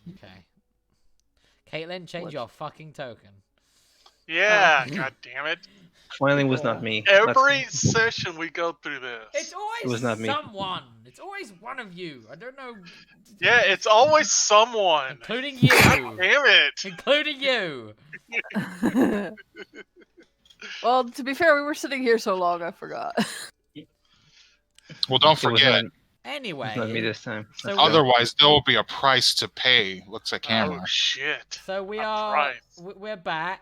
Okay. Caitlin, change your fucking token. Yeah, god damn it. Finally, was not me. Every session we go through this. It's always It was not me. someone. It's always one of you. I don't know. Yeah, it's always someone. Including you. God damn it. Including you. Well, to be fair, we were sitting here so long, I forgot. Well, don't It was forget. not, Anyway. it was not me this time. So Otherwise, there will be a price to pay. Looks like camera. Oh shit. So we're back.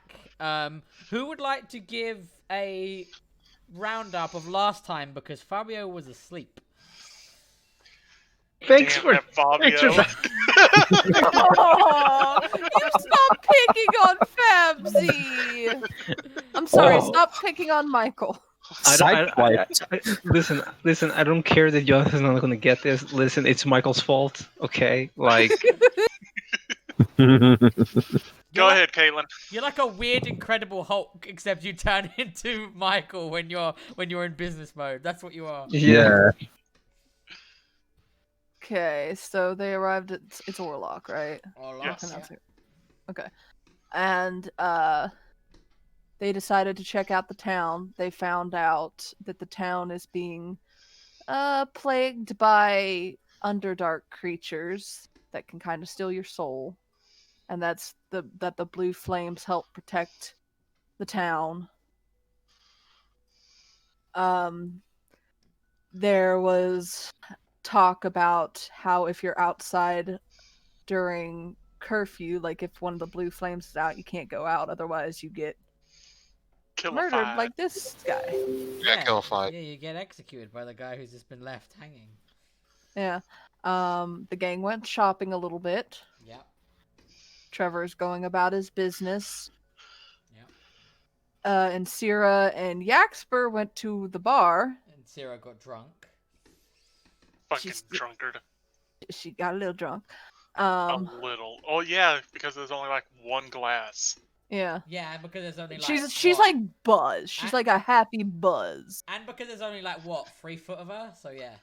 Who would like to give a roundup of last time because Fabio was asleep? Thanks Damn for that Fabio. Oh, you stop picking on Fabsy. I'm sorry, stop picking on Michael. Listen. I don't care that Jonathan's not gonna get this. Listen, it's Michael's fault. Okay, like. Go ahead, Caitlin. You're like a weird Incredible Hulk, except you turn into Michael when you're in business mode. That's what you are. Yeah. Okay, so they arrived at it's Orlok, right? Yes. Okay. And they decided to check out the town. They found out that the town is being plagued by underdark creatures that can kind of steal your soul. And that's that the blue flames help protect the town. There was talk about how if you're outside during curfew, like if one of the blue flames is out, you can't go out, otherwise you get murdered like this guy. Yeah, Killified. Yeah, you get executed by the guy who's just been left hanging. Yeah. The gang went shopping a little bit. Yep. Trevor's going about his business. Yep. Inciria and Jaqspur went to the bar. And Sarah got drunk. Fucking drunkard. She got a little drunk. A little. Oh yeah, because there's only like one glass. Yeah. Yeah, because there's only like She's like buzz. She's like a happy buzz. And because there's only like 3 foot of her, so yeah.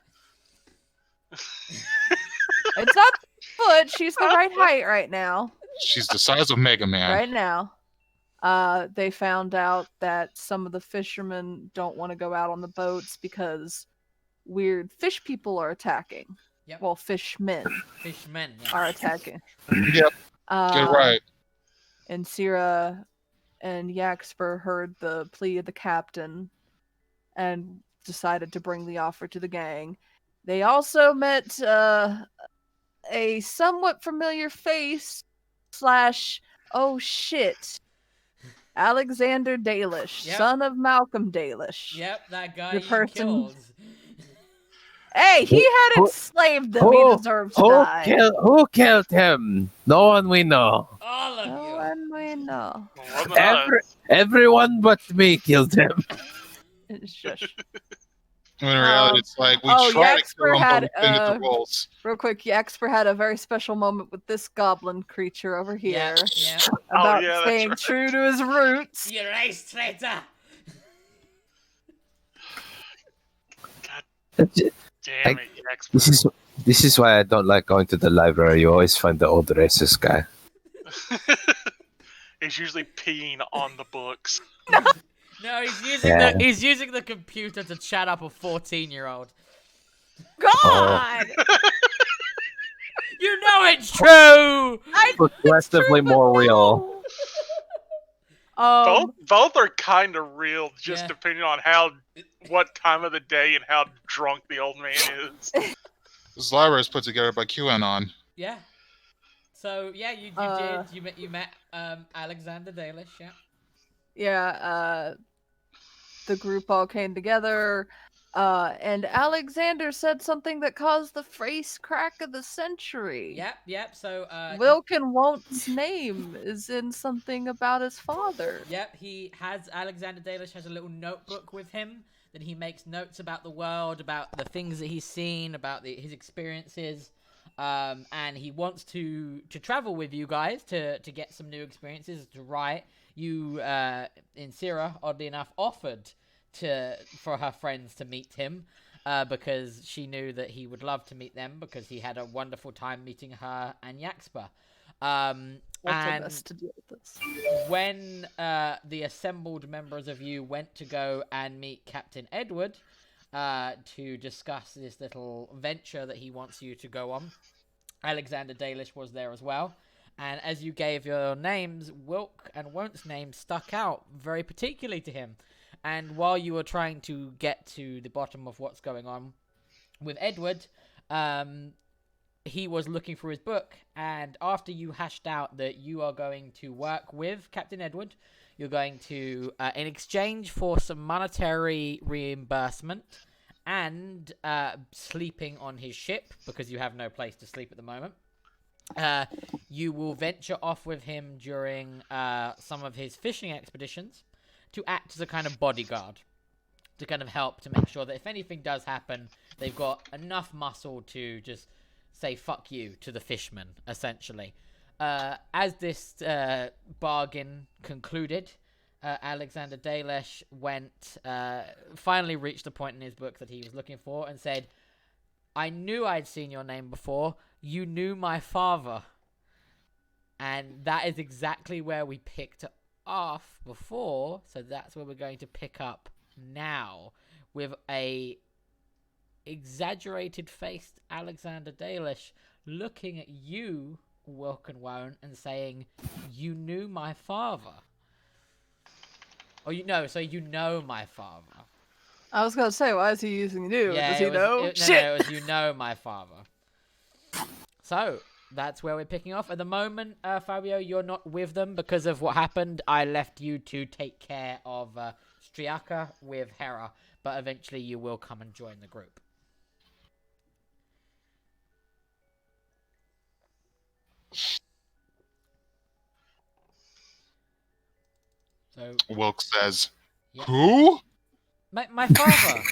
It's not foot. She's the right height right now. She's the size of Mega Man. Right now. They found out that some of the fishermen don't want to go out on the boats because weird fish people are attacking. Yep. Well, fishmen Fishmen, yeah. are attacking. Yep. Get it right. And Sierra and Jaqspur heard the plea of the captain and decided to bring the offer to the gang. They also met a somewhat familiar face / oh shit, Alexander Dailish, Yep. son of Malcolm Dailish. Yep, that guy The you person- killed. Hey, he had enslaved them. He deserves to die. Who killed him? No one we know. All of No you. one we know. Everyone but me killed him. Shush. In reality, it's like we oh, try to kill Jaqspur them, had, but we think at the rolls. Real quick, Jaqspur had a very special moment with this goblin creature over here Yeah. about yeah, that's staying right. true to his roots. You race traitor. Damn it, Jaqspur. This is why I don't like going to the library. You always find the old racist guy. He's usually peeing on the books. No, he's using the computer to chat up a 14-year-old. God! You know it's true. Progressively more real. Both are kind of real, just Yeah. depending on what time of the day and how drunk the old man is. This library is put together by QAnon. Yeah. So yeah, you met Alexander Dailish, yeah. Yeah, the group all came together, and Alexander said something that caused the phrase crack of the century. Yep. So Wilk and Won't's name is in something about his father. Yep, Alexander Dailish has a little notebook with him that he makes notes about the world, about the things that he's seen, about his experiences, and he wants to travel with you guys to get some new experiences, to write. You, Inciria, oddly enough, offered for her friends to meet him, because she knew that he would love to meet them because he had a wonderful time meeting her and Jaqspur. Also best to deal with this. When the assembled members of you went to go and meet Captain Edward to discuss this little venture that he wants you to go on, Alexander Dailish was there as well. And as you gave your names, Wilk and Won't's name stuck out very particularly to him. And while you were trying to get to the bottom of what's going on with Edward, he was looking for his book. And after you hashed out that you are going to work with Captain Edward, you're going to, in exchange for some monetary reimbursement and sleeping on his ship, because you have no place to sleep at the moment, you will venture off with him during some of his fishing expeditions to act as a kind of bodyguard, to kind of help to make sure that if anything does happen, they've got enough muscle to just say fuck you to the fishmen, essentially. As this bargain concluded, Alexander Dailish finally reached the point in his book that he was looking for and said, I knew I'd seen your name before. You knew my father. And that is exactly where we picked off before, so that's where we're going to pick up now, with a exaggerated faced Alexander Dailish looking at you, Wilk and Wone, and saying, you knew my father. Or you know my father. I was gonna say, why is he using "knew"? Yeah, Does he know? Shit! No, it was you know my father. So, that's where we're picking off. At the moment, Fabio, you're not with them because of what happened. I left you to take care of Striaka with Hera, but eventually you will come and join the group. So Wilk says, yeah. Who? My father,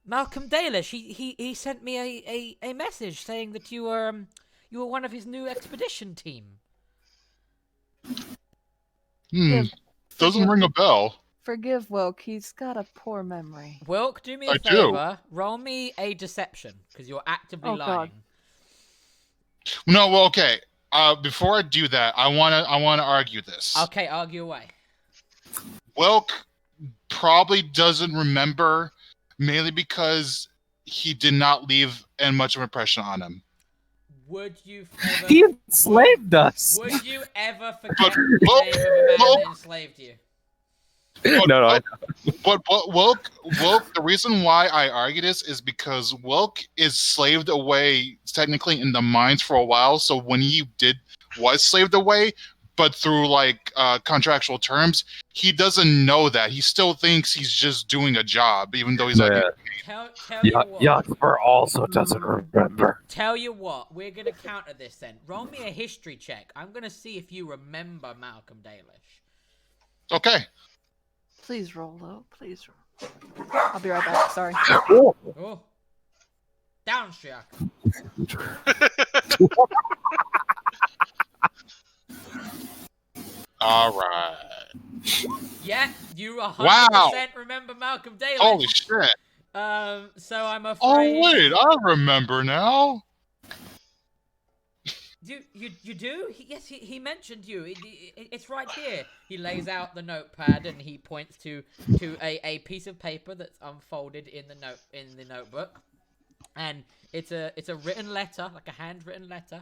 Malcolm Dailish. He sent me a message saying that you were one of his new expedition team. Doesn't ring a bell. Forgive Wilk, he's got a poor memory. Wilk, do me a I favor. Roll me a deception because you're actively lying. God. No, well, okay. Before I do that, I wanna argue this. Okay, argue away. Wilk probably doesn't remember, mainly because he did not leave much of an impression on him. Would you ever? He enslaved us. Would you ever forget the name of a man that enslaved you? No. But Wilk, the reason why I argue this is because Wilk is slaved away technically in the mines for a while. So when he was slaved away, but through contractual terms, he doesn't know that. He still thinks he's just doing a job, even though he's Tell you what. Jaqspur also doesn't remember. Tell you what, we're gonna counter this then. Roll me a history check. I'm gonna see if you remember Malcolm Dailish. Okay. Please roll low. Please roll. I'll be right back. Sorry. Oh. Down, Striaka. All right. Yeah, you 100% Wow. remember Malcolm Dailish. Holy shit. So I'm afraid. Oh wait, I remember now. You do? Yes, he mentioned you. It's right here. He lays out the notepad and he points to a piece of paper that's unfolded in the notebook, and it's a written letter, like a handwritten letter,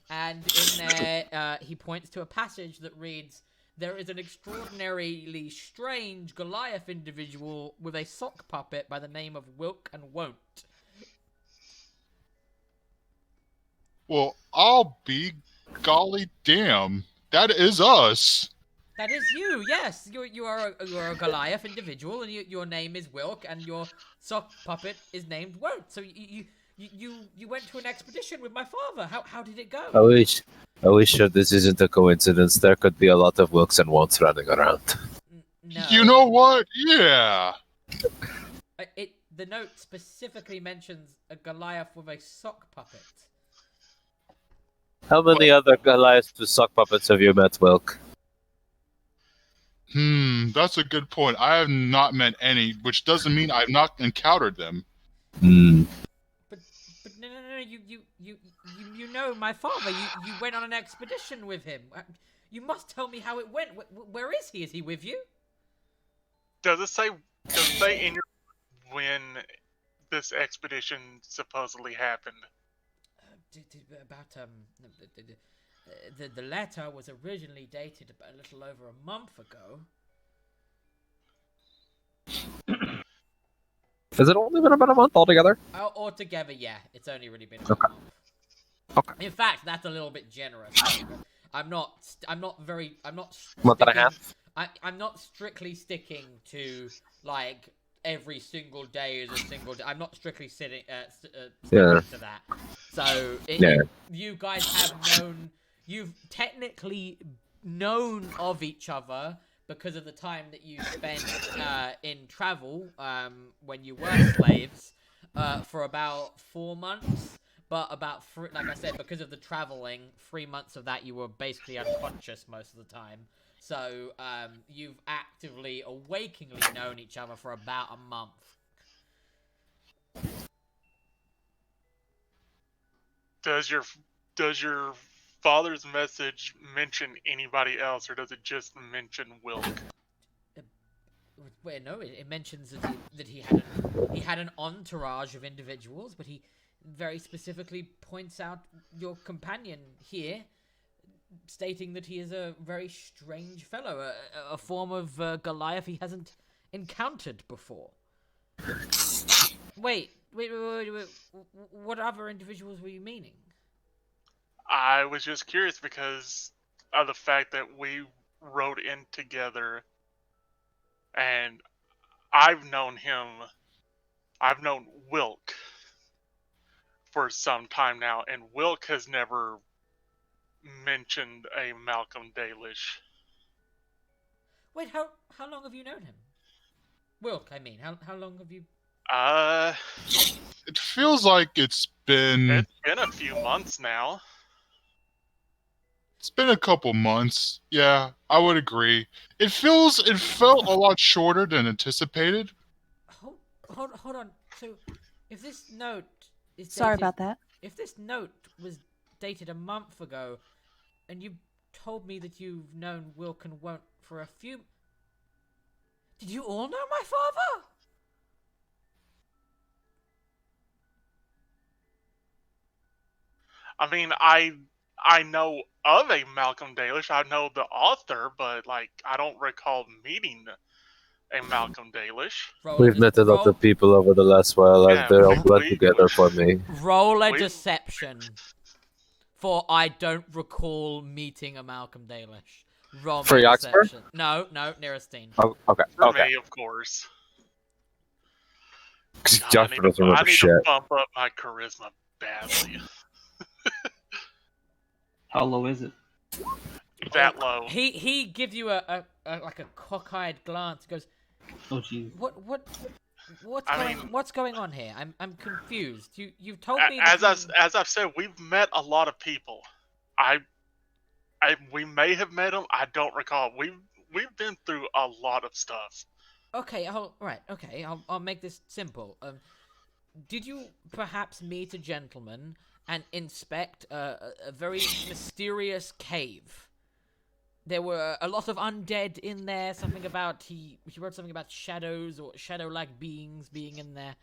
and in there he points to a passage that reads, "There is an extraordinarily strange Goliath individual with a sock puppet by the name of Wilk and Won't." Well, I'll be golly damn. That is us. That is you, yes. You are a Goliath individual, and your name is Wilk, and your sock puppet is named Won't. So you went to an expedition with my father. How did it go? I wish that this isn't a coincidence. There could be a lot of Wilks and Wonts running around. No. You know what? Yeah. The note specifically mentions a Goliath with a sock puppet. How many other Goliaths with sock puppets have you met, Wilk? That's a good point. I have not met any, which doesn't mean I've not encountered them. But no, you know my father. You went on an expedition with him. You must tell me how it went. Where is he? Is he with you? Does it say in your when this expedition supposedly happened? About the letter was originally dated a little over a month ago. Has it only been about a month altogether? Altogether, yeah. It's only really been about a month. Okay. In fact, that's a little bit generous. I'm not Month and a half? I'm not strictly sticking to like every single day is a single day. I'm not strictly sticking to that. So you guys have you've technically known of each other because of the time that you spent in travel when you were slaves for about 4 months. But about like I said, because of the traveling, 3 months of that you were basically unconscious most of the time. So you've actively, awakingly known each other for about a month. Does your father's message mention anybody else, or does it just mention Wilk? Well, no, it mentions that he had an entourage of individuals, but he very specifically points out your companion here, stating that he is a very strange fellow, a form of Goliath he hasn't encountered before. Wait, what other individuals were you meaning? I was just curious because of the fact that we rode in together, and I've known Wilk for some time now, and Wilk has never mentioned a Malcolm Dailish. Wait, how long have you known him? Wilk, I mean, how long have you... It feels like it's been a few months now. It's been a couple months. Yeah, I would agree. It felt a lot shorter than anticipated. Hold on. So, if this note is Sorry dated, about that. If this note was dated a month ago, and you told me that you've known Wilk and Won't for a few... Did you all know my father? I mean, I know of a Malcolm Dailish. I know the author, but like I don't recall meeting a Malcolm Dailish. We've met a lot of people over the last while, and they're all bled together for me. Roll a deception. For I don't recall meeting a Malcolm Dailish. Roll For me a Jaqspur? deception. No, Nearestine. Oh, okay. For Okay. me, of course. Jaqspur doesn't remember I need shit. to bump up my charisma badly. How low is it? That low. He gives you a like a cockeyed glance. Goes, Oh jeez. what's going on here? I'm confused. You've told me As I've said, we've met a lot of people. We may have met them. I don't recall. We've been through a lot of stuff. Okay, I'll make this simple. Did you perhaps meet a gentleman and inspect a very mysterious cave? There were a lot of undead in there. Something about he wrote something about shadows or shadow-like beings being in there.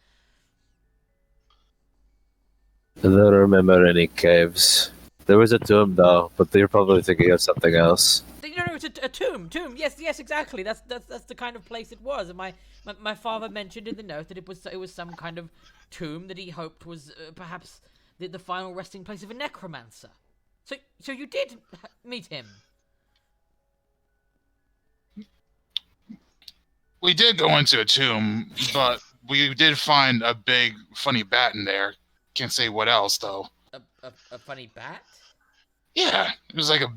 I don't remember any caves. There was a tomb though, but you're probably thinking of something else. No, it's a tomb. Yes, exactly. That's the kind of place it was. And my father mentioned in the note that it was some kind of tomb that he hoped was perhaps the final resting place of a necromancer. So you did meet him. We did go into a tomb, but we did find a big, funny bat in there. Can't say what else, though. A funny bat? Yeah, it was like a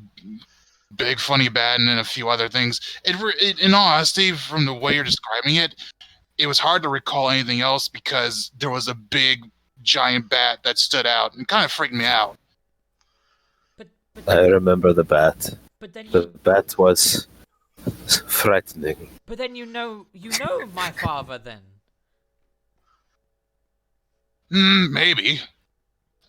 big, funny bat and then a few other things. In all honesty, from the way you're describing it, it was hard to recall anything else because there was a big, giant bat that stood out and kind of freaked me out. But I remember the bat. But then The bat was frightening. But then you know my father then. Maybe.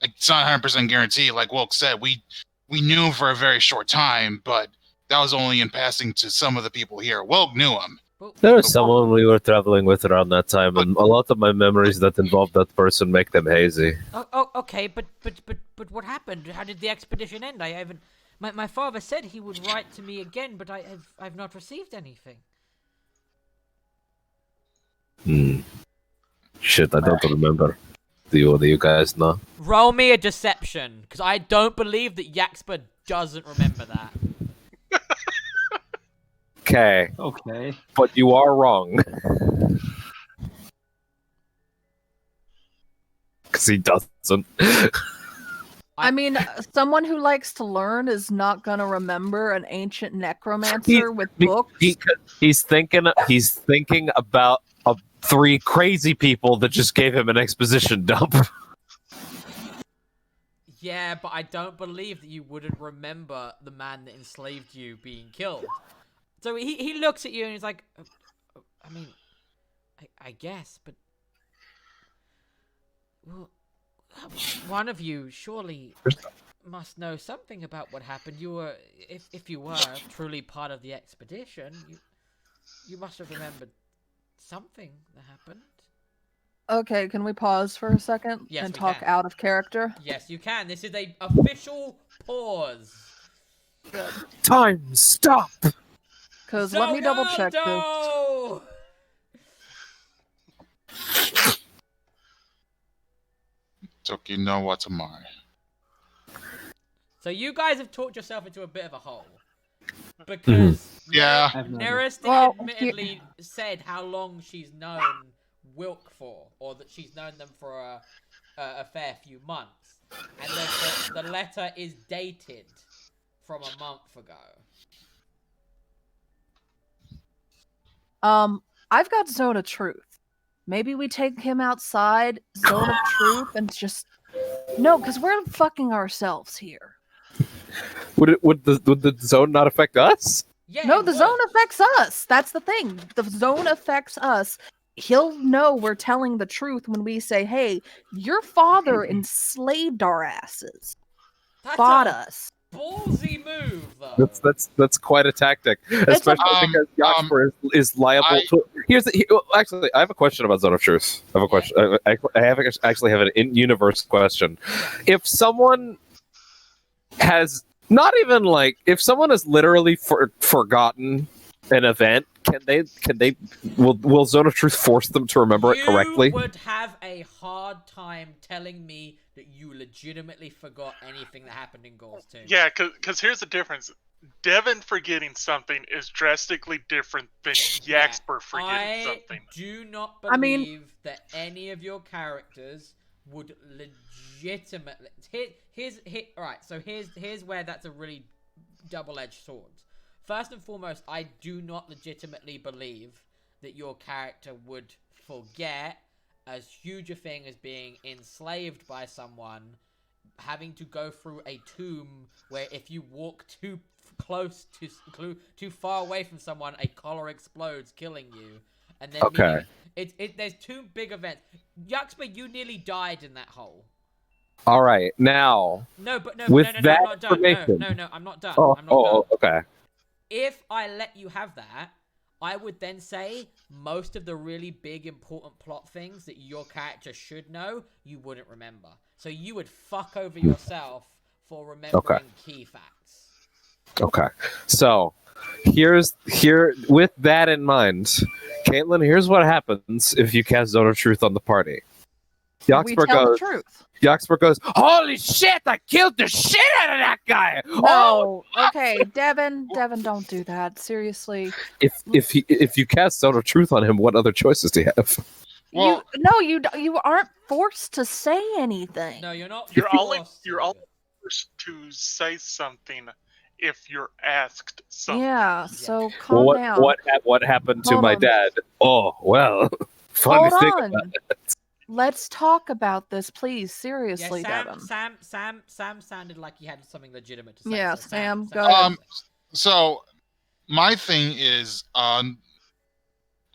It's not 100% guarantee. Like Wilk said, we knew him for a very short time, but that was only in passing to some of the people here. Wilk knew him. There was someone we were traveling with around that time, and a lot of my memories that involve that person make them hazy. Okay, but what happened? How did the expedition end? I haven't. My father said he would write to me again, but I've not received anything. Shit, I don't remember. Do you guys know? Roll me a deception, because I don't believe that Jaqspur doesn't remember that. Okay. Okay. But you are wrong. Because he doesn't. I mean, someone who likes to learn is not gonna remember an ancient necromancer with books. He's thinking about 3 crazy people that just gave him an exposition dump. Yeah, but I don't believe that you wouldn't remember the man that enslaved you being killed. So he looks at you and he's like, I mean, I guess, but... Well, one of you surely must know something about what happened. You were, if you were truly part of the expedition, you must have remembered something that happened. Okay, can we pause for a second Yes, and we talk can. out of character? Yes, you can. This is a official pause. Time, stop! Because let me double check this. Zolgado! Took you know what's a mine. So you guys have talked yourself into a bit of a hole. Because Yeah. Neristic Well, admittedly said how long she's known Wilk for, or that she's known them for a fair few months. And the letter is dated from a month ago. I've got Zone of Truth. Maybe we take him outside, Zone of Truth, and just... No, because we're fucking ourselves here. Would the zone not affect us? Yeah, No, it the would. zone affects us. That's the thing. The zone affects us. He'll know we're telling the truth when we say, hey, your father enslaved our asses. That's Fought a us. ballsy move, though. That's quite a tactic, especially because Jaqspur is liable to. Actually, I have a question about Zone of Truth. I have a question. I actually have an in-universe question. If someone has not even like, if someone has literally forgotten an event, will Zone of Truth force them to remember it correctly? You would have a hard time telling me that you legitimately forgot anything that happened in Gauls 2. Yeah, because here's the difference. Devin forgetting something is drastically different than Jaqspur forgetting something. I do not believe that any of your characters would legitimately... Alright, so here's where that's a really double-edged sword. First and foremost, I do not legitimately believe that your character would forget as huge a thing as being enslaved by someone, having to go through a tomb where if you walk too close too far away from someone, a collar explodes, killing you. And then there's 2 big events. Jaqspur, you nearly died in that hole. All right, now. No, with I'm that not done. information. No, I'm not done. Oh, I'm not done. okay. If I let you have that, I would then say most of the really big important plot things that your character should know, you wouldn't remember. So you would fuck over yourself for remembering key facts. Okay. So, with that in mind, Caitlin, here's what happens if you cast Zone of Truth on the party. We tell the truth. Jaqspur goes, holy shit, I killed the shit out of that guy! No, okay, Devin, don't do that. Seriously. If you cast Zone of Truth on him, what other choices do you have? Well, you aren't forced to say anything. No, you're not. You're only forced to say something if you're asked something. Yeah, so calm down. What happened to Hold my on. dad? Oh, well, funny Hold thing on. about it. Let's talk about this, please. Seriously, Devin. Sam sounded like he had something legitimate to say. Yeah, so Sam, go ahead. So my thing is,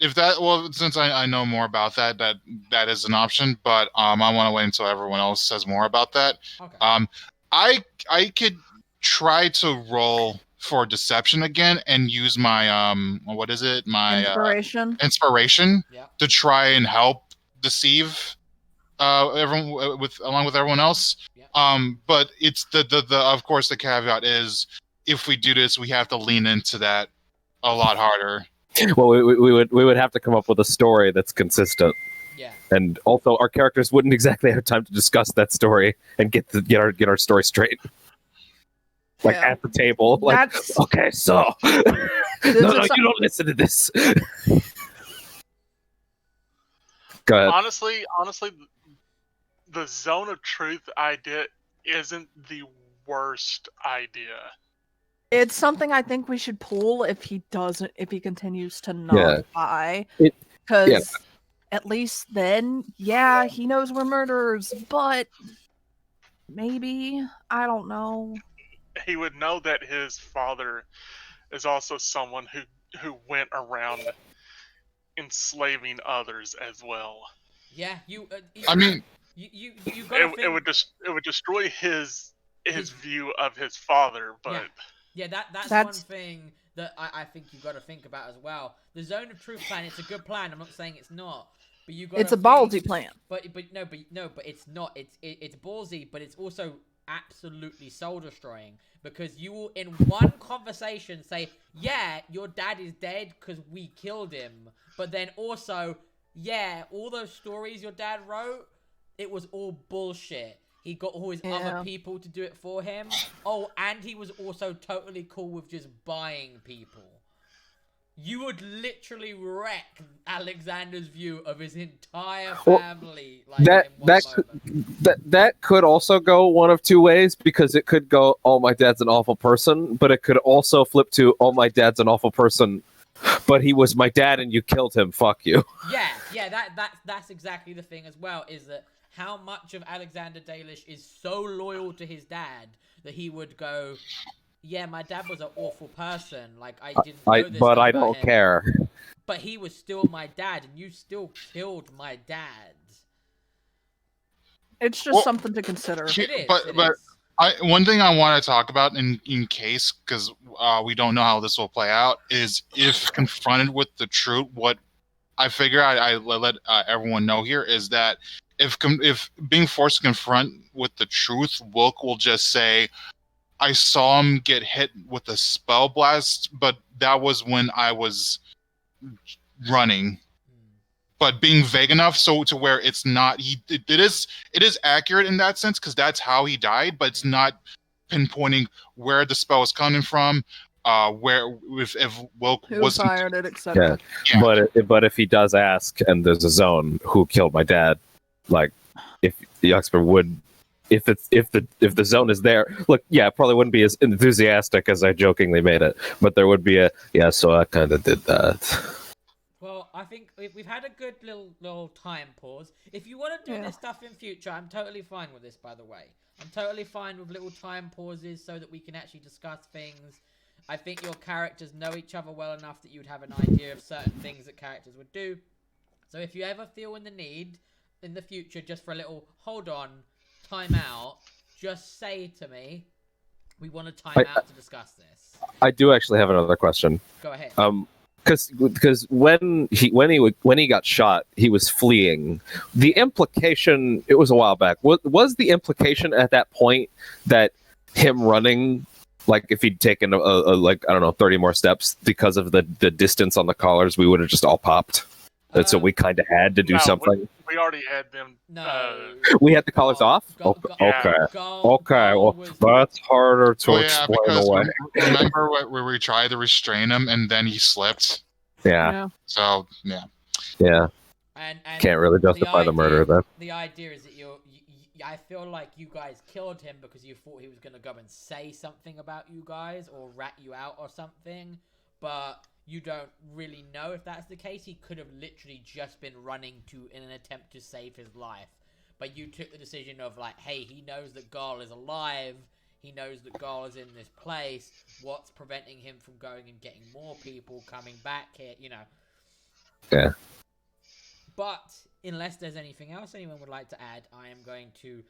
if that since I know more about that is an option, but I want to wait until everyone else says more about that. Okay. I could try to roll for deception again and use my what is it, my Inspiration. inspiration Yeah. to try and help deceive everyone along with everyone else. Yeah. But it's the of course the caveat is if we do this we have to lean into that a lot harder. Well, we would have to come up with a story that's consistent, Yeah. and also our characters wouldn't exactly have time to discuss that story and get our story straight. Like Yeah. at the table, like That's okay, so no, is you don't listen to this. Go ahead. Honestly, the zone of truth idea isn't the worst idea. it's something I think we should pull if he continues to not Yeah. lie. It- Because yeah. at least then, yeah, he knows we're murderers, but maybe, I don't know. He would know that his father is also someone who went around enslaving others as well. Yeah. You. I mean, You gotta think. It would destroy his view of his father, but Yeah, that's one That's- thing that I think you got to think about as well. The Zone of Truth plan, it's a good plan. I'm not saying it's not, but you got. It's a ballsy plan. But it's not. It's ballsy, but it's also absolutely soul destroying because you will in one conversation say, "Yeah, your dad is dead because we killed him," but then also, "Yeah, all those stories your dad wrote, it was all bullshit. He got all his Yeah. other people to do it for him. Oh, and he was also totally cool with just buying people." You would literally wreck Alexander's view of his entire Well, family. Like, in one moment. That could also go one of two ways, because it could go, "Oh, my dad's an awful person," but it could also flip to, "Oh, my dad's an awful person, but he was my dad and you killed him. Fuck you." Yeah, that's exactly the thing as well, is that how much of Alexander Dailish is so loyal to his dad that he would go, "Yeah, my dad was an awful person. Like, I didn't know this But I about don't him. care. But he was still my dad, and you still killed my dad." It's just Well, something to consider. It is. but one thing I want to talk about in case, because we don't know how this will play out, is if confronted with the truth, what I figure I let everyone know here is that if being forced to confront with the truth, Wilk will just say, "I saw him get hit with a spell blast, but that was when I was running." But being vague enough so to where it's not it is accurate in that sense, because that's how he died, but it's not pinpointing where the spell was coming from, where if Wilk Who wasn't. fired it, etc. Yeah. But if he does ask, and there's a zone, "Who killed my dad?" Like, if Jaqspur would, if the zone is there, look, yeah, it probably wouldn't be as enthusiastic as I jokingly made it, but there would be a, "Yeah, so I kind of did that." Well, I think we've had a good little time pause. If you want to do Yeah. this stuff in future, I'm totally fine with this, by the way. I'm totally fine with little time pauses so that we can actually discuss things. I think your characters know each other well enough that you'd have an idea of certain things that characters would do. So if you ever feel in the need in the future just for a little, hold on, time out, just say to me, "We want a time out to discuss this." I do actually have another question. Go ahead. Because when he got shot, he was fleeing. The implication, it was a while back. Was the implication at that point that him running, like if he'd taken a like, I don't know, 30 more steps, because of the distance on the collars, we would have just all popped, and so we kind of had to do no, something. We already had them. No. We had the collars off. Go- Okay. Go- Okay. Go Well, was- that's harder to Oh yeah, explain because away. remember where we tried to restrain him and then he slipped. Yeah. So yeah. Yeah. and Can't really justify the murder then. The idea is that I feel like you guys killed him because you thought he was going to go and say something about you guys or rat you out or something, but you don't really know if that's the case. He could have literally just been running in an attempt to save his life, but you took the decision of like, hey, he knows that Garl is alive, he knows that Garl is in this place, what's preventing him from going and getting more people coming back here, you know? Yeah. But unless there's anything else anyone would like to add, I am going to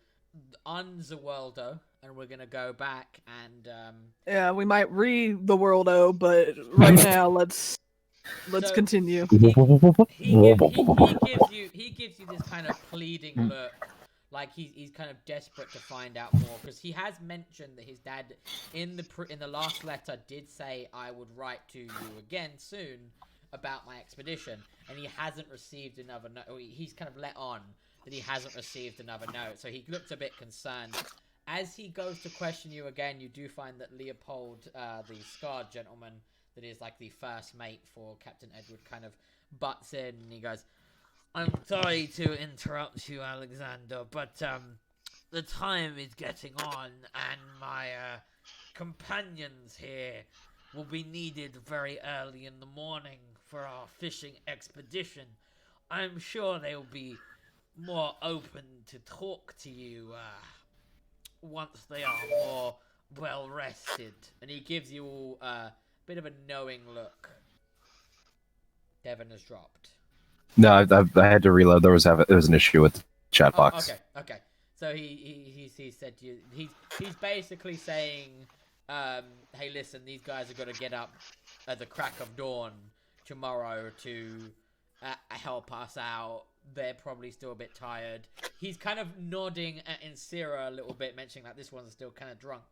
unzawaldo, and we're gonna go back and Yeah, we might read the world, but right now let's So- continue. he gives you this kind of pleading look, like he's kind of desperate to find out more, because he has mentioned that his dad in the last letter did say, I would write to you again soon about my expedition, and he hasn't received another note. He's kind of let on that he hasn't received another note, so he looks a bit concerned. As he goes to question you again, you do find that Leopold, the scarred gentleman that is like the first mate for Captain Edward, kind of butts in, and he goes, I'm sorry to interrupt you, Alexander, but the time is getting on, and my companions here will be needed very early in the morning for our fishing expedition. I'm sure they'll be more open to talk to you once they are more well rested. And he gives you all a bit of a knowing look. Devon has dropped. No, I had to reload. There was an issue with the chat box. Okay. So he said to you, he's basically saying, hey, listen, these guys are going to get up at the crack of dawn tomorrow to help us out. They're probably still a bit tired. He's kind of nodding at Inciria a little bit, mentioning that this one's still kind of drunk.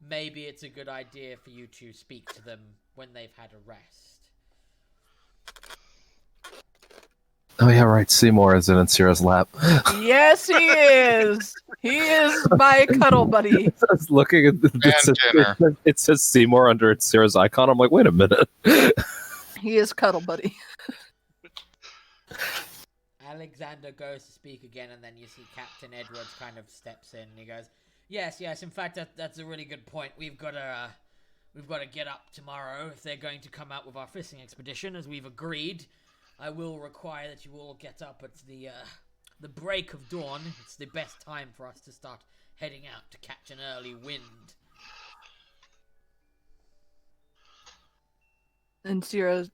Maybe it's a good idea for you to speak to them when they've had a rest. Oh yeah, right. Seymour is in Incira's lap. Yes, he is. He is my cuddle buddy. I was looking at it says Seymour under Incira's icon. I'm like, wait a minute. He is cuddle buddy. Alexander goes to speak again, and then you see Captain Edwards kind of steps in, and he goes, yes, in fact, that's a really good point. We've got to get up tomorrow if they're going to come out with our fishing expedition, as we've agreed. I will require that you all get up at the break of dawn. It's the best time for us to start heading out to catch an early wind. And Sierra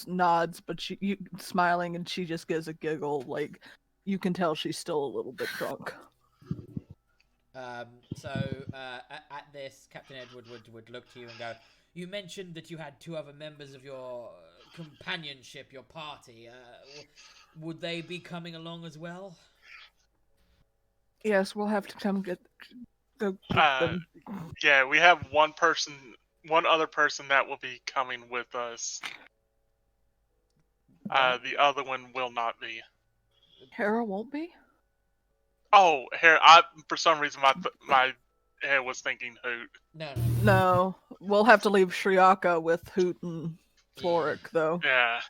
nods, but you smiling, and she just gives a giggle. Like, you can tell she's still a little bit drunk. At this, Captain Edward would look to you and go, you mentioned that you had two other members of your companionship, your party. Would they be coming along as well? Yes, we'll have to come go get them. Yeah, we have one other person that will be coming with us. The other one will not be. Hera won't be? Oh, Hera! For some reason, my head was thinking Hoot. No. We'll have to leave Shriaka with Hoot and Floric, though. Yeah.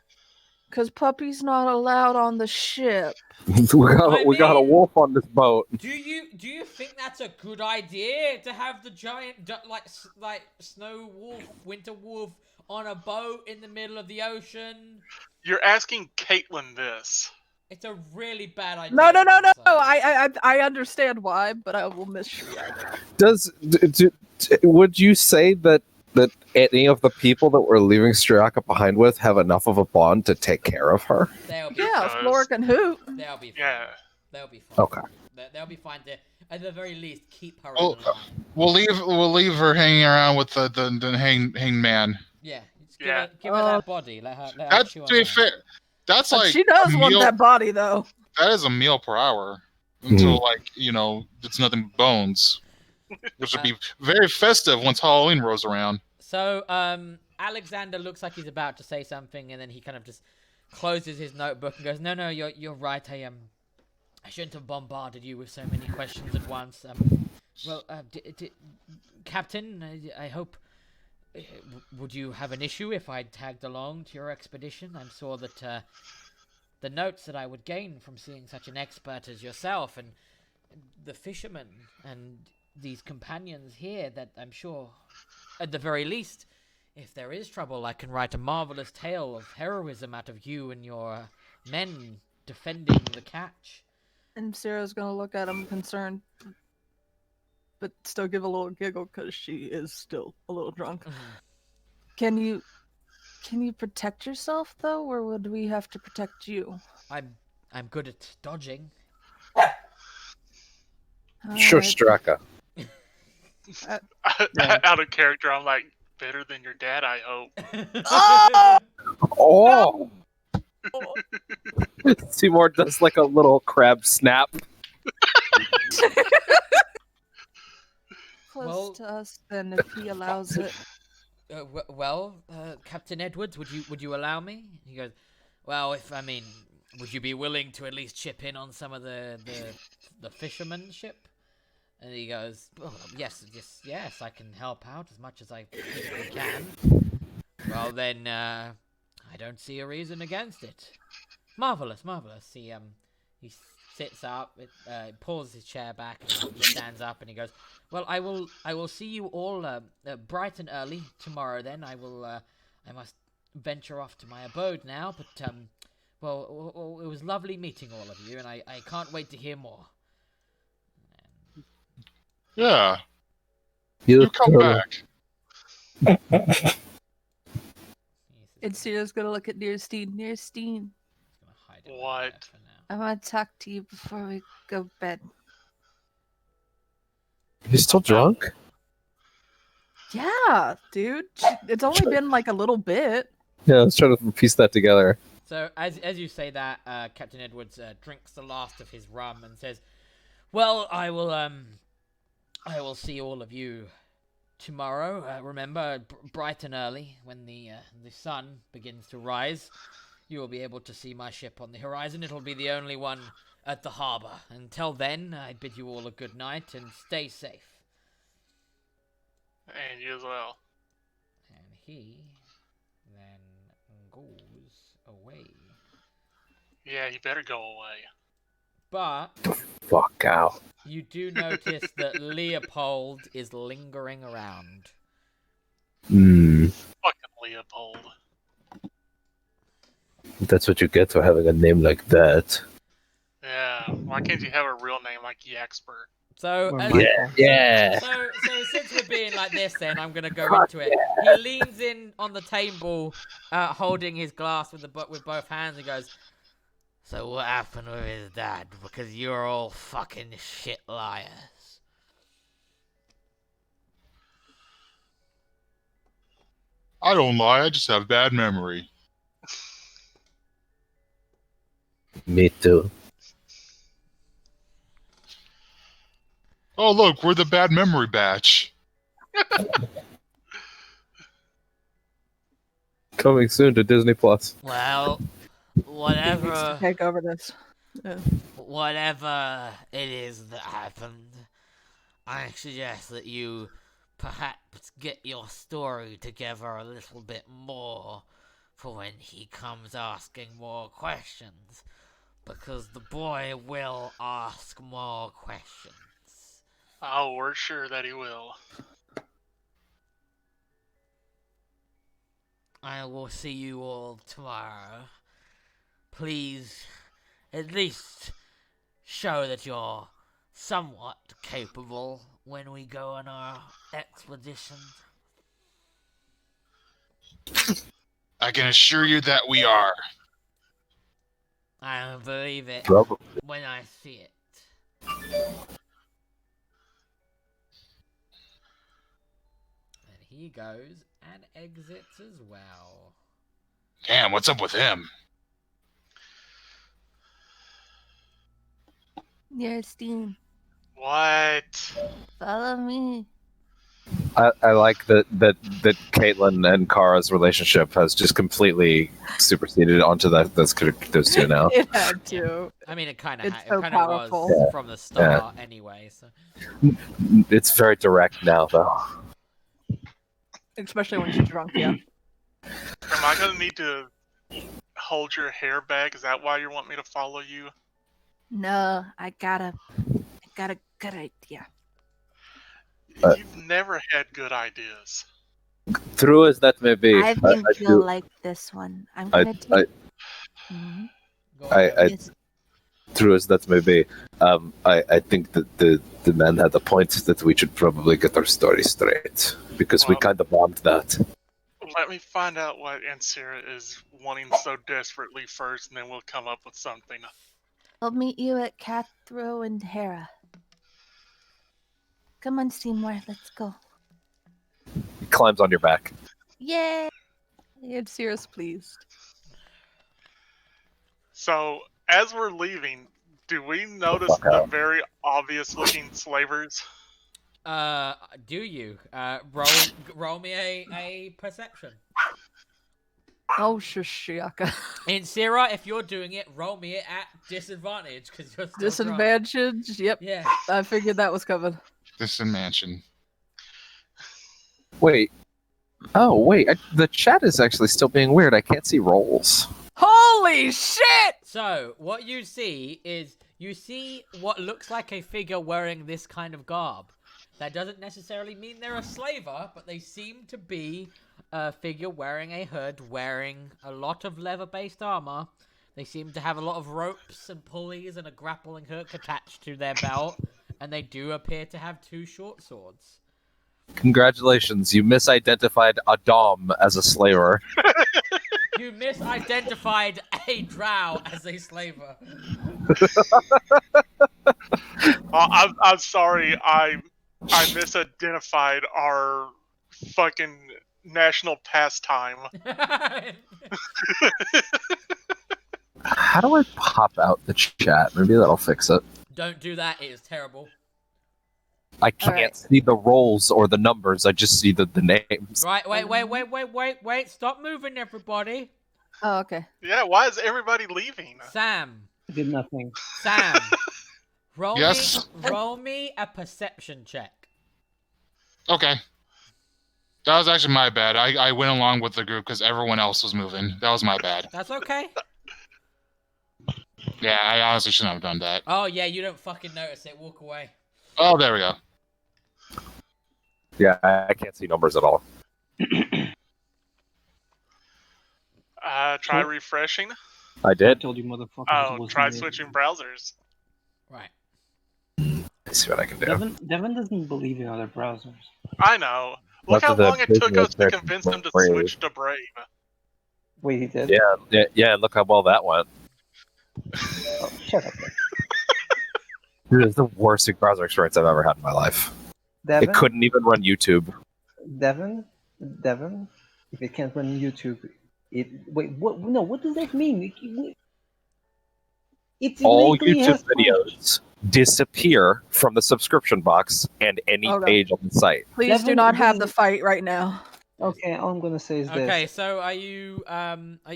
Because Puppy's not allowed on the ship. we got a wolf on this boat. Do you think that's a good idea to have the giant like snow wolf, winter wolf on a boat in the middle of the ocean? You're asking Caitlin this. It's a really bad idea. No. I understand why, but I will miss Shriaka. Would you say that any of the people that we're leaving Striaka behind with have enough of a bond to take care of her? Floric and Hoot. They'll be fine. Yeah. They'll be fine. Okay. They'll be fine to, at the very least, keep her Oh, in line. we'll leave her hanging around with the hanged man. Yeah. Just give her that body. Let her That's chew on to be that. fair. That's But like she does a want meal, that body, though. That is a meal per hour until it's nothing but bones, which would be very festive once Halloween rolls around. So, Alexander looks like he's about to say something, and then he kind of just closes his notebook and goes, "No, you're right. I shouldn't have bombarded you with so many questions at once. Captain, I hope. Would you have an issue if I tagged along to your expedition? I'm sure that the notes that I would gain from seeing such an expert as yourself and the fishermen and these companions here, that I'm sure, at the very least, if there is trouble, I can write a marvelous tale of heroism out of you and your men defending the catch." And Sarah's gonna look at him concerned, but still give a little giggle because she is still a little drunk. Mm-hmm. Can you Can you protect yourself though, or would we have to protect you? I'm good at dodging. Sure, Alright. Straka. Yeah. Out of character, I'm like, better than your dad, I hope. Oh! Oh! Seymour does like a little crab snap. Close Well- to us, then, if he allows it. Captain Edwards, would you allow me? He goes, well, would you be willing to at least chip in on some of the fishermanship? And he goes, oh, yes, I can help out as much as I physically can. Well, then, I don't see a reason against it. Marvelous. He sits up, pulls his chair back, and he stands up, and he goes, well, I will see you all bright and early tomorrow. Then I must venture off to my abode now. But well, it was lovely meeting all of you, and I can't wait to hear more. Yeah. You come back. Inciria's gonna look at Nearstein. Nearstein, What? I want to talk to you before we go bed. He's still drunk? Yeah, dude. It's only been like a little bit. Yeah, let's try to piece that together. So as you say that, Captain Edwards drinks the last of his rum and says, well, I will see all of you tomorrow. Remember, bright and early, when the sun begins to rise, you will be able to see my ship on the horizon. It'll be the only one at the harbor. Until then, I bid you all a good night and stay safe. And you as well. And he then goes away. Yeah, you better go away. But Fuck out. you do notice that Leopold is lingering around. Hmm. Fucking Leopold. That's what you get for having a name like that. Yeah, why can't you have a real name like Jaqspur? So, Or as, Michael. Yeah. so since we're being like this, then I'm gonna go into it. He leans in on the table, holding his glass with both hands, and goes, "So what happened with his dad? Because you're all fucking shit liars." I don't lie, I just have bad memory. Me too. Oh, look, we're the bad memory batch. Coming soon to Disney Plus. Well, He needs to whatever. take over this. Whatever it is that happened, I suggest that you perhaps get your story together a little bit more for when he comes asking more questions, because the boy will ask more questions. Oh, we're sure that he will. I will see you all tomorrow. Please, at least show that you're somewhat capable when we go on our expedition. I can assure you that we are. I believe it Probably. when I see it. And he goes and exits as well. Damn, what's up with him? Nearstein, What? follow me. I like that Caitlin and Kara's relationship has just completely superseded onto those two now. It had to. I mean, it kind of It's so was powerful. from the start anyway. So It's very direct now, though. Especially when she's drunk, yeah. Am I gonna need to hold your hair back? Is that why you want me to follow you? No, I got a good idea. You've never had good ideas. True as that may be, I think I you'll do- like this one. I'm I- gonna I- take. Mhm. go I- on. I- Yes. true as that may be, I think that the man had a point that we should probably get our story straight because we Well- kind of bombed that. Let me find out what Inciria is wanting so desperately first, and then we'll come up with something. I'll meet you at Cathro and Hera. Come on, Seymour, let's go. He climbs on your back. Yay! Incira's pleased. So, as we're leaving, do we notice fuck the out. very obvious-looking slavers? Do you? Roll me a perception. Oh, Shushiaka. Incira, if you're doing it, roll me it at disadvantage because you're still drunk. Disadvantage? Yep. Yeah. I figured that was coming. This in mansion. Wait. Oh, wait. The chat is actually still being weird. I can't see rolls. Holy shit! So, what you see is, you see what looks like a figure wearing this kind of garb. That doesn't necessarily mean they're a slaver, but they seem to be a figure wearing a hood, wearing a lot of leather-based armor. They seem to have a lot of ropes and pulleys and a grappling hook attached to their belt, and they do appear to have 2 short swords. Congratulations, you misidentified a Dom as a slaver. You misidentified a drow as a slaver. I'm sorry, I misidentified our fucking national pastime. How do I pop out the chat? Maybe that'll fix it. Don't do that, it is terrible. I can't Alright. see the rolls or the numbers, I just see the names. Right, wait, stop moving, everybody. Oh, okay. Yeah, why is everybody leaving? Sam, I did nothing. Sam, roll Yes? me a perception check. Okay. That was actually my bad. I went along with the group because everyone else was moving. That was my bad. That's okay. Yeah, I honestly shouldn't have done that. Oh yeah, you don't fucking notice it. Walk away. Oh, there we go. Yeah, I can't see numbers at all. Try refreshing. I I did. told you, motherfucker. Oh, try switching browsers. Right. Let's see what I can do. Devin doesn't believe in other browsers. I know. Look Lots how of the long it took us to business convince them to Brave. switch to Brave. Wait, he did? Yeah, look how well that went. Oh, shut up. Dude, it's the worst browser experience I've ever had in my life. Devin? It couldn't even run YouTube. Devin? If it can't run YouTube, wait, what? No, what does that mean? It's All illegally YouTube has videos disappear from the subscription box and any Okay. page on the site. Please do Devin, not have the Devin- fight right now. Okay, all I'm gonna say is this. Okay, so are you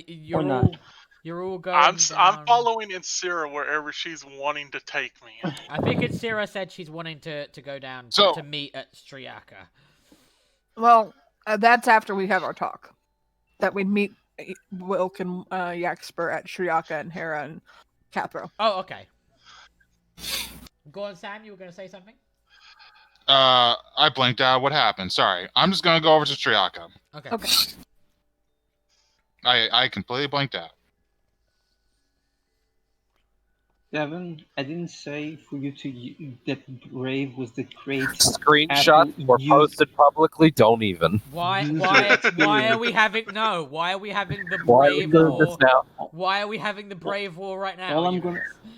you're Or not. all you're all going I'm down... following Inciria wherever she's wanting to take me. I think Incira said she's wanting to go down So- to meet at Striaka. Well, that's after we have our talk. That we'd meet Wilk and Jaqspur at Shriaka and Hera and Capro. Oh, okay. Go on, Sam, you were going to say something? I blinked out. What happened? Sorry. I'm just gonna go over to Triaka. Okay. Okay. I completely blanked out. Devin, I didn't say for you that Brave was the great. Screenshots Apple were used- posted publicly. Don't even. Why User why experience. are we having why are we having the Why are we Brave doing this War? now? Why are we having the Brave War right now? All I'm you gonna, guys?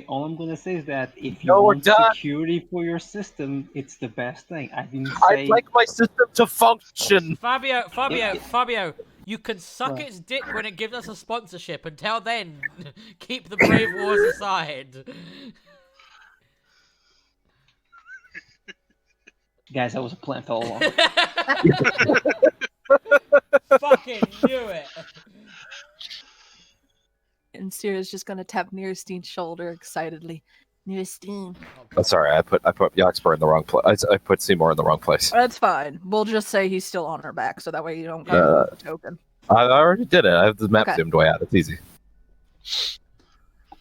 all I'm gonna say is that if you No, we're want done. security for your system, it's the best thing. I didn't I'd say. like my system to function. Fabio, you can suck What? its dick when it gives us a sponsorship. Until then, keep the Brave Wars aside. Guys, that was a plant all along. Fucking knew it. And Sierra's just gonna tap Nierstein's shoulder excitedly. Nierstein. Oh, sorry, I put Jaqspur in the wrong place. I put Seymour in the wrong place. That's fine. We'll just say he's still on her back, so that way you don't get Uh, the token. I already did it. I have the map Okay. zoomed way out. It's easy.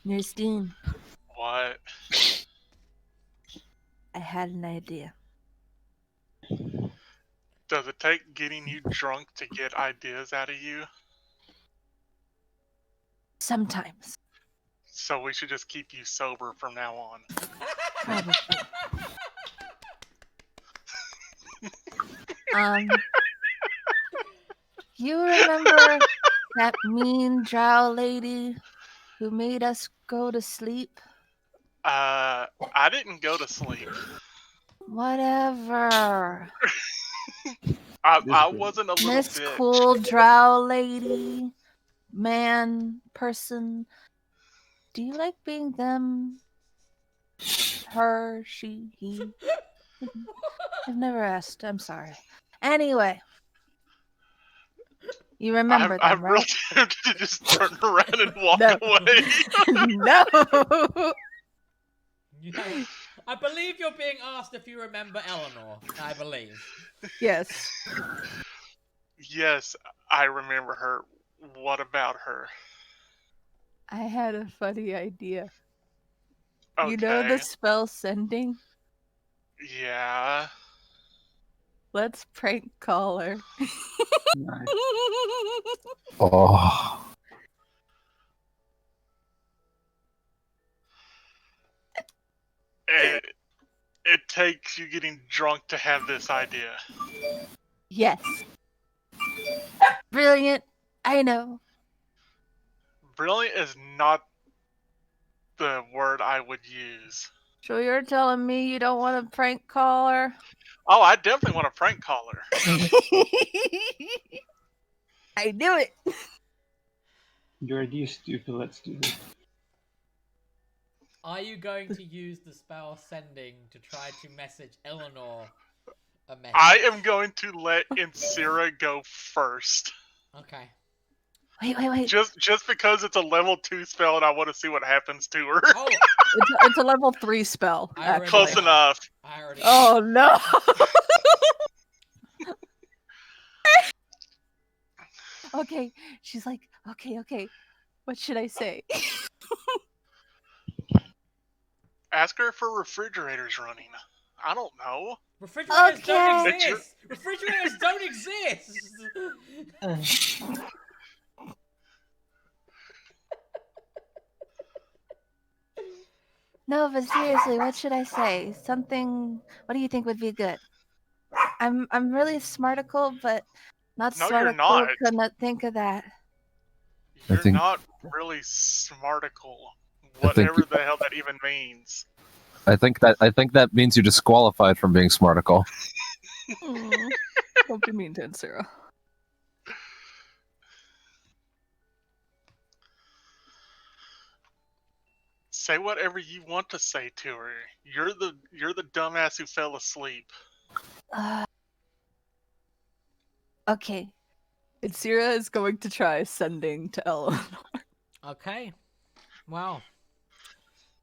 Nierstein, What? I had an idea. Does it take getting you drunk to get ideas out of you? Sometimes. So we should just keep you sober from now on. Probably. Um, You remember that mean drow lady who made us go to sleep? I didn't go to sleep. Whatever. I wasn't a little This bitch. cool drow lady, man, person. Do you like being them? Her, she, he. I've never asked. I'm sorry. Anyway, you remember I'm them, real right? tempted to just turn around and walk No. away. No. I believe you're being asked if you remember Eleanor. I believe. Yes. Yes, I remember her. What about her? I had a funny idea. Okay. You know the spell sending? Yeah. Let's prank call her. Nice. Oh. It takes you getting drunk to have this idea. Yes. Brilliant. I know. Brilliant is not the word I would use. So you're telling me you don't want to prank call her? Oh, I definitely want a prank caller. I knew it. Your idea is stupid. Let's do this. Are you going to use the spell sending to try to message Eleanor a message? I am going to let Inciria go first. Okay. Wait. Just because it's a level 2 spell and I want to see what happens to her. Oh, It's a level 3 spell. I already Close know. enough. I already. Oh no! Okay, she's like, okay. What should I say? Ask her if her refrigerator's running. I don't know. Refrigerators don't Okay. exist. Refrigerators don't exist. No, but seriously, what should I say? Something. What do you think would be good? I'm really smarticle, but not No, you're smarticle. not. Could not think of that. I You're think- not really smarticle. I think Whatever the hell that even means. I think that means you're disqualified from being smarticle. Don't be mean to Inciria. Say whatever you want to say to her. You're the dumbass who fell asleep. Okay. Inciria is going to try sending to Eleanor. Okay. Well,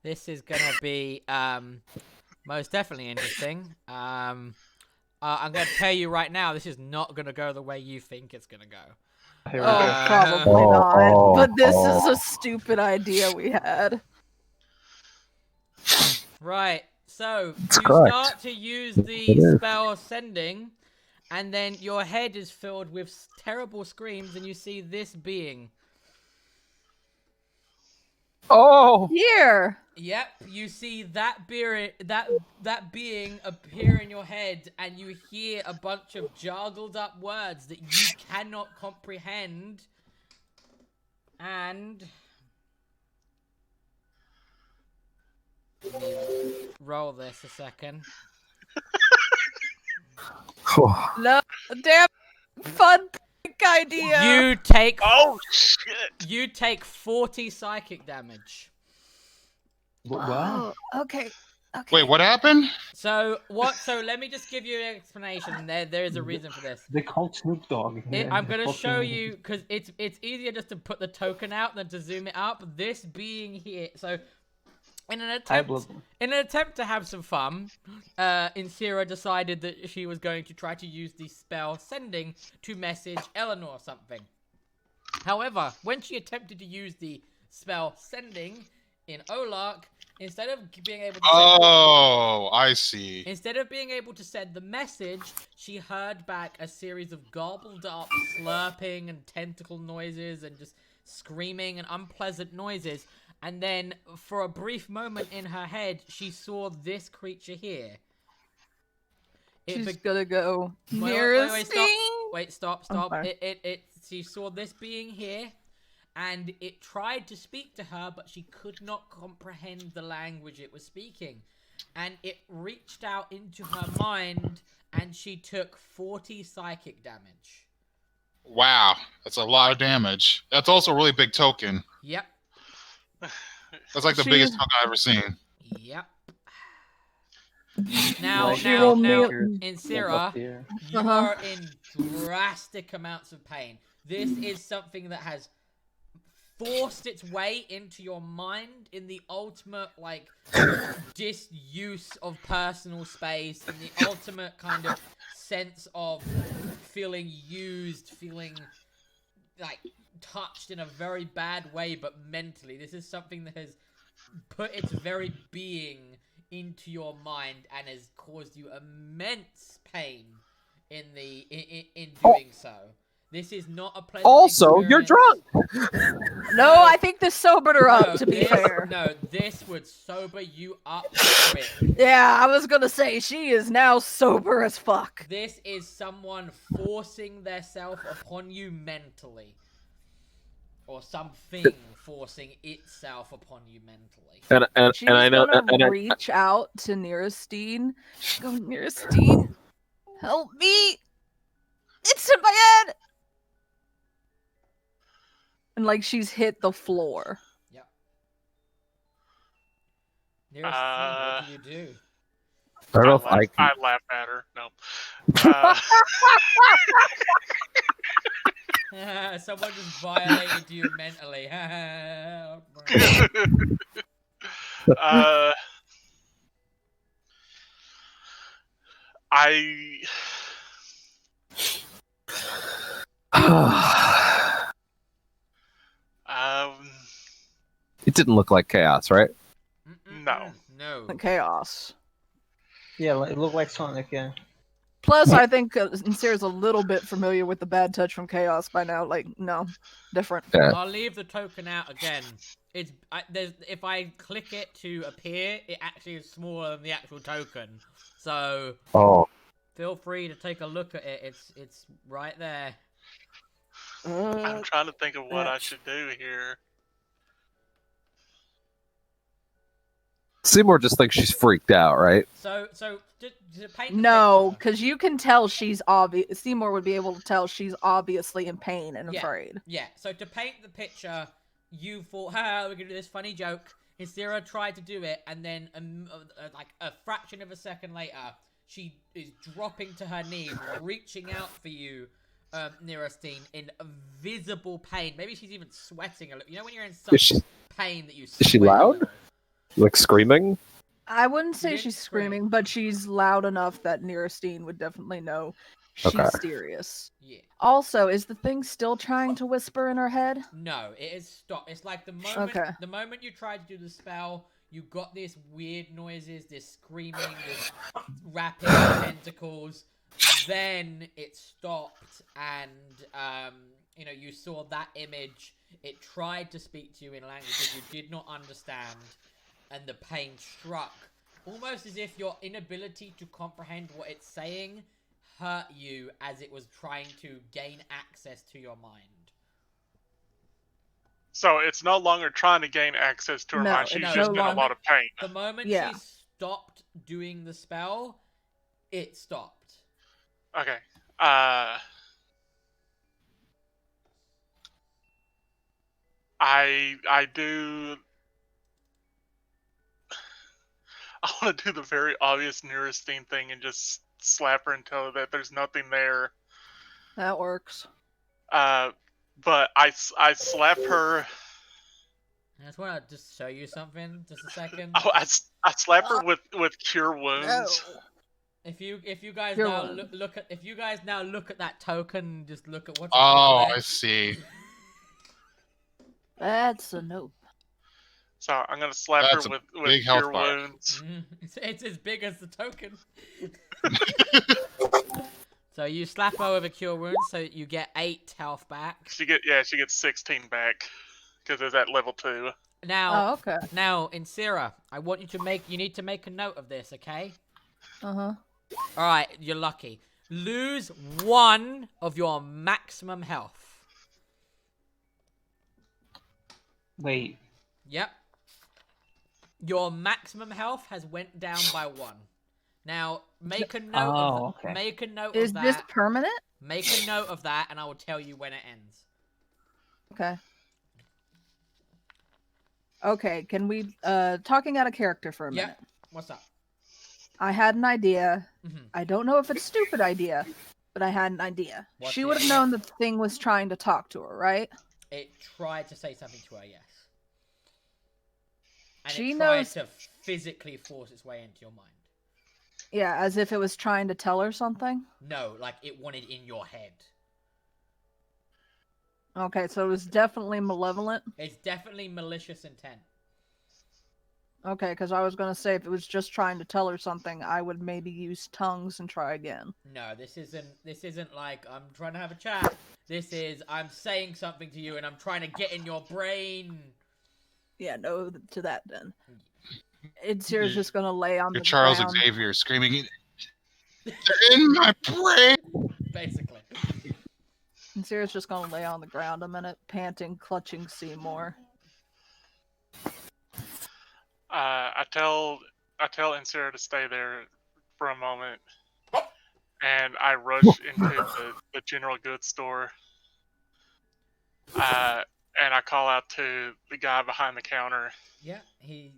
this is gonna be most definitely interesting. I'm gonna tell you right now, this is not gonna go the way you think it's gonna go. Here we Oh, go. probably Oh, not. oh, But this oh. is a stupid idea we had. Right. So That's you correct. start to use It the is. spell sending, and then your head is filled with terrible screams, and you see this being. Oh. Here! Yep, you see that being appear in your head, and you hear a bunch of jargled up words that you cannot comprehend. And let me roll this a second. No, damn fun prank idea! You take Oh shit! you take 40 psychic damage. What? Oh, okay. Wait, what happened? So let me just give you an explanation. There is a reason for this. They called Snoop Dogg. I'm gonna show you because it's easier just to put the token out than to zoom it up. This being here, so in an attempt to have some fun, Inciria decided that she was going to try to use the spell sending to message Eleanor something. However, when she attempted to use the spell sending in Olark, instead of being able to Oh, I see. Instead of being able to send the message, she heard back a series of gobbled up slurping and tentacle noises and just screaming and unpleasant noises. And then, for a brief moment in her head, she saw this creature here. She's gonna go Wait, nearest wait, wait, stop. Okay. She saw this being here, and it tried to speak to her, but she could not comprehend the language it was speaking. And it reached out into her mind, and she took 40 psychic damage. Wow, that's a lot of damage. That's also a really big token. Yep. That's like the biggest token I've ever seen. Yep. Now, Like, Inciria, you are in drastic amounts of pain. This is something that has forced its way into your mind in the ultimate, like, disuse of personal space, in the ultimate kind of sense of feeling used, feeling, like, touched in a very bad way, but mentally. This is something that has put its very being into your mind and has caused you immense pain in doing so. This is not a pleasant Also, you're experience. drunk. No, I think this sobered her up, to be fair. No, this would sober you up quick. Yeah, I was gonna say, she is now sober as fuck. This is someone forcing theirself upon you mentally. Or something forcing itself upon you mentally. She's I know gonna reach out to Nirastine. Go, Nirastine, help me! It's in my head! And like she's hit the floor. Yep. Nirastine, what do you do? I don't know if I laugh at her. No. Someone just violated you mentally. It didn't look like chaos, right? No. Chaos. Yeah, it looked like Sonic, yeah. Plus, I think Inciria's a little bit familiar with the bad touch from Chaos by now. Like, no, different. Yeah. I'll leave the token out again. If I click it to appear, it actually is smaller than the actual token. So, feel free to take a look at it. It's right there. I'm trying to think of what I should do here. Seymour just thinks she's freaked out, right? So to paint the No, picture- because you can tell she's obvious. Seymour would be able to tell she's obviously in pain and afraid. Yeah, so to paint the picture, you thought, we're going to do this funny joke. Inciria tried to do it, and then, like, a fraction of a second later, she is dropping to her knees, reaching out for you, Nirastine, in visible pain. Maybe she's even sweating a little. You know when you're in such pain that you sweat. Is she loud? Like screaming? I wouldn't say she's screaming, but she's loud enough that Nirastine would definitely know she's serious. Yeah. Also, is the thing still trying to whisper in her head? No, it is stopped. It's like the moment you tried to do the spell, you got this weird noises, this screaming, this rapping tentacles. Then it stopped, and you saw that image. It tried to speak to you in languages you did not understand, and the pain struck, almost as if your inability to comprehend what it's saying hurt you as it was trying to gain access to your mind. So it's no longer trying to gain access to her mind. She's just in a lot of pain. The moment she stopped doing the spell, it stopped. Okay. I do. I want to do the very obvious Nirastine thing and just slap her and tell her that there's nothing there. That works. But I slap her. I just want to just show you something, just a second. Oh, I slap her with cure wounds. No. If you guys now look at that token, just look at what's. Oh, I see. That's a nope. So I'm gonna slap her with cure wounds. It's as big as the token. So you slap her with a cure wound, so you get 8 health back. She gets 16 back because it's at level 2. Now, Now, Inciria, I want you to make a note of this, okay? Uh-huh. All right, you're lucky. lose 1 of your maximum health. Wait. Yep. Your maximum health has went down by 1. Now, make a note of okay. make a note Is of that. this permanent? Make a note of that, and I will tell you when it ends. Okay. Okay, can we talking out of character for a minute? Yep. What's up? I had an idea. Mhm. I don't know if it's a stupid idea, but I had an idea. What's She the would have idea? known the thing was trying to talk to her, right? It tried to say something to her, yes. And She it tried knows- to physically force its way into your mind. Yeah, as if it was trying to tell her something. No, like it wanted in your head. Okay, so it was definitely malevolent. It's definitely malicious intent. Okay, because I was gonna say if it was just trying to tell her something, I would maybe use tongues and try again. No, this isn't like I'm trying to have a chat. This is I'm saying something to you and I'm trying to get in your brain. Yeah, no to that then. Inciria's just gonna lay on You're the Charles ground. Xavier screaming, "They're in my brain!" Basically. Inciria's just gonna lay on the ground a minute, panting, clutching Seymour. I tell Inciria to stay there for a moment, and I rush into the general goods store. And I call out to the guy behind the counter. Yeah, he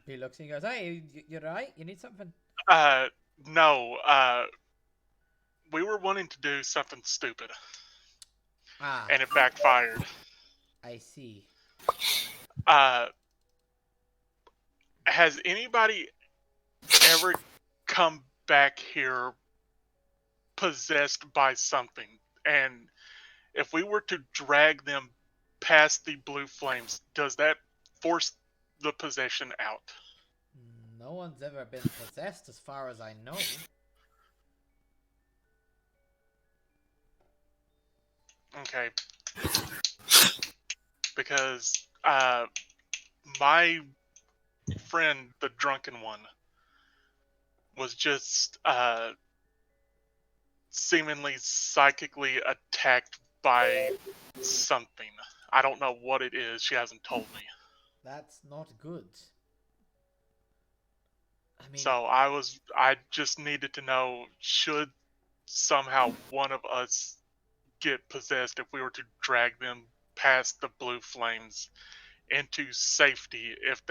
looks and he goes, "Hey, you're right. You need something." No. We were wanting to do something stupid, Ah, and it backfired. I see. Has anybody ever come back here possessed by something? And if we were to drag them past the blue flames, does that force the possession out? No one's ever been possessed, as far as I know. Okay. Because my friend, the drunken one, was just seemingly psychically attacked by something. I don't know what it is. She hasn't told me. That's not good. I mean, So I just needed to know, should somehow one of us get possessed, if we were to drag them past the blue flames into safety, if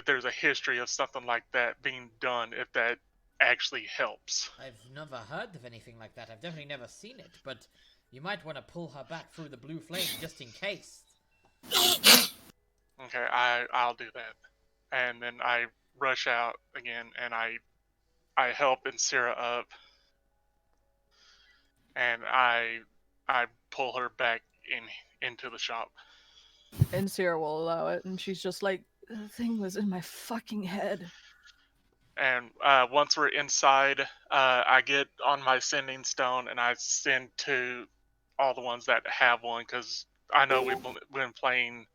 there's a history of something like that being done, if that actually helps. I've never heard of anything like that. I've definitely never seen it, but you might want to pull her back through the blue flame just in case. Okay, I'll do that. And then I rush out again, and I help Inciria up, and I pull her back into the shop. Incira will allow it, and she's just like, the thing was in my fucking head. And once we're inside, I get on my sending stone, and I send to all the ones that have one, because I know we've been playing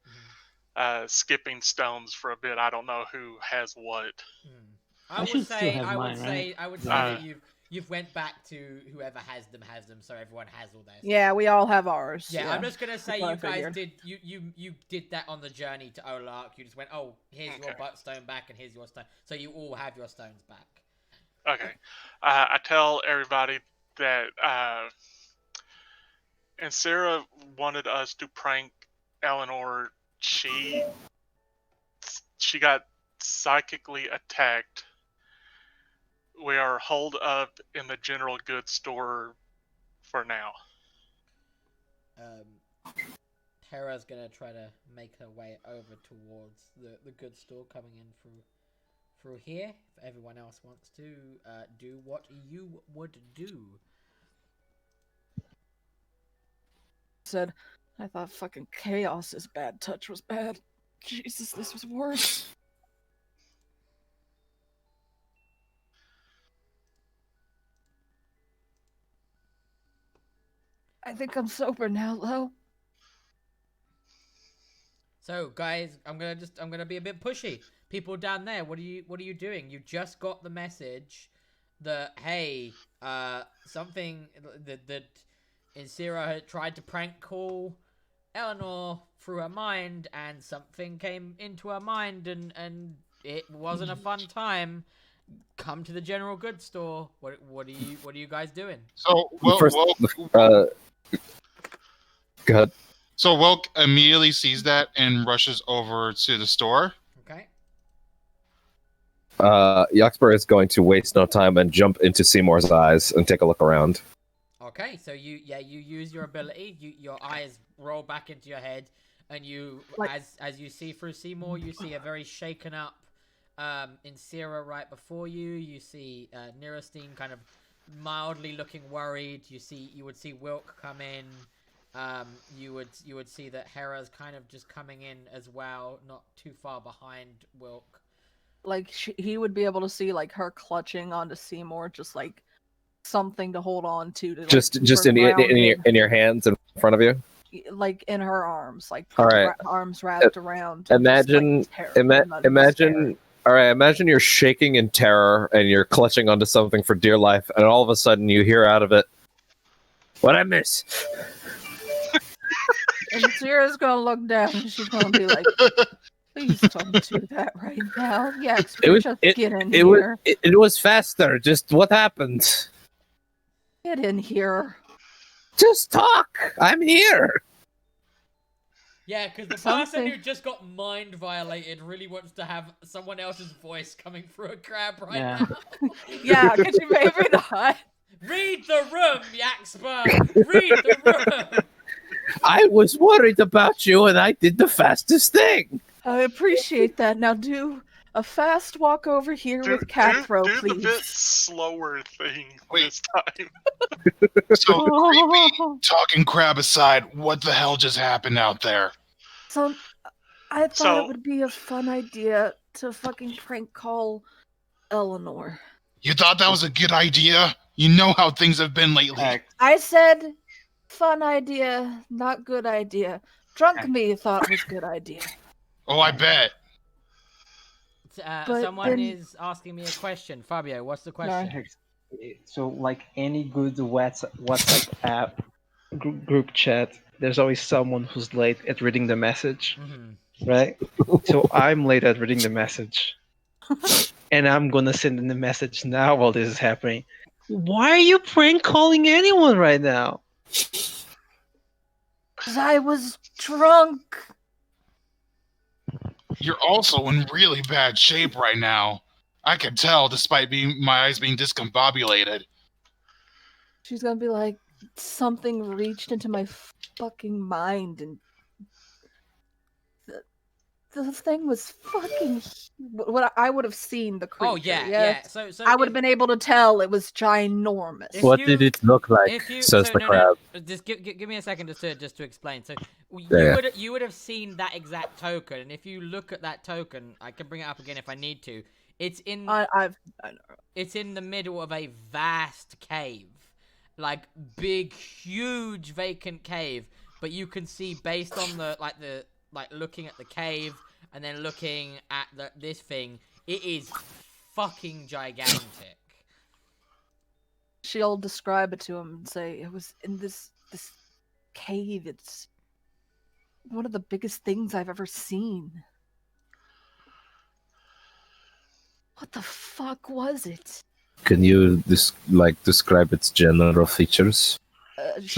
skipping stones for a bit. I don't know who has what. I should would still say have I would mine, say right? I would say Uh, that you've went back to whoever has them, so everyone has all theirs. Yeah, we all have ours. Yeah, I'm just gonna say That's what I you guys figured. did you did that on the journey to Olark. You just went, oh, here's your Okay. butt stone back, and here's your stone. So you all have your stones back. Okay. I tell everybody that and Sarah wanted us to prank Eleanor. She got psychically attacked. We are holed up in the general goods store for now. Tara's gonna try to make her way over towards the goods store coming in through here. If everyone else wants to do what you would do. Said, I thought fucking Chaos's bad touch was bad. Jesus, this was worse. I think I'm sober now, Lo. So guys, I'm gonna be a bit pushy. People down there, what are you doing? You just got the message that hey, something that Inciria had tried to prank call Eleanor through her mind, and something came into her mind, and it wasn't a fun time. Come to the general goods store. What are you guys doing? So, First, go ahead. So Wilk immediately sees that and rushes over to the store. Okay. Jaqspur is going to waste no time and jump into Seymour's eyes and take a look around. Okay, so you use your ability. Your eyes roll back into your head, and you as you see through Seymour, you see a very shaken up Inciria right before you. You see Nirostine kind of mildly looking worried. You would see Wilk come in. You would see that Hera's kind of just coming in as well, not too far behind Wilk. Like he would be able to see like her clutching onto Seymour, just like something to hold on to like, just in your hands in front of you, like in her arms, like all right, arms wrapped around. Imagine, imagine. All right, imagine you're shaking in terror and you're clutching onto something for dear life, and all of a sudden you hear out of it, "What I miss?" And Sierra's gonna look down and she's gonna be like, "Please don't do that right now. Yes, just get in here. It was faster. Just what happened? Get in here. Just talk. I'm here." Yeah, because the person who just got mind violated really wants to have someone else's voice coming through a crab right now. Yeah, could you maybe not? Read the room, Jaqspur! Read the room! I was worried about you, and I did the fastest thing. I appreciate that. Now do a fast walk over here with Cathro, please. Do the bit slower thing this time. So, creepy talking crab aside, what the hell just happened out there? So, I thought it would be a fun idea to fucking prank call Eleanor. You thought that was a good idea? You know how things have been lately. I said fun idea, not good idea. Drunk me thought it was good idea. Oh, I bet. Someone is asking me a question. Fabio, what's the question? So, like any good WhatsApp app group chat, there's always someone who's late at reading the message, right? So I'm late at reading the message, and I'm gonna send in the message now while this is happening. Why are you prank calling anyone right now? 'Cause I was drunk. You're also in really bad shape right now. I can tell, despite my eyes being discombobulated. She's gonna be like, something reached into my fucking mind, and the thing was fucking. What I would have seen the creature. Oh yeah. So I would have been able to tell it was ginormous. What did it look like? Says the crab. Just give me a second just to explain. So Yeah. you would have seen that exact token, and if you look at that token, I can bring it up again if I need to. It's in. It's in the middle of a vast cave, like big, huge vacant cave. But you can see based on the looking at the cave and then looking at this thing, it is fucking gigantic. She'll describe it to him and say, it was in this cave. It's one of the biggest things I've ever seen. What the fuck was it? Can you describe its general features?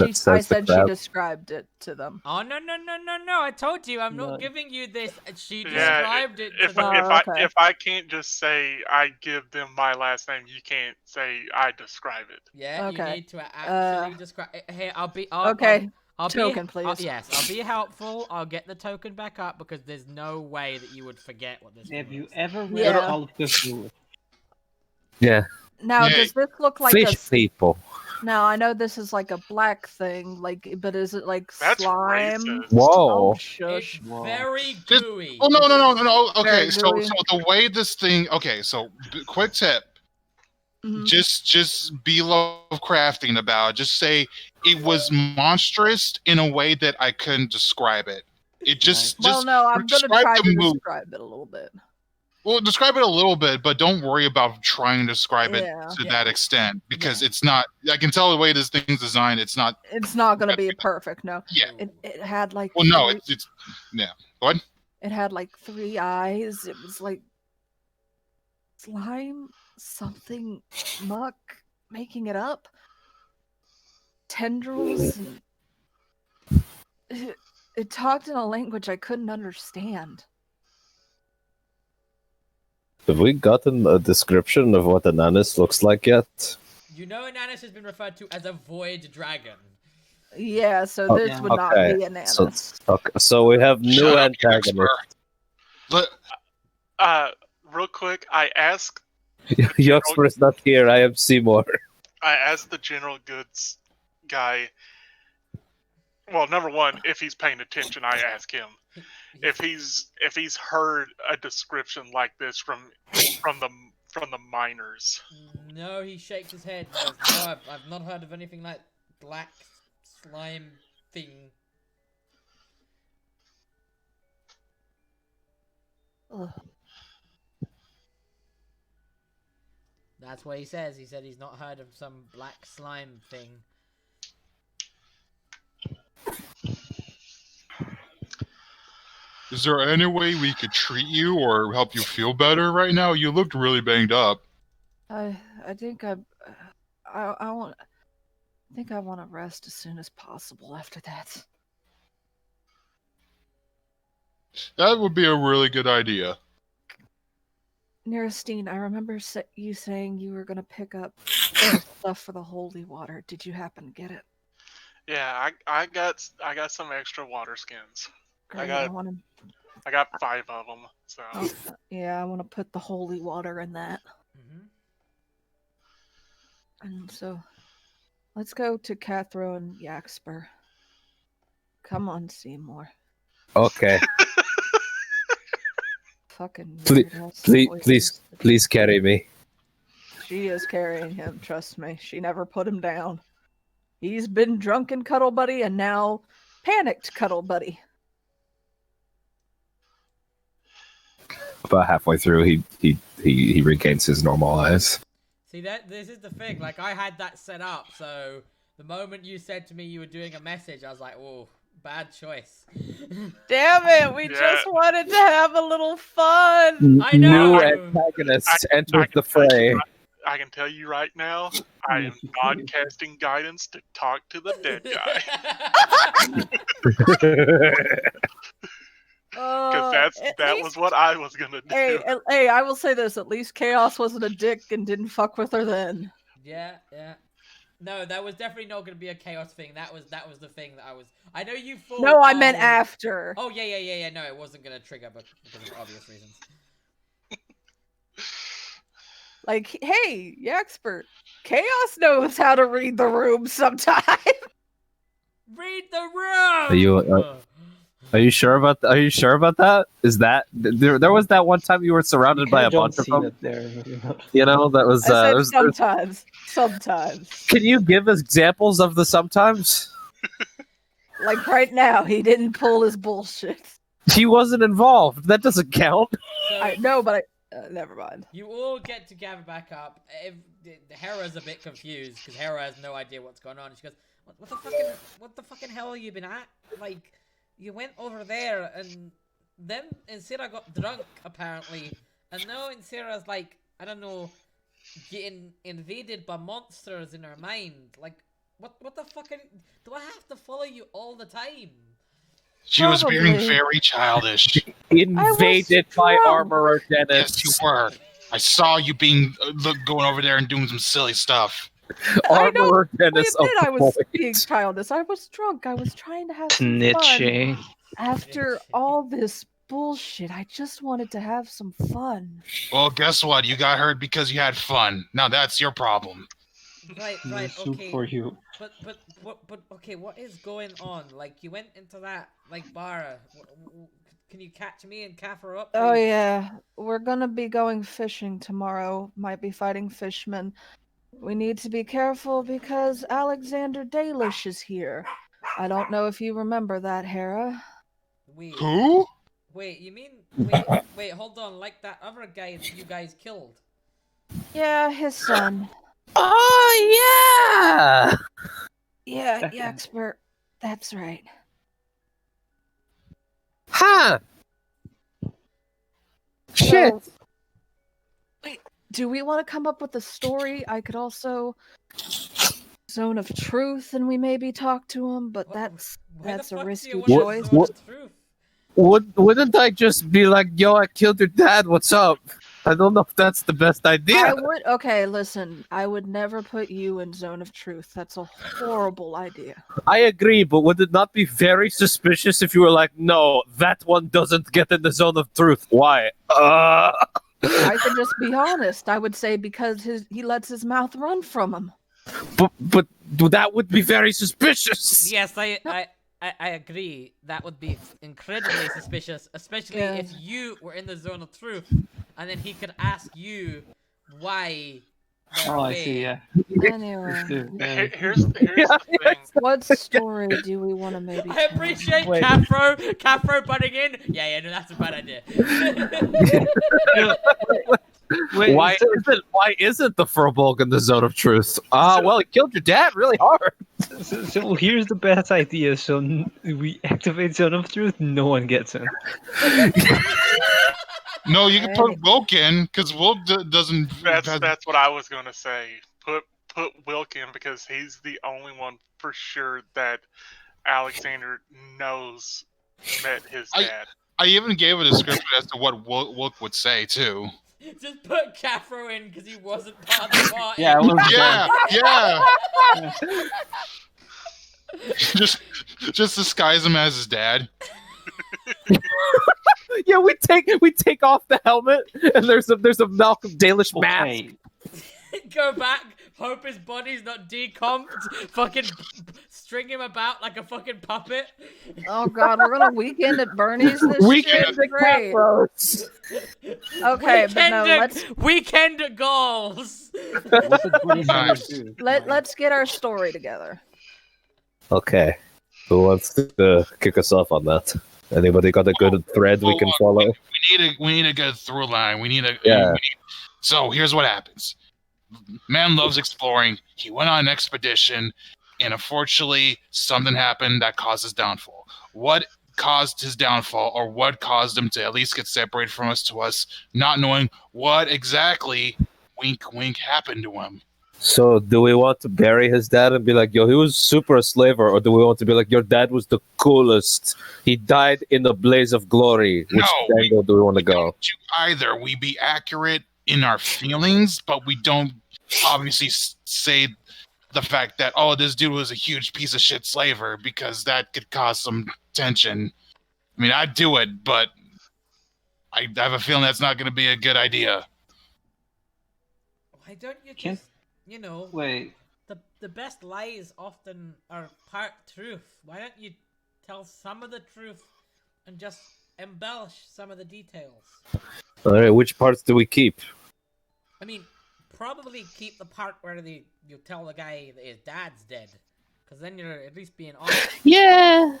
I said she described it to them. Oh no! I told you I'm not giving you this. She Yeah, described it to them. If I can't just say I give them my last name, you can't say I describe it. Yeah, Okay. you need to actually describe. Here, I'll token, please. Yes, I'll be helpful. I'll get the token back up because there's no way that you would forget what this. Have was. you ever read Call of Cthulhu? Yeah. Now, does this look like fish people? Now, I know this is like a black thing, but is it like That's slime? racist. Whoa. Oh, shush. It's very Just- gooey. Oh no. Okay, Very so gooey. the way this thing. Okay, so quick tip. Mhm. Just be Lovecrafting about it. Just say it was monstrous in a way that I couldn't describe it. It just Well, no, I'm gonna describe try the to move. describe it a little bit. Well, describe it a little bit, but don't worry about trying to describe it Yeah. to that extent because it's not. I can tell the way this thing's designed. It's not. It's not gonna be perfect. No. Yeah. It had like. Well, no, three- it's yeah. What? It had like 3 eyes. It was like slime, something, muck, making it up. Tendrils. It talked in a language I couldn't understand. Have we gotten a description of what an anise looks like yet? You know, an anise has been referred to as a void dragon. Yeah, so Oh, this yeah. would not be an anise. So we have new Shut up, antagonists. But Real quick, I asked Jaqspur is not here. I am Seymour. I asked the general goods guy. Well, number one, if he's paying attention, I ask him. If he's heard a description like this from the miners. No, he shakes his head. He goes, no, I've not heard of anything like black slime thing. Ugh. That's what he says. He said he's not heard of some black slime thing. is there any way we could treat you or help you feel better right now? You looked really banged up. I think I want to rest as soon as possible after that. That would be a really good idea. Neristine, I remember you saying you were going to pick up stuff for the holy water. Did you happen to get it? Yeah, I got some extra water skins. Great, got- I got 5 of them. So yeah, I want to put the holy water in that. And so, let's go to Cathro and Jaqspur. Come on, Seymour. Okay. Fucking Please carry me. She is carrying him, trust me. She never put him down. He's been drunken Cuddle Buddy and now panicked Cuddle Buddy. About halfway through, he regains his normal eyes. See, this is the thing. Like, I had that set up, so the moment you said to me you were doing a message, I was like, oh, bad choice. Damn it, we just wanted to have a little fun. I know. New antagonists entered the fray. I can tell you right now, I am not casting guidance to talk to the dead guy. Because that was what I was gonna do. Hey, I will say this: at least Chaos wasn't a dick and didn't fuck with her then. Yeah. No, that was definitely not going to be a chaos thing. That was the thing that I was. I know you thought. No, I meant after. Oh yeah. No, it wasn't going to trigger, but because of obvious reasons. Like, hey, Jaqspur, Chaos knows how to read the room sometime. Read the room. Are you sure about? Are you sure about that? Is that there was that one time you were surrounded by a bunch of them? You know, that was. I said sometimes. Can you give us examples of the sometimes? Like right now, he didn't pull his bullshit. He wasn't involved. That doesn't count. So, I know, but never mind. You all get to gather back up. Hera's a bit confused because Hera has no idea what's going on. She goes, "What the fucking hell have you been at? Like, you went over there, and then Inciria got drunk apparently, and now Inciria's like, I don't know, getting invaded by monsters in her mind. Like, what the fucking? Do I have to follow you all the time?" She was being very childish. Invaded by Armorer Dennis. Yes, you were. I saw you going over there and doing some silly stuff. Armorer Dennis. I was being childish. I was drunk. I was trying to have some fun. After all this bullshit, I just wanted to have some fun. Well, guess what? You got hurt because you had fun. Now that's your problem. Right, okay. For you. But okay, what is going on? Like, you went into that, like, bar. Can you catch me and Kaffer up, please? Oh yeah, we're gonna be going fishing tomorrow. Might be fighting fishmen. We need to be careful because Alexander Dailish is here. I don't know if you remember that, Hera. Who? Wait, you mean wait, hold on, like that other guy that you guys killed? Yeah, his son. Oh yeah. Yeah, Okay. Jaqspur. That's right. Huh. Shit. So, wait, do we want to come up with a story? I could also Zone of Truth, and we maybe talk to him, but Why that's the a fuck do risky you want to choice. know the truth? Wouldn't I just be like, yo, I killed your dad, what's up? I don't know if that's the best idea. I would. Okay, listen. I would never put you in Zone of Truth. That's a horrible idea. I agree, but would it not be very suspicious if you were like, no, that one doesn't get in the zone of truth? Why? I could just be honest. I would say because he lets his mouth run from him. But that would be very suspicious. Yes, I agree. That would be incredibly suspicious, especially if you were in the zone of truth, and then he could ask you why. Oh, I see. Yeah. Anyway, Here's the thing. what story do we want to maybe? I appreciate Wait. Cafro butting in. Yeah, no, that's a bad idea. Wait, Why isn't the Furbolg in the zone of truth? Well, he killed your dad really hard. So here's the best idea. So we activate Zone of Truth, no one gets in. No, you can put Wilk in because Wilk doesn't. That's what I was gonna say. Put Wilk in because he's the only one for sure that Alexander knows met his dad. I even gave a description as to what Wilk would say too. Just put Cafro in because he wasn't part of the party. Yeah, just disguise him as his dad. Yeah, we take off the helmet, and there's a Malcolm Dailish mask. Okay. Go back, hope his body's not decomped, fucking string him about like a fucking puppet. Oh god, we're gonna weekend at Bernie's this Weekend shit? at Great. Cafro's. Okay, but no, weekend goals. let's get our story together. Okay, who wants to kick us off on that? Anybody got a good thread we can follow? We need a good through line. Yeah. So here's what happens. Man loves exploring. He went on an expedition, and unfortunately, something happened that caused his downfall. What caused his downfall, or what caused him to at least get separated from us, not knowing what exactly, wink, wink, happened to him? So, do we want to bury his dad and be like, yo, he was super a slaver, or do we want to be like, your dad was the coolest? He died in a blaze of glory. Which angle do we want to go? Don't do either. We be accurate in our feelings, but we don't obviously say the fact that, oh, this dude was a huge piece of shit slaver, because that could cause some tension. I mean, I'd do it, but I have a feeling that's not going to be a good idea. Why don't you just, Wait. The best lies often are part truth. Why don't you tell some of the truth and just embellish some of the details? All right, which parts do we keep? I mean, probably keep the part where you tell the guy that his dad's dead, because then you're at least being honest. Yeah,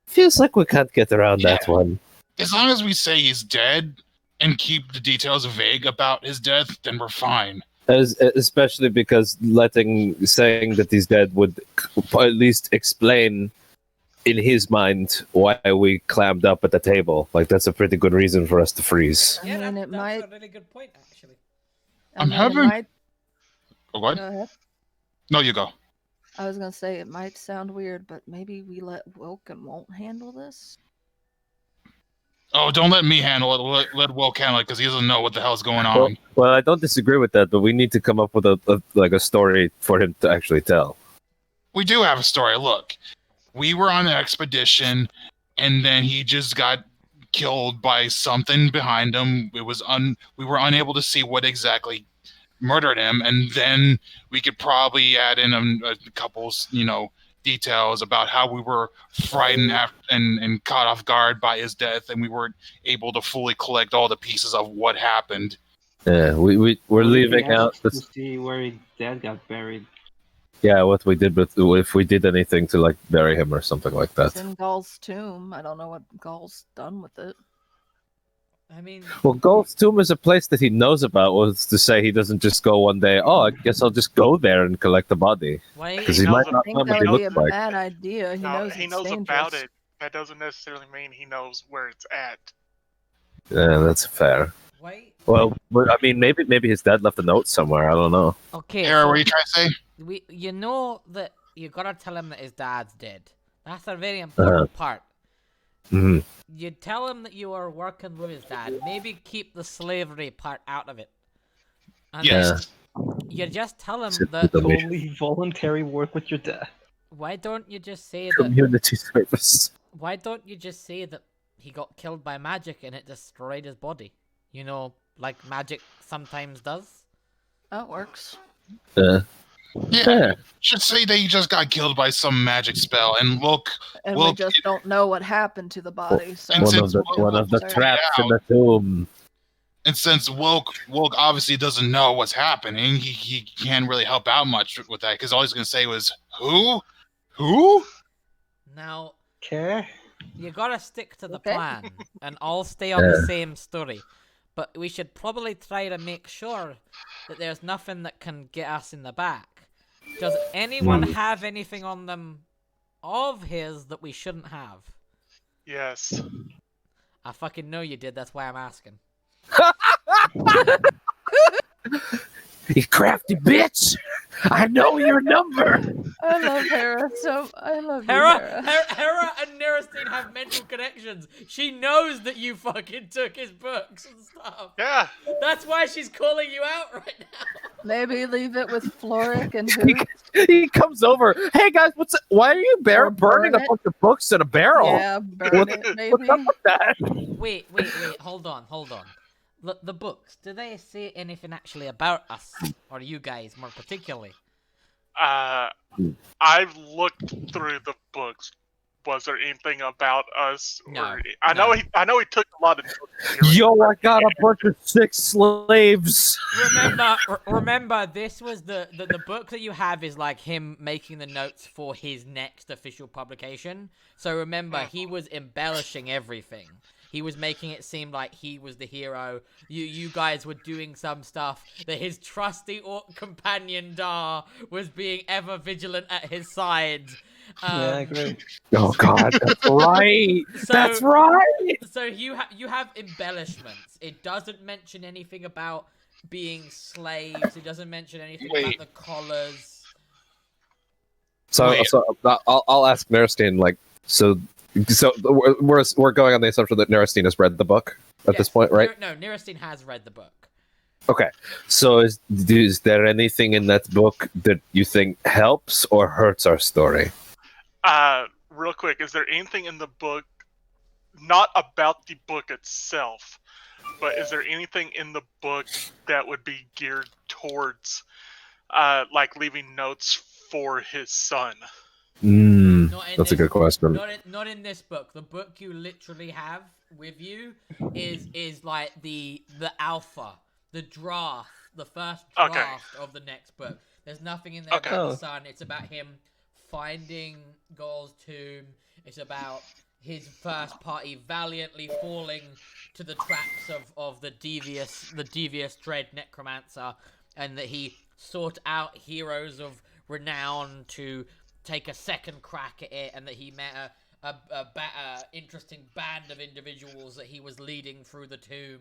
feels like we can't get around that one. As long as we say he's dead and keep the details vague about his death, then we're fine. Especially because saying that he's dead would at least explain in his mind why we clammed up at the table. Like, that's a pretty good reason for us to freeze. Yeah, I mean, that's a really good point, actually. Oh, what? Go ahead. No, you go. I was gonna say it might sound weird, but maybe we let Wilk and won't handle this. Oh, don't let me handle it. Let Wilk handle it because he doesn't know what the hell's going on. Well, I don't disagree with that, but we need to come up with a story for him to actually tell. We do have a story. Look, we were on an expedition, and then he just got killed by something behind him. We were unable to see what exactly murdered him, and then we could probably add in a couple, details about how we were frightened and caught off guard by his death, and we weren't able to fully collect all the pieces of what happened. Yeah, we're leaving out to see where his dad got buried. Yeah, what we did, but if we did anything to bury him or something like that. It's in Gaul's tomb. I don't know what Gaul's done with it. I mean, Well, Gold's Tomb is a place that he knows about. Was to say he doesn't just go one day. Oh, I guess I'll just go there and collect the body why? because He he might knows not I know think what that he would be looks a like. bad idea. He knows he it's knows dangerous. about it. That doesn't necessarily mean he knows where it's at. Yeah, that's fair. Why? Well, but, I mean, maybe his dad left a note somewhere. I don't know. Okay. Hera, so what are you trying to say? you know that you gotta tell him that his dad's dead. That's a very important part. Mhm. You tell him that you are working with his dad. Maybe keep the slavery part out of it. And Yes. then you just tell him Sit that. with me. Only voluntary work with your dad. Why don't you just say that? Community service. Why don't you just say that he got killed by magic and it destroyed his body? You know, like magic sometimes does. That works. Yeah. Yeah. Just say that he just got killed by some magic spell, and look, And Well, we just don't know what happened to the body. So and One since of the Wilk traps in out, the tomb. and since Wilk obviously doesn't know what's happening, he can't really help out much with that because all he's gonna say was who? Now Okay. you gotta stick to the Okay. plan, and I'll stay on the same story. But we should probably try to make sure that there's nothing that can get us in the back. Does anyone have anything on them of his that we shouldn't have? Yes. I fucking know you did. That's why I'm asking. You crafty bitch! I know your number. I love Hera. I love you, Hera, Hera. Hera and Nerstein have mental connections. She knows that you fucking took his books and stuff. Yeah. That's why she's calling you out right now. Maybe leave it with Floric and who? He comes over. Hey guys, why are you Or burning burn a it. bunch of books in a barrel? Yeah, burn it, maybe. What's up with that? Wait. Hold on. The books, do they say anything actually about us? Or you guys, more particularly? I've looked through the books. Was there anything about us? No, I know he took a lot of notes. Yo, I got a bunch of 6 slaves. Remember, this was the book that you have is like him making the notes for his next official publication. So remember, he was embellishing everything. He was making it seem like he was the hero. You guys were doing some stuff that his trusty orc companion Dar was being ever vigilant at his side. Yeah, great. Oh god, that's right. That's right. So you have embellishments. It doesn't mention anything about being slaves. It doesn't mention anything about the collars. So I'll ask Nerstein, like, so we're going on the assumption that Nerstein has read the book at this point, right? No, Nerstein has read the book. Okay, so is there anything in that book that you think helps or hurts our story? Real quick, is there anything in the book, not about the book itself, but is there anything in the book that would be geared towards, like leaving notes for his son? That's a good question. Not in this book. The book you literally have with you is like the alpha, the draft, the first draft of the next book. There's nothing in there about the son. It's about him finding Gaul's tomb. It's about his first party valiantly falling to the traps of the devious dread necromancer, and that he sought out heroes of renown to take a second crack at it, and that he met a interesting band of individuals that he was leading through the tomb,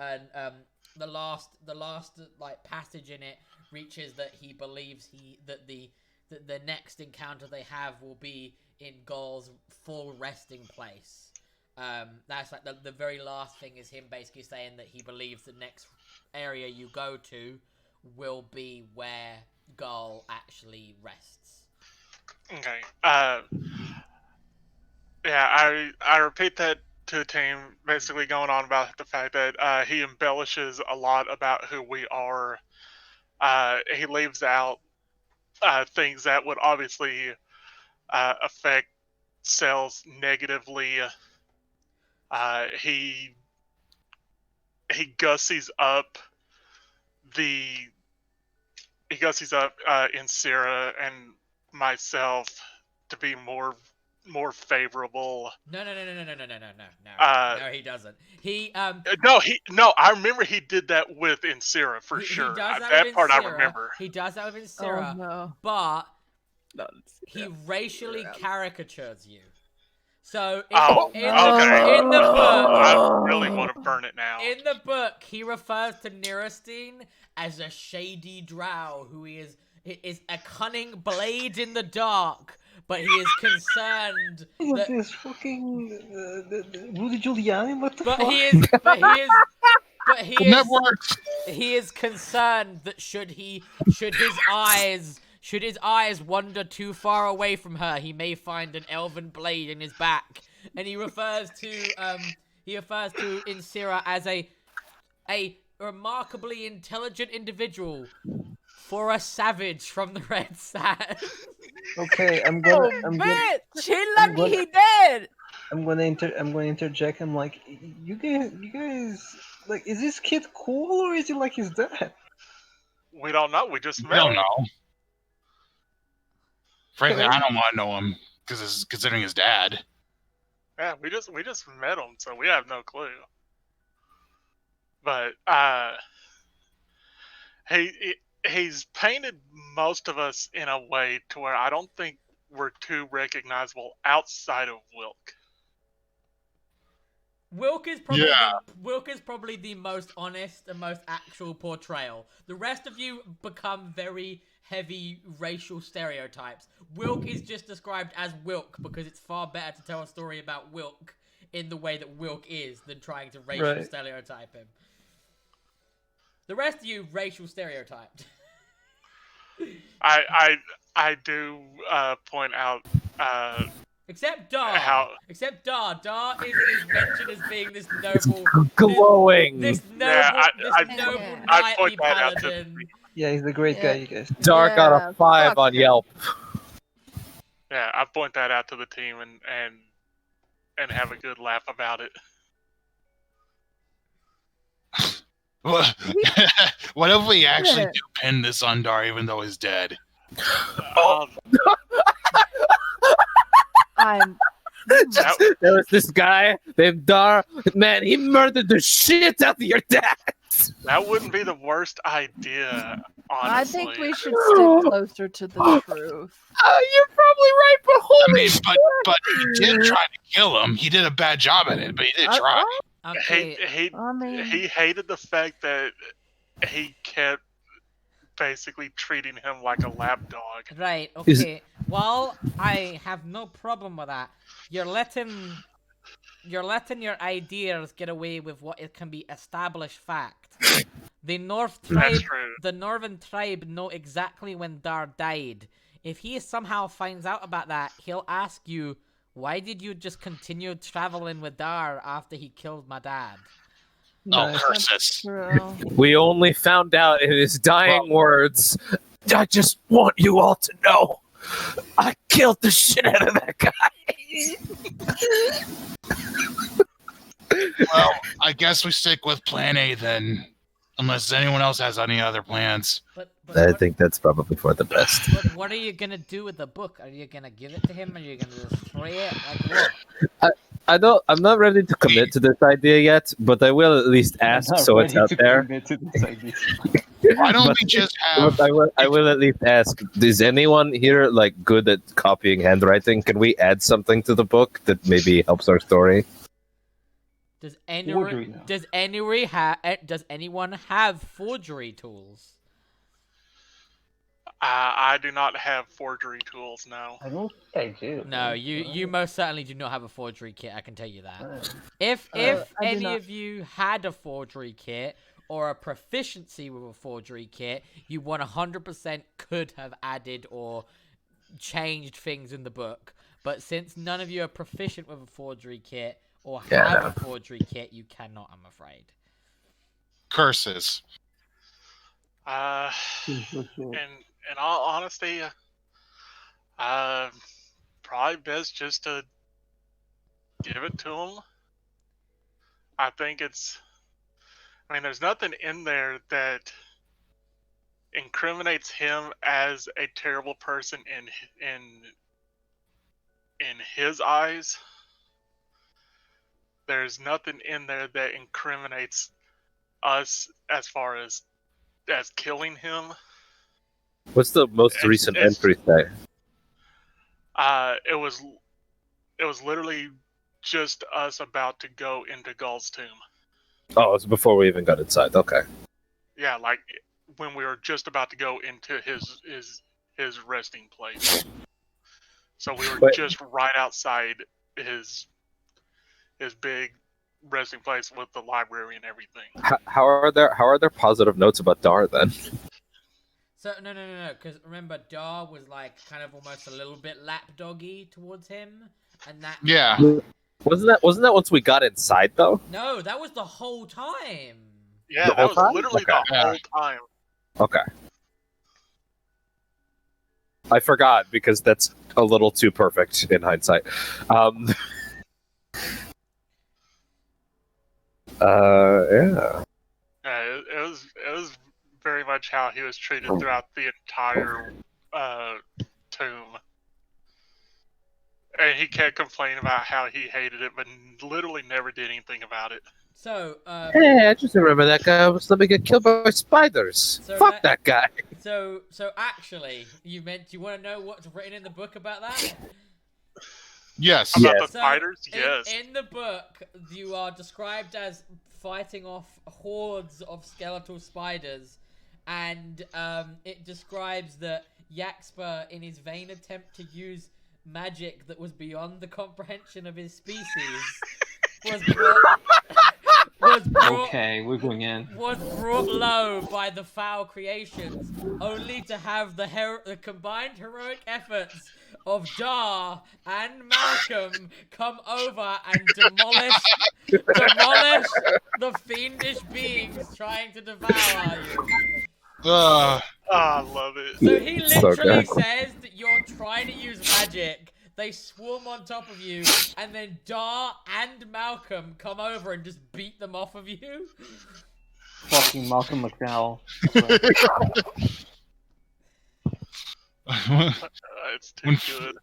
and the last like passage in it reaches that he believes that the next encounter they have will be in Gaul's full resting place. That's like the very last thing is him basically saying that he believes the next area you go to will be where Gaul actually rests. Okay. Yeah, I repeat that to the team, basically going on about the fact that he embellishes a lot about who we are. He leaves out things that would obviously affect sales negatively. He gussies up Inciria and myself to be more more favorable. No. No, he doesn't. He No. I remember he did that with Inciria for sure. He does that That with part I Inciria. remember. He does that with Oh Inciria, no. but No, he racially caricatures you. So in, Oh, in, okay. in the book, I really want to burn it now. in the book, he refers to Nirostine as a shady drow who is a cunning blade in the dark, but he is concerned What that. is this fucking Rudy Giuliani? What the But fuck? he is concerned that should his eyes wander too far away from her, he may find an elven blade in his back. And he refers to Inciria as a remarkably intelligent individual for a savage from the Red Sand. Okay, I'm Oh, gonna bitch! He lucky he did. I'm gonna interject. I'm like, you guys, like, is this kid cool or is he like his dad? We don't know. We just I met don't him. know. Frankly, Okay. I don't want to know him because considering his dad. Yeah, we just met him, so we have no clue. But he's painted most of us in a way to where I don't think we're too recognizable outside of Wilk. Wilk is probably the most honest and most actual portrayal. The rest of you become very heavy racial stereotypes. Wilk is just described as Wilk because it's far better to tell a story about Wilk in the way that Wilk is than trying to racial stereotype him. The rest of you racial stereotyped. I do point out Except Dar. Dar is mentioned as being this noble, glowing. this noble I'd knightly point that out to paladin. Yeah, he's a great guy, you guys. Dar got a 5 on Yelp. Yeah, I point that out to the team and have a good laugh about it. What if we actually do pin this on Dar even though he's dead? There was this guy named Dar. Man, he murdered the shit out of your dad. That wouldn't be the worst idea, honestly. I think we should stick closer to the truth. You're probably right, but holy shit. But he did try to kill him. He did a bad job at it, but he did try. Okay. He hated the fact that he kept basically treating him like a lapdog. Right, okay. Well, I have no problem with that. You're letting your ideas get away with what it can be established fact. The Northern tribe know exactly when Dar died. If he somehow finds out about that, he'll ask you, why did you just continue traveling with Dar after he killed my dad? Oh, curses. We only found out in his dying words, I just want you all to know, I killed the shit out of that guy. Well, I guess we stick with plan A then, unless anyone else has any other plans. I think that's probably for the best. But what are you gonna do with the book? Are you gonna give it to him? Are you gonna destroy it? Like what? I'm not ready to commit to this idea yet, but I will at least ask so it's out there. Why don't we just have... I will at least ask, is anyone here like good at copying handwriting? Can we add something to the book that maybe helps our story? Does anyone have forgery tools? I do not have forgery tools now. I don't think I do. No, you most certainly do not have a forgery kit, I can tell you that. If any of you had a forgery kit or a proficiency with a forgery kit, you 100% could have added or changed things in the book. But since none of you are proficient with a forgery kit or have a forgery kit, you cannot, I'm afraid. Curses. In all honesty, probably best just to give it to him. I think there's nothing in there that incriminates him as a terrible person in his eyes, there's nothing in there that incriminates us as far as killing him. What's the most recent entry say? It was literally just us about to go into Gull's tomb. Oh, it's before we even got inside. Okay. Yeah, like when we were just about to go into his resting place. So we were just right outside his big resting place with the library and everything. How are there positive notes about Dar then? So no, because remember, Dar was like kind of almost a little bit lapdoggy towards him, and that. Yeah. Wasn't that once we got inside though? No, that was the whole time. Yeah, The that whole was time? literally Okay. the whole time. Okay. I forgot because that's a little too perfect in hindsight. Yeah. It was very much how he was treated throughout the entire tomb. And he kept complaining about how he hated it, but literally never did anything about it. So, Hey, I just remember that guy was let me get killed by spiders. So Fuck that guy. So actually, you want to know what's written in the book about that? Yes. About Yes. the spiders? Yes. In the book, you are described as fighting off hordes of skeletal spiders, and it describes that Jaqspur, in his vain attempt to use magic that was beyond the comprehension of his species, was brought Okay, we're going in. was brought low by the foul creations, only to have the combined heroic efforts of Dar and Malcolm come over and demolish the fiendish beings trying to devour you. I love it. So he So literally good. says that you're trying to use magic. They swarm on top of you, and then Dar and Malcolm come over and just beat them off of you. Fucking Malcolm McDowell. It's too good.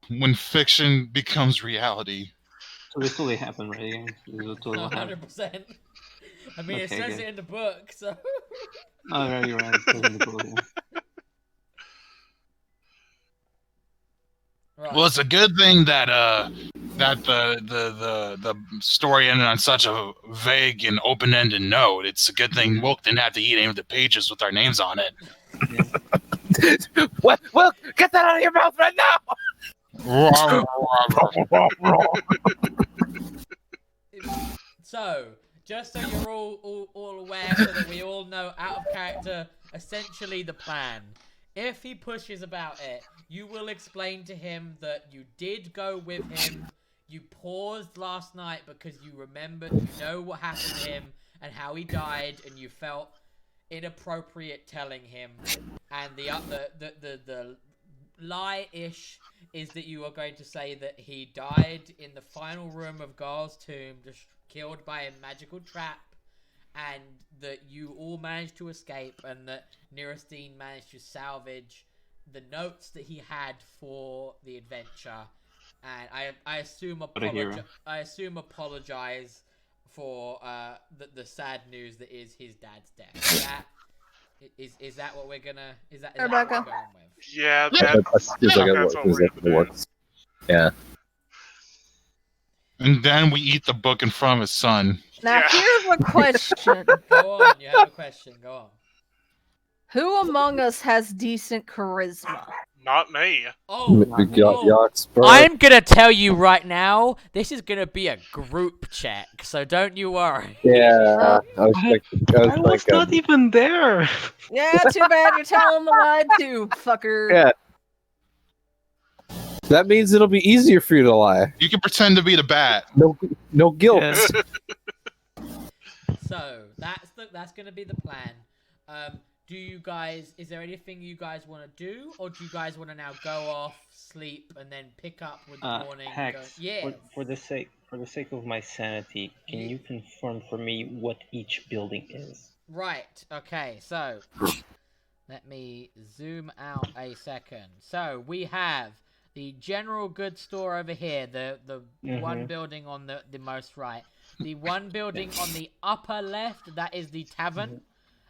When fiction becomes reality. So this totally happened, right? This will totally happen. 100%. I mean, it Okay, says good. it in the book, so. Oh, right, you're right. It's in the book, yeah. Right. Well, it's a good thing that the story ended on such a vague and open-ended note. It's a good thing Wilk didn't have to eat any of the pages with our names on it. What? Well, get that out of your mouth right now! So, just so you're all aware, so that we all know out of character, essentially the plan. If he pushes about it, you will explain to him that you did go with him, you paused last night because you remembered, you know what happened to him and how he died, and you felt inappropriate telling him. And the lie-ish is that you are going to say that he died in the final room of Garl's tomb, just killed by a magical trap, and that you all managed to escape, and that Nirastine managed to salvage the notes that he had for the adventure. And I assume apologize for the sad news that is his dad's death. Is that what we're gonna? Is that what we're going with? Yeah, That's what it works. Yeah. And then we eat the book in front of his son. Now Yeah. here's a question. Go on, you have a question. Go on. Who among us has decent charisma? Not me. I'm gonna tell you right now, this is gonna be a group check, so don't you worry. Yeah. I was not even there. Yeah, too bad you're telling the lie too, fucker. Yeah. That means it'll be easier for you to lie. You can pretend to be the bat. No guilt. Yes. So that's gonna be the plan. Do you guys? Is there anything you guys want to do, or do you guys want to now go off, sleep, and then pick up with the morning? Hex, for the sake of my sanity, can you confirm for me what each building is? Right. Okay. So let me zoom out a second. So we have The general goods store over here, the one Mhm. building on the most right. The one building on the upper left, that is the tavern.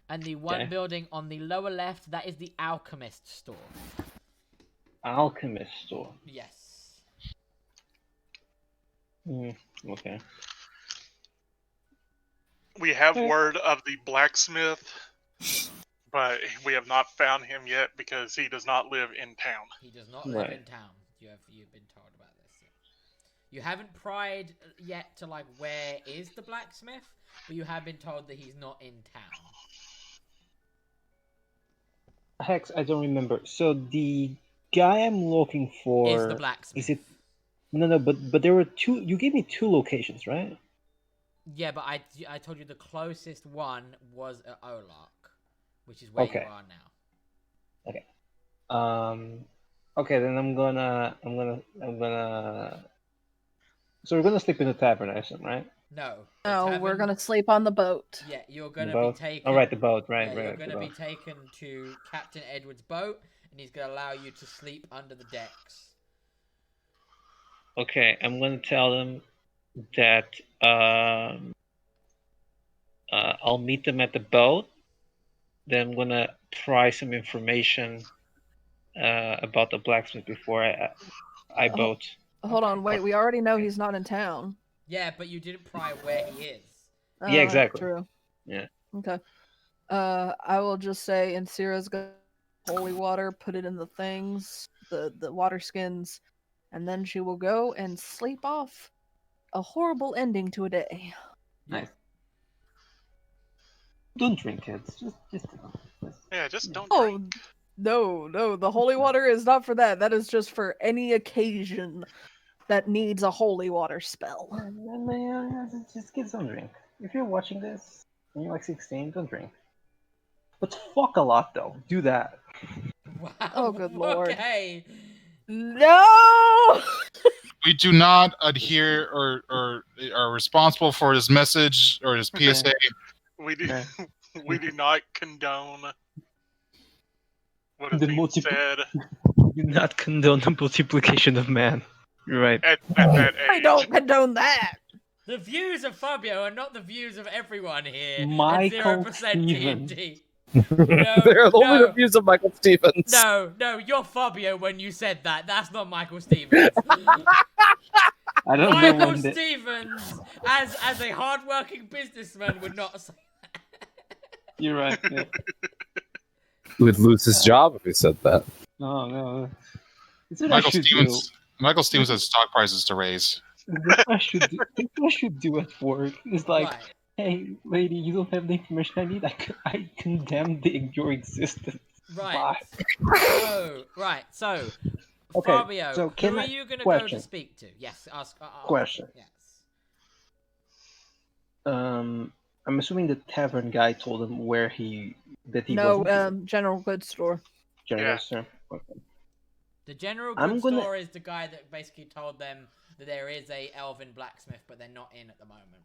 And the one Okay. building on the lower left, that is the alchemist store. Alchemist store. Yes. Okay. We have word of the blacksmith, but we have not found him yet because he does not live in town. He does not live in town. You've been told about this. You haven't pried yet to like where is the blacksmith, but you have been told that he's not in town. Hex, I don't remember. So the guy I'm looking for Is the blacksmith? Is it? No, but there were two. You gave me two locations, right? Yeah, but I told you the closest one was at Olark, which is where you are now. Okay. Okay, then I'm gonna. So we're gonna sleep in the tavern, I assume, right? No. No, we're gonna sleep on the boat. Yeah, you're gonna boat? be taken. Oh, right, the boat, right, Yeah, right. you're the gonna be boat. taken to Captain Edward's boat, and he's gonna allow you to sleep under the decks. Okay, I'm gonna tell them that I'll meet them at the boat. Then I'm gonna try some information about the blacksmith before I boat. Hold on, wait. We already know he's not in town. Yeah, but you didn't pry where he is. Yeah, exactly. True. Yeah. Okay. I will just say Inciria's got holy water, put it in the things, the water skins, and then she will go and sleep off a horrible ending to a day. Nice. Don't drink, kids. Just. Yeah, just don't Oh, drink. no. The holy water is not for that. That is just for any occasion that needs a holy water spell. Just get some drink. If you're watching this and you're like 16, don't drink. But fuck a lot though. Do that. Wow. Oh, good lord. Okay. No! We do not adhere or are responsible for this message or this PSA. We do. Okay. We do not condone what is The being said Do not condone the multiplication of man. You're right. at that age. I don't condone that! The views of Fabio are not the views of everyone here. Michael at 0% Stevens. TNT. They're only the views of Michael Stevens. No, you're Fabio when you said that. That's not Michael Stevens. I don't know Michael when the... Stevens, as a hardworking businessman, would not say that. You're right. Yeah. He would lose his job if he said that. No. It's what Michael I should Stevens. Michael Stevens has stock prices to raise. do. That's what I should do. That's what I should do at work. It's like, Right. hey, lady, you don't have the information I need. I condemn your existence. Right. Bye. Oh, right. So, Okay, Fabio, so who are you going to go question. to speak to? Yes, ask. Question. Yes. I'm assuming the tavern guy told him where he No, wasn't. general goods store. General Yeah. store. Okay. The general I'm goods gonna- store is the guy that basically told them that there is a elven blacksmith, but they're not in at the moment.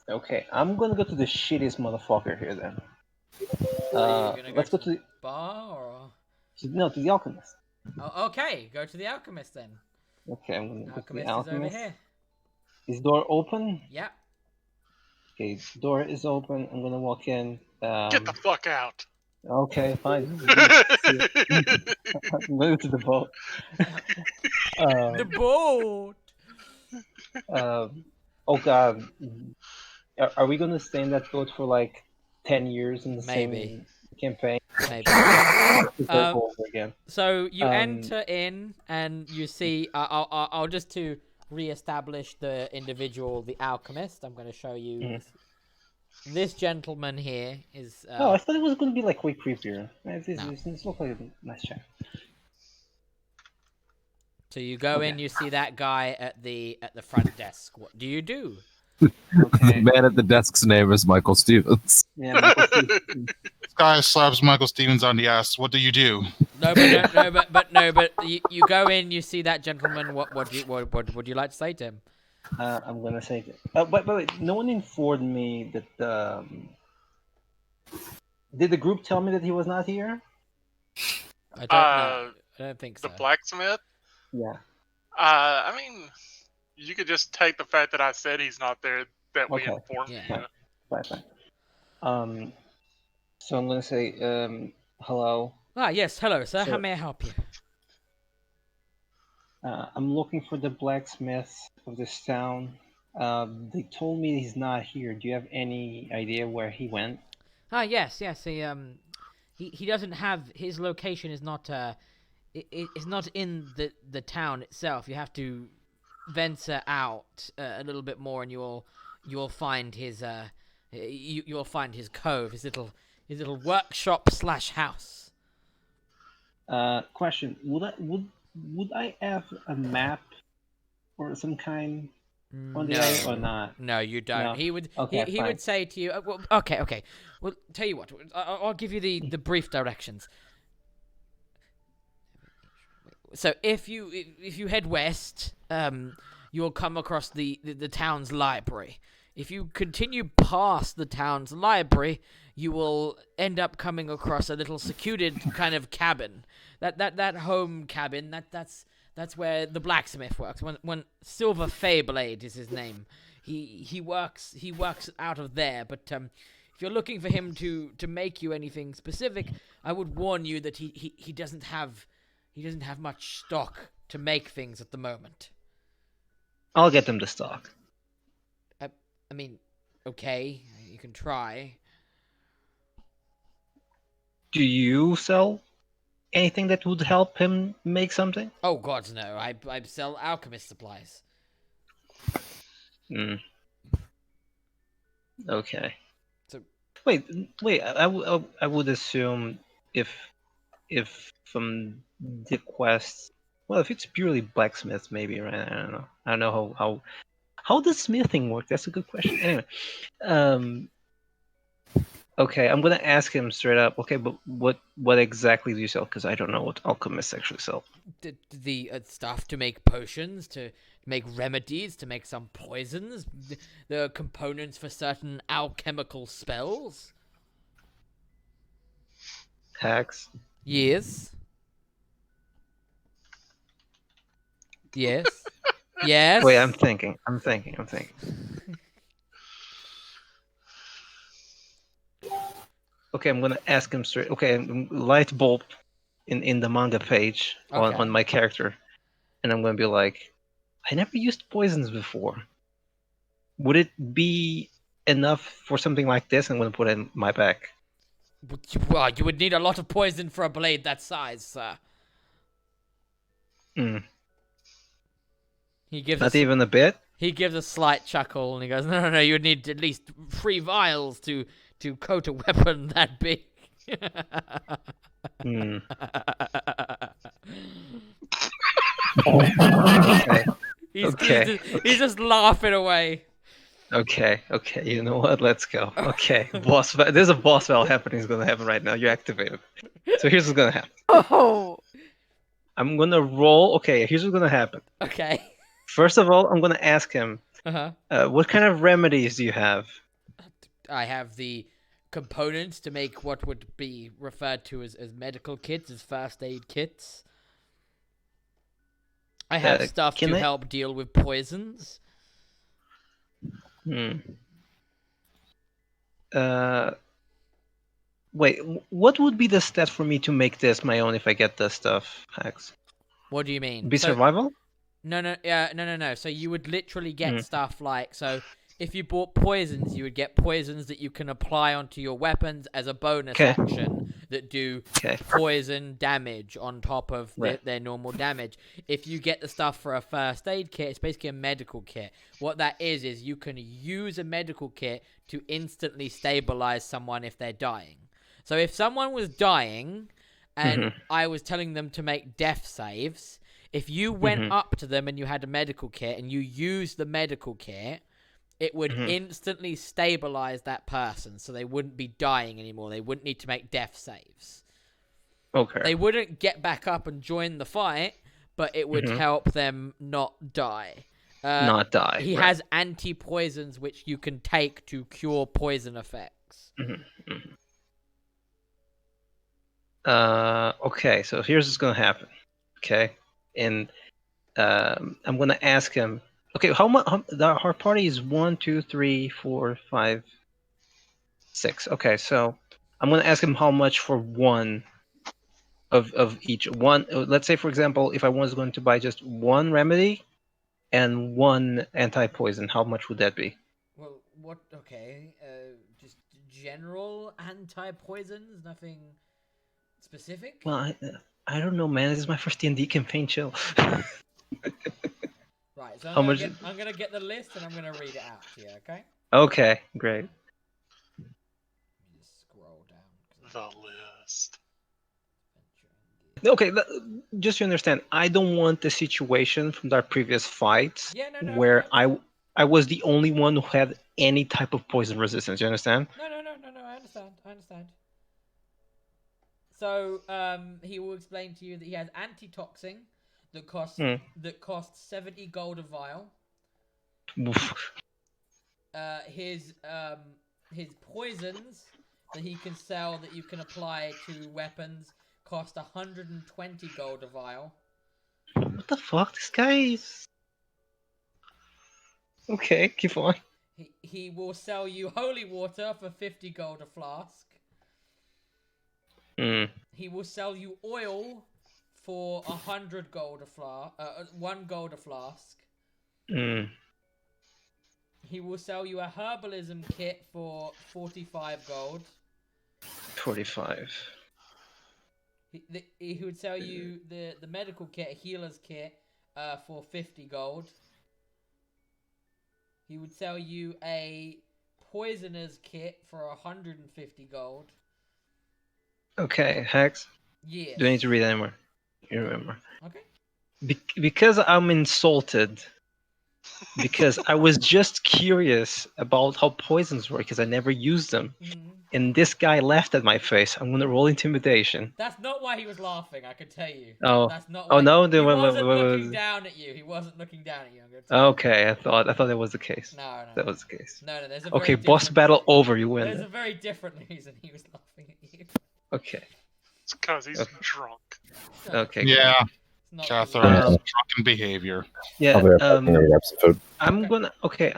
Okay, I'm gonna go to the shittiest motherfucker here then. Are you gonna Let's go to the bar or? to the alchemist. Oh, okay, go to the alchemist then. Okay, I'm gonna go to Alchemist the is over alchemist. here. Is door open? Yep. Okay, door is open. I'm gonna walk in. Get the fuck out. Okay, fine. I'm going to the boat. The boat. Oh god, are we gonna stay in that boat for like 10 years in the Maybe. same campaign? Maybe. To start Um, over again. So you Um, enter in, and you see. I'll just to re-establish the individual, the alchemist. I'm going to show you. Mhm. This gentleman here is. Oh, I thought it was gonna be like way creepier. No. This looks like a nice chat. So you go in, you see that guy at the front desk. What do you do? The Okay. man at the desk's name is Michael Stevens. Yeah, Michael Stevens. This guy slaps Michael Stevens on the ass. What do you do? No, but you go in, you see that gentleman. What would you like to say to him? I'm gonna say that. But wait, no one informed me that. Did the group tell me that he was not here? I don't know. I don't think so. The blacksmith? Yeah. I mean, you could just take the fact that I said he's not there, that we Okay. informed Yeah. you. Fine. So I'm gonna say, hello. Ah, yes. Hello, sir. How So- may I help you? I'm looking for the blacksmith of this town. They told me he's not here. Do you have any idea where he went? Ah, yes. He doesn't have his location is not it's not in the town itself. You have to venture out a little bit more, and you'll find his you'll find his cove, his little workshop / house. Question: would I have a map or some kind on the area or not? No, you don't. No. He would Okay, he fine. would say to you, well, okay. Well, tell you what, I'll give you the brief directions. So if you head west, you'll come across the town's library. If you continue past the town's library, you will end up coming across a little secluded kind of cabin. That home cabin. That's where the blacksmith works. When Silver Fayblade is his name. He works out of there. But if you're looking for him to make you anything specific, I would warn you that he doesn't have much stock to make things at the moment. I'll get them the stock. I mean, okay, you can try. Do you sell anything that would help him make something? Oh God, no! I sell alchemist supplies. Okay. So wait. I would assume if from the quest, well, if it's purely blacksmith, maybe, right? I don't know. I don't know how does smithing work. That's a good question. Anyway, okay, I'm gonna ask him straight up. Okay, but what exactly do you sell? Because I don't know what alchemists actually sell. the stuff to make potions, to make remedies, to make some poisons, the components for certain alchemical spells. Hacks. Yes. Yes. Yes. Wait, I'm thinking. Okay, I'm gonna ask him straight. Okay, light bulb in the manga page on my character, and I'm gonna be like, I never used poisons before. Would it be enough for something like this? I'm gonna put it in my back. Well, you would need a lot of poison for a blade that size, sir. He gives Not even a bit. He gives a slight chuckle and he goes, "No, you would need at least 3 vials to coat a weapon that big." Okay. He's just laughing away. Okay, you know what? Let's go. Okay, boss. There's a boss battle happening. It's gonna happen right now. You're activated. So here's what's gonna happen. Oh. I'm gonna roll. Okay, here's what's gonna happen. Okay. First of all, I'm gonna ask him. What kind of remedies do you have? I have the components to make what would be referred to as medical kits, as first aid kits. I have stuff to help deal with poisons. Wait, what would be the stat for me to make this my own if I get this stuff, Hax? What do you mean? Survival? No. So you would literally get stuff like, so if you bought poisons, you would get poisons that you can apply onto your weapons as a bonus action that do poison damage on top of their normal damage. If you get the stuff for a first aid kit, it's basically a medical kit. What that is you can use a medical kit to instantly stabilize someone if they're dying. So if someone was dying and I was telling them to make death saves, if you went up to them and you had a medical kit and you used the medical kit, it would instantly stabilize that person so they wouldn't be dying anymore. They wouldn't need to make death saves. Okay. They wouldn't get back up and join the fight, but it would help them not die. He has anti-poisons which you can take to cure poison effects. Okay, so here's what's gonna happen. Okay, and I'm gonna ask him. Okay, how much? Our party is 1, 2, 3, 4, 5, 6. Okay, so I'm gonna ask him how much for one of each. One. Let's say, for example, if I was going to buy just one remedy and one anti-poison, how much would that be? Well, what? Okay, just general anti-poisons, nothing specific. Well, I don't know, man. This is my first D&D campaign. Chill. Right, so How much? I'm gonna get the list and I'm gonna read it out to you. Okay. Okay, great. Let me just scroll down. The list. Okay, just to understand, I don't want the situation from our previous fights Yeah, no, where I understand. I was the only one who had any type of poison resistance. You understand? No, I understand. I understand. So, he will explain to you that he has antitoxin that costs 70 gold a vial. Oof. His poisons that he can sell that you can apply to weapons cost 120 gold a vial. What the fuck? This guy is... Okay, keep on. He will sell you holy water for 50 gold a flask. He will sell you oil for 100 gold a flask. 1 gold a flask. He will sell you a herbalism kit for 45 gold. 45. He would sell you the medical kit, a healer's kit, for 50 gold. He would sell you a poisoner's kit for 150 gold. Okay, Hex. Yes. Do I need to read anymore? You remember? Okay. Because I'm insulted. Because I was just curious about how poisons work, because I never used them. And this guy laughed at my face. I'm gonna roll intimidation. That's not why he was laughing, I can tell you. Oh. That's not Oh why no, he wasn't looking down at you. He wasn't looking down at you. I'm gonna tell you. Okay, I thought that was the case. No. That was the case. No, there's a Okay, very boss different... battle over. You win. There's a very different reason he was laughing at you. Okay. It's because he's drunk. Okay. Yeah. It's not Catherine's drunken behavior. Yeah. I'll be right back in the episode. I'm gonna. Okay.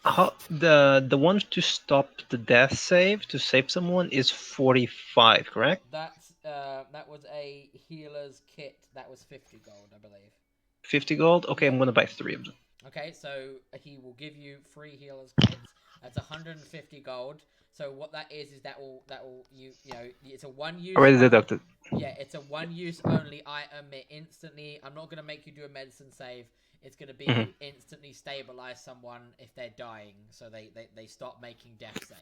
How the one to stop the death save to save someone is 45, correct? That was a healer's kit. That was 50 gold, I believe. 50 gold. Okay, I'm gonna buy 3 of them. Okay, so he will give you 3 healer's kits. That's 150 gold. So what that is that will you know it's a one use. Already deducted. Yeah, it's a one use only item. It instantly. I'm not gonna make you do a medicine save. It's gonna be instantly stabilize someone if they're dying, so they stop making death saves.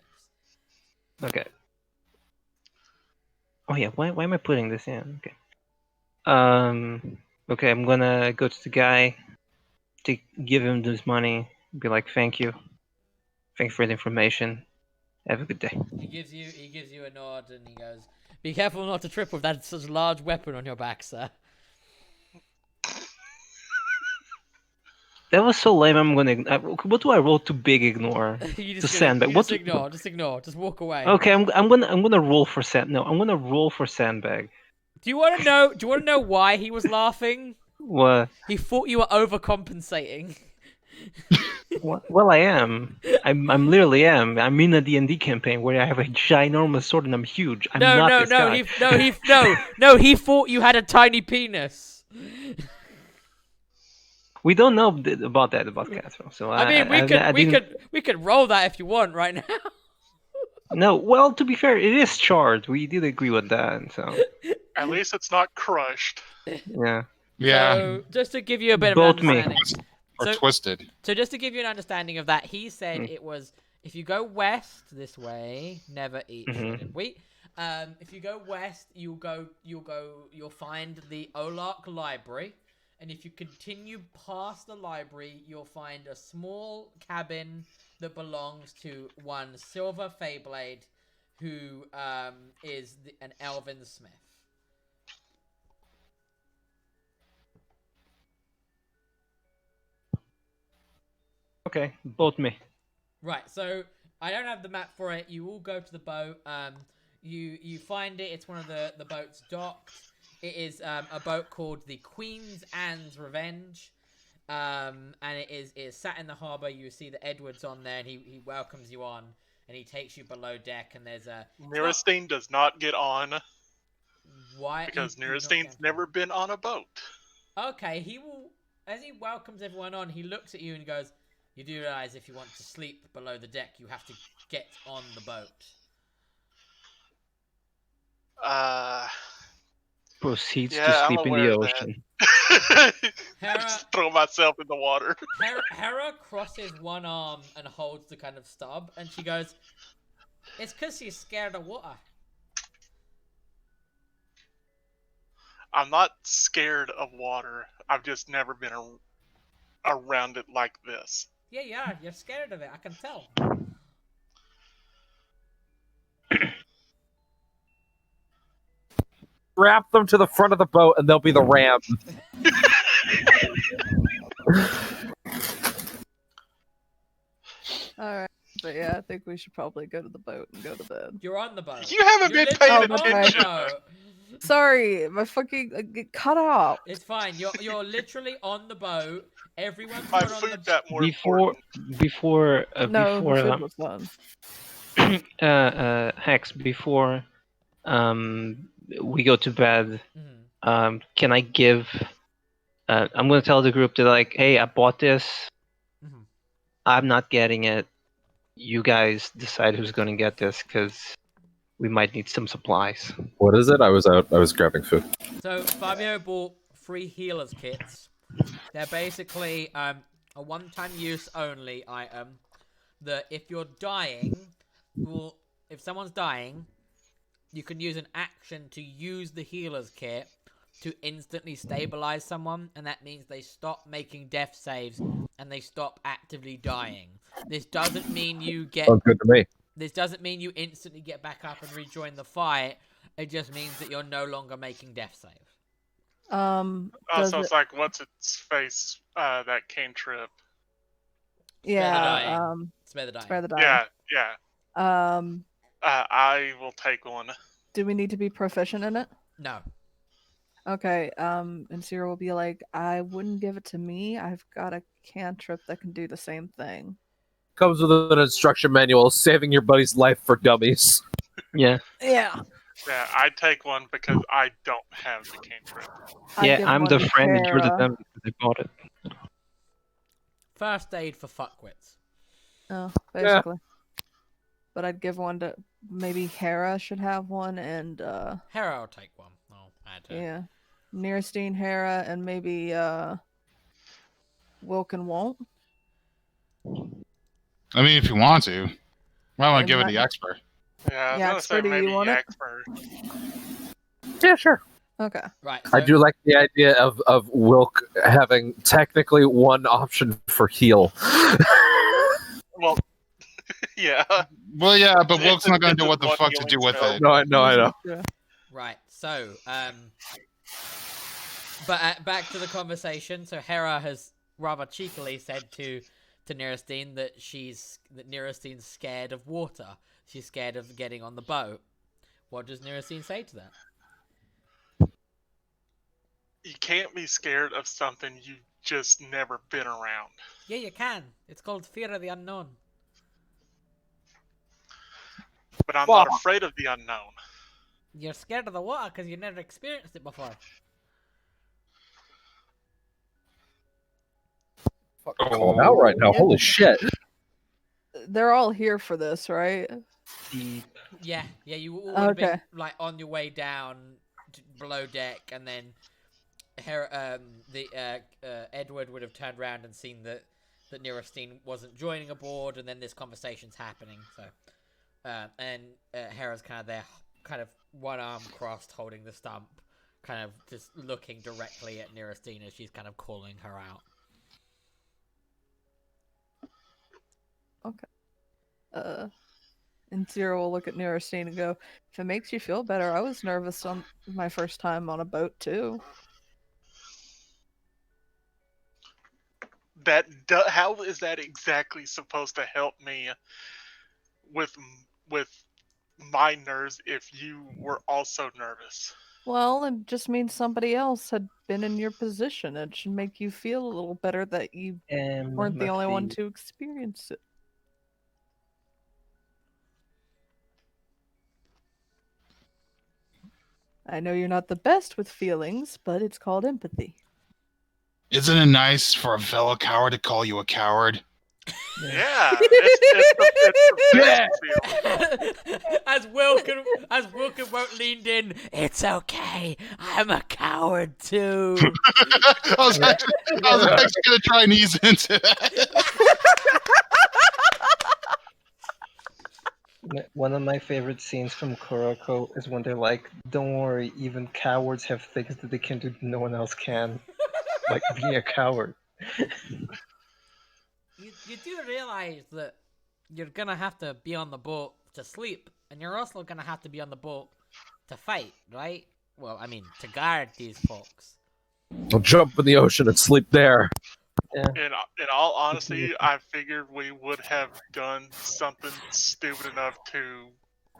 Okay. Oh yeah, why am I putting this in? Okay. Okay, I'm gonna go to the guy to give him this money. Be like, thank you for the information. Have a good day. He gives you a nod and he goes, "Be careful not to trip with that such large weapon on your back, sir." That was so lame. I'm gonna. What do I roll to big ignore? To sandbag. Just ignore. Just walk away. Okay, I'm gonna roll for sand. No, I'm gonna roll for sandbag. Do you want to know why he was laughing? What? He thought you were overcompensating. Well, I am. I'm literally am. I'm in a D&D campaign where I have a ginormous sword and I'm huge. I'm not this guy. He thought you had a tiny penis. We don't know about Catherine. So I mean, we could roll that if you want right now. No, well, to be fair, it is charred. We did agree with that. So at least it's not crushed. Yeah. Yeah. So just to give you a bit Both of an understanding. Or twisted. So just to give you an understanding of that, he said it was if you go west this way, never eat shredded wheat. If you go west, you'll find the Olark Library, and if you continue past the library, you'll find a small cabin that belongs to one Silver Feyblade, who is an elven smith. Okay, both me. Right, so I don't have the map for it. You all go to the boat. You find it. It's one of the boats docked. It is a boat called the Queen's Anne's Revenge. And it is sat in the harbour. You see that Edward's on there, and he welcomes you on, and he takes you below deck. And there's a Niristine does not get on why because you do not Niristine's get- never been on a boat. Okay, he will. As he welcomes everyone on, he looks at you and goes, "You do realize if you want to sleep below the deck, you have to get on the boat." Proceeds Yeah, to I'm sleep in aware the of that. ocean. I just throw myself in the water. Hera crosses one arm and holds the kind of stub, and she goes, "It's because she's scared of water." I'm not scared of water. I've just never been around it like this. Yeah, you're scared of it. I can tell. Wrap them to the front of the boat, and they'll be the ram. All right, but yeah, I think we should probably go to the boat and go to bed. You're on the boat. You haven't You're been paying literally on the attention. boat. Sorry, my fucking get cut out. It's fine. You're literally on the boat. Everyone's My put on the food got more Before No, before the food was done. Hex, before we go to bed, Mhm. can I give? I'm gonna tell the group that, like, hey, I bought this. Mhm. I'm not getting it. You guys decide who's gonna get this, because we might need some supplies. What is it? I was out. I was grabbing food. So Fabio bought 3 healers kits. They're basically a one-time use only item that if you're dying, if someone's dying, you can use an action to use the healer's kit to instantly stabilize someone, and that means they stop making death saves and they stop actively dying. This doesn't mean you get. Sounds good to me. This doesn't mean you instantly get back up and rejoin the fight. It just means that you're no longer making death saves. So Does it's it, like, what's its face? That cantrip. yeah, Spare the dying. spare the dying. Yeah. Um, I will take one. do we need to be proficient in it? No. Okay, and Sierra will be like, I wouldn't give it to me. I've got a cantrip that can do the same thing. Comes with an instruction manual, saving your buddy's life for dummies. Yeah. Yeah. Yeah, I take one because I don't have the cantrip. Yeah, I'm the friend and you're the dummy because I bought it. First aid for fuckwits. Oh, basically. But I'd give one to maybe Hera should have one, and Hera will take one. I'll add her. yeah, Niristine, Hera, and maybe Wilkin won't. I mean, if you want to, I want It to give it might- the expert. Yeah, I was Yaxper, gonna say do you maybe want it? Yaxper. Yeah, sure. Okay. Right. I so- do like the idea of Wilk having technically one option for heal. Well, yeah. Well, yeah, but It's Wilk's not going it's to know what the one fuck to healing do with spell. it. No, I know. Yeah. Right. So, back to the conversation. So Hera has rather cheekily said to Niristine that Niristine's scared of water. She's scared of getting on the boat. What does Niristine say to that? You can't be scared of something you've just never been around. Yeah, you can. It's called fear of the unknown. But I'm not afraid of the unknown. You're scared of the water because you never experienced it before. Calling out right now. Holy shit. They're all here for this, right? Yeah, you all would have been Okay. like on your way down below deck, and then Edward would have turned around and seen that Niristine wasn't joining aboard, and then this conversation's happening. So, Hera's kind of there, kind of one arm crossed, holding the stump, kind of just looking directly at Niristine as she's kind of calling her out. And Zero will look at Niristine and go, if it makes you feel better, I was nervous on my first time on a boat too. How is that exactly supposed to help me with my nerves if you were also nervous? Well, it just means somebody else had been in your position. It should make you feel a little better that you weren't the only one to experience it. I know you're not the best with feelings, but it's called empathy. Isn't it nice for a fellow coward to call you a coward? Yeah, it's the best feel. As Wilkin won't leaned in, it's okay. I'm a coward too. I was actually going to try and ease into that. One of my favorite scenes from Kuroko is when they're like, "Don't worry, even cowards have things that they can do that no one else can." Like being a coward. You do realize that you're gonna have to be on the boat to sleep, and you're also gonna have to be on the boat to fight, right? Well, I mean, to guard these folks. I'll jump in the ocean and sleep there. Yeah. In all honesty, I figured we would have done something stupid enough to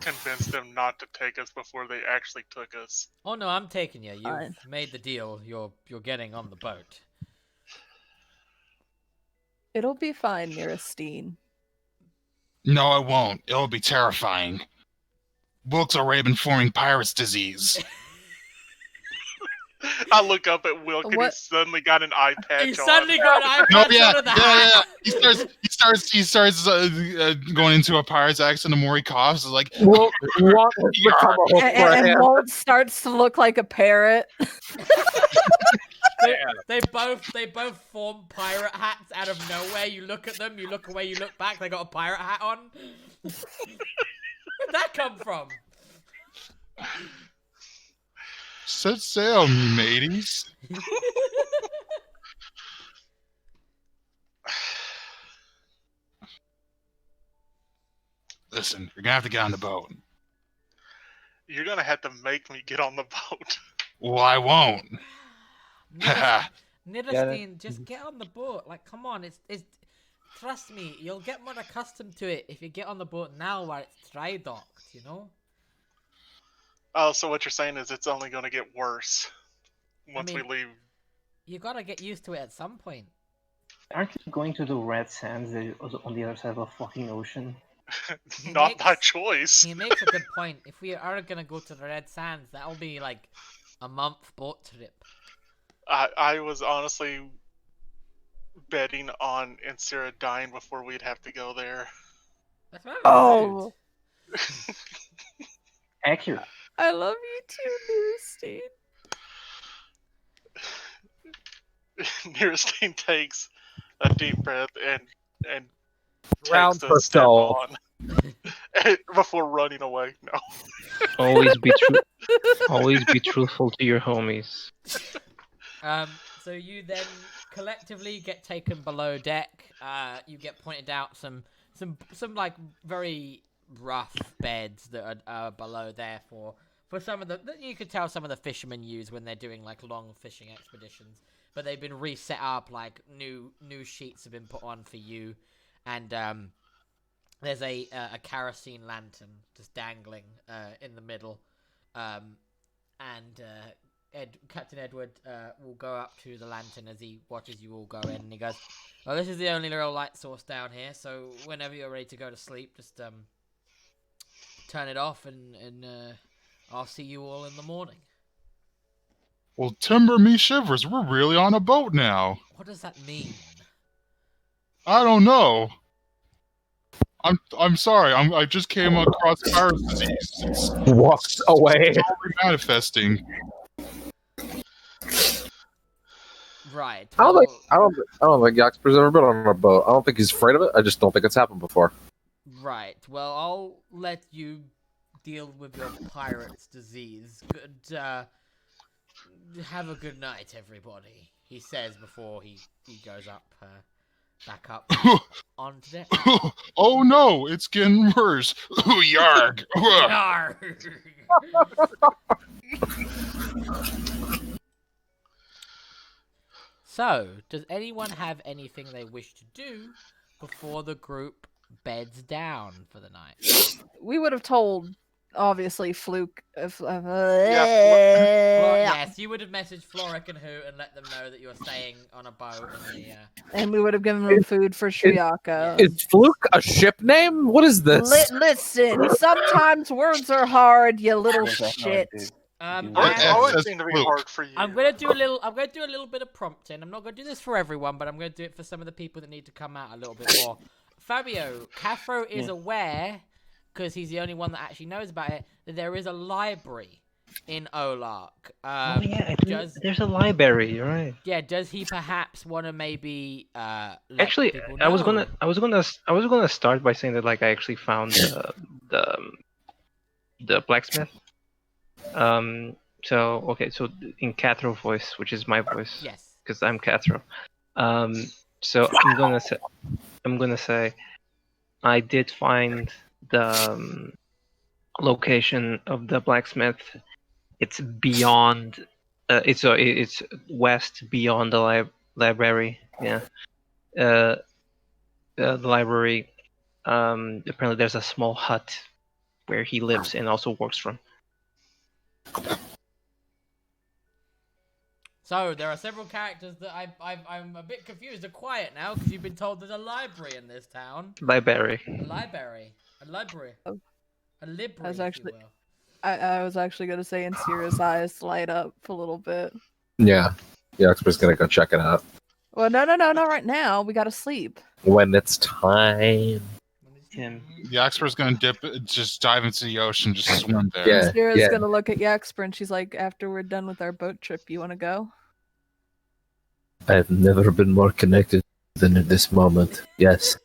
convince them not to take us before they actually took us. Oh no, I'm taking you. You've Fine. made the deal. You're getting on the boat. It'll be fine, Niristine. No, it won't. It'll be terrifying. Wilk's already been forming pirate's disease. I look up at Wilk and What? he's suddenly got an eye patch He's on. suddenly got an eye No, patch yeah, under the yeah. hat. He starts going into a pirate's accent. The more he coughs, is like, Well, what has become a hook for a And hand? Walt starts to look like a parrot. They both form pirate hats out of nowhere. You look at them, you look away, you look back. They got a pirate hat on. Where'd that come from? "Set sail, me mateys." Listen, you're gonna have to get on the boat. You're gonna have to make me get on the boat. Well, I won't. Nidistine, just get on the boat. Like, come on, it's. Trust me, you'll get more accustomed to it if you get on the boat now while it's dry docked. You know. Oh, so what you're saying is it's only gonna get worse once mean- we leave. You gotta get used to it at some point. Aren't you going to the red sands on the other side of the fucking ocean? Not by choice. He makes a good point. If we are gonna go to the Red Sands, that'll be like a month boat trip. I was honestly betting on Inciria dying before we'd have to go there. That's what Oh, Accurate. I love you too, Niristine. Niristine takes a deep breath and Round takes a step herself. on before running away. No. Always be truthful to your homies. So you then collectively get taken below deck. You get pointed out some like very rough beds that are below there for some of the. You could tell some of the fishermen use when they're doing like long fishing expeditions. But they've been reset up. Like new sheets have been put on for you, and there's a kerosene lantern just dangling in the middle, and Captain Edward will go up to the lantern as he watches you all go in, and he goes, "Well, this is the only real light source down here, so whenever you're ready to go to sleep, just turn it off, and I'll see you all in the morning." Well, timber me shivers. We're really on a boat now. What does that mean? I don't know. I'm sorry. I just came across pirate's disease. It's Walks away. already manifesting. Right. I don't well- think Jaqspur's ever been on a boat. I don't think he's afraid of it. I just don't think it's happened before. Right. Well, I'll let you deal with your pirate's disease. Good. Have a good night, everybody. He says before he goes up, back up onto deck. Oh no, it's getting worse. Yarg. So, does anyone have anything they wish to do before the group beds down for the night? We would have told obviously Fluke. Yes, you would have messaged Floric and Hoot and let them know that you were staying on a boat in the. And we would have given them food for Shriaka. Is Fluke a ship name? What is this? Listen, sometimes words are hard, you little Words are hard, shit. dude. Words Yes, always that's seem to be Luke. hard for you. I'm gonna do a little bit of prompting. I'm not gonna do this for everyone, but I'm gonna do it for some of the people that need to come out a little bit more. Fabio, Cathro is aware, because he's the only one that actually knows about it, that there is a library in Olark. Oh yeah, there's a library. You're right. Yeah, does he perhaps want to maybe let Actually, people I was know? gonna start by saying that like I actually found the blacksmith. So okay, so in Cathro voice, which is my voice, Yes. because I'm Cathro. So I'm gonna say I did find the location of the blacksmith. It's beyond. It's west beyond the library. Yeah. The library. Apparently, there's a small hut where he lives and also works from. So there are several characters that I'm a bit confused. Are quiet now because you've been told there's a library in this town. Library. A library. A library. Oh. A library. I was if actually- you will. I was actually gonna say Inciria's eyes light up a little bit. Yeah. Jaqspur's gonna go check it out. Well, no, not right now. We gotta sleep. When it's time. Tim. Jaqspur's gonna just dive into the ocean, just swim there. Yeah. Inciria's gonna look at Jaqspur and she's like, "After we're done with our boat trip, you want to go?" I've never been more connected than at this moment. Yes.